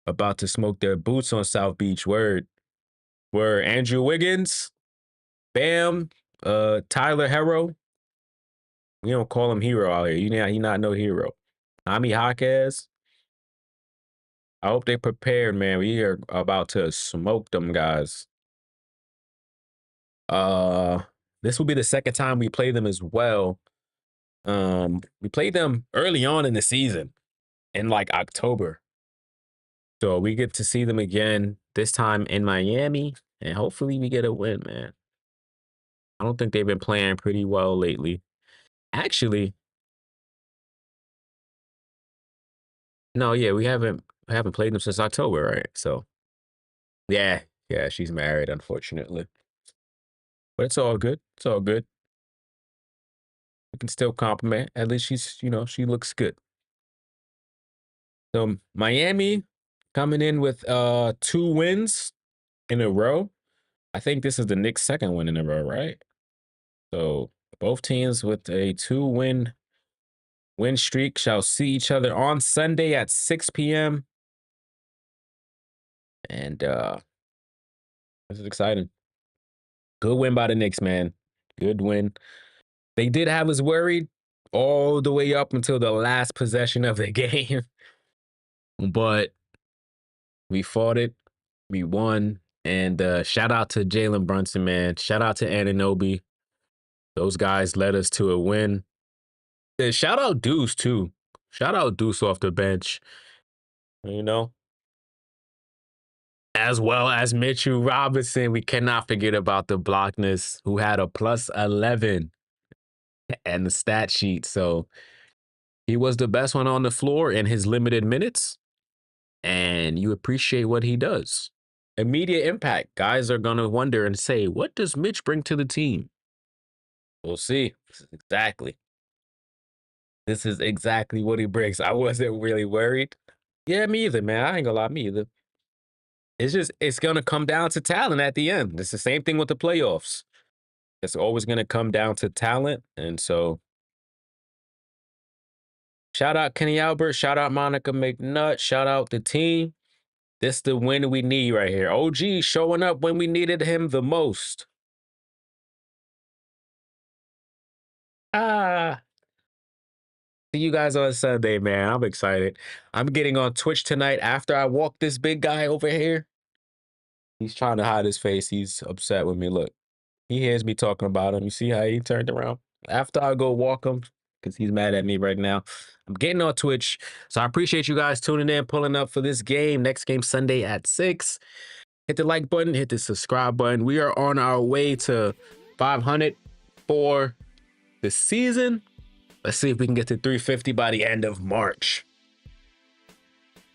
About to smoke their boots on South Beach. Word. Word. Andrew Wiggins. Bam. Tyler Herro. We don't call him Hero out here. He not no hero. Ami Jaquez. I hope they prepared, man. We are about to smoke them guys. This will be the second time we play them as well. We played them early on in the season in like October. So we get to see them again, this time in Miami, and hopefully we get a win, man. I don't think they've been playing pretty well lately. Actually, no, yeah, we haven't played them since October, right? So yeah, she's married, unfortunately. But it's all good. It's all good. We can still compliment. At least she looks good. So Miami coming in with 2 wins in a row. I think this is the Knicks' second win in a row, right? So both teams with a 2-win streak shall see each other on Sunday at 6 p.m. And this is exciting. Good win by the Knicks, man. Good win. They did have us worried all the way up until the last possession of the game. But we fought it. We won. And shout out to Jalen Brunson, man. Shout out to Anunoby. Those guys led us to a win. Shout out Deuce, too. Shout out Deuce off the bench, you know, as well as Mitchell Robinson. We cannot forget about the blockness, who had a plus 11 and the stat sheet. So he was the best one on the floor in his limited minutes, and you appreciate what he does. Immediate impact. Guys are going to wonder and say, what does Mitch bring to the team? We'll see. This is exactly what he brings. I wasn't really worried. Yeah, me either, man. I ain't gonna lie, me either. It's gonna come down to talent at the end. It's the same thing with the playoffs. It's always gonna come down to talent. And so shout out Kenny Albert, shout out Monica McNutt, shout out the team. This the win we need right here. OG showing up when we needed him the most. See you guys on Sunday, man. I'm excited. I'm getting on Twitch tonight after I walk this big guy over here. He's trying to hide his face. He's upset with me. Look, he hears me talking about him. You see how he turned around? After I go walk him, because he's mad at me right now. I'm getting on Twitch. So I appreciate you guys tuning in, pulling up for this game. Next game Sunday at 6. Hit the like button, hit the subscribe button. We are on our way to 500 for the season. Let's see if we can get to 350 by the end of March.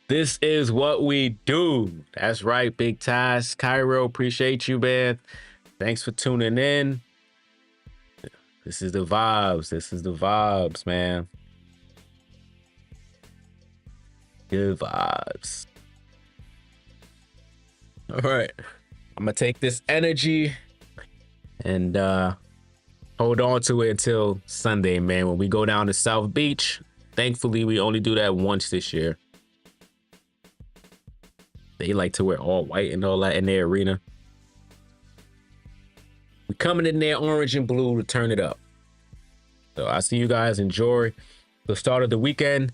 This is what we do. That's right, Big Taz. Cairo, appreciate you, man. Thanks for tuning in. This is the vibes. This is the vibes, man. Good vibes. All right. I'm going to take this energy and hold on to it until Sunday, man, when we go down to South Beach. Thankfully, we only do that once this year. They like to wear all white and all that in their arena. We coming in there orange and blue to turn it up. So I see you guys enjoy the start of the weekend.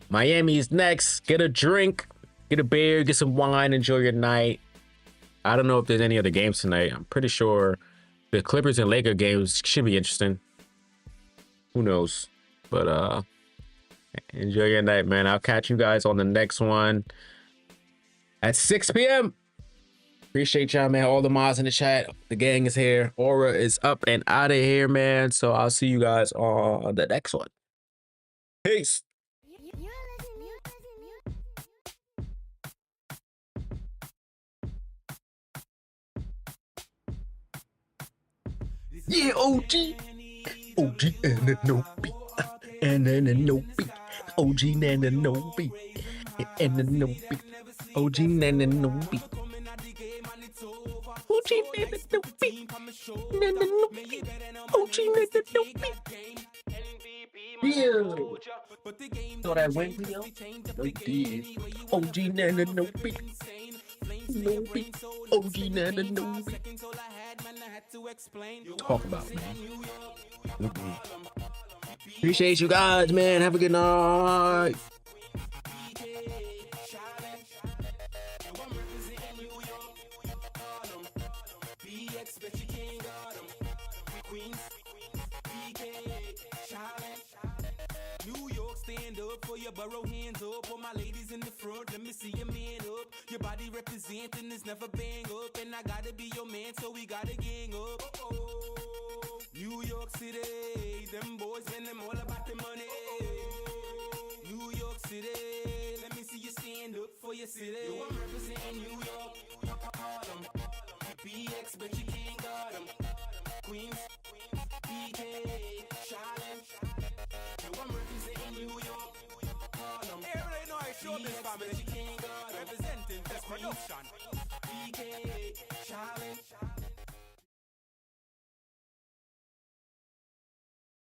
Miami's next. Get a drink, get a beer, get some wine, enjoy your night. I don't know if there's any other games tonight. I'm pretty sure the Clippers and Lakers games should be interesting. Who knows? But enjoy your night, man. I'll catch you guys on the next one at 6 p.m. Appreciate y'all, man. All the mods in the chat. The gang is here. Aura is up and out of here, man. So I'll see you guys on the next one. Peace. Yeah, OG. OG and no beat. And then no beat. OG and no beat. And then no beat. OG and no beat. OG and no beat. And no beat. OG and no beat. Yeah. So that went me up. They did. OG and no beat. No beat. OG and no beat. Talk about, man. Appreciate you guys, man. Have a good night. New York, stand up for your borough, hands up. All my ladies in the front, let me see your man up. Your body representing is never bang up. And I gotta be your man, so we gotta gang up. New York City, them boys and them all about the money. New York City, let me see you stand up for your city. Yo, I'm representing New York, Harlem. BX, but you can't guard them. Queens, BK, Charlotte. Yo, I'm representing New York, Harlem. Everybody know I show this family. Representing this production. BK, Charlotte.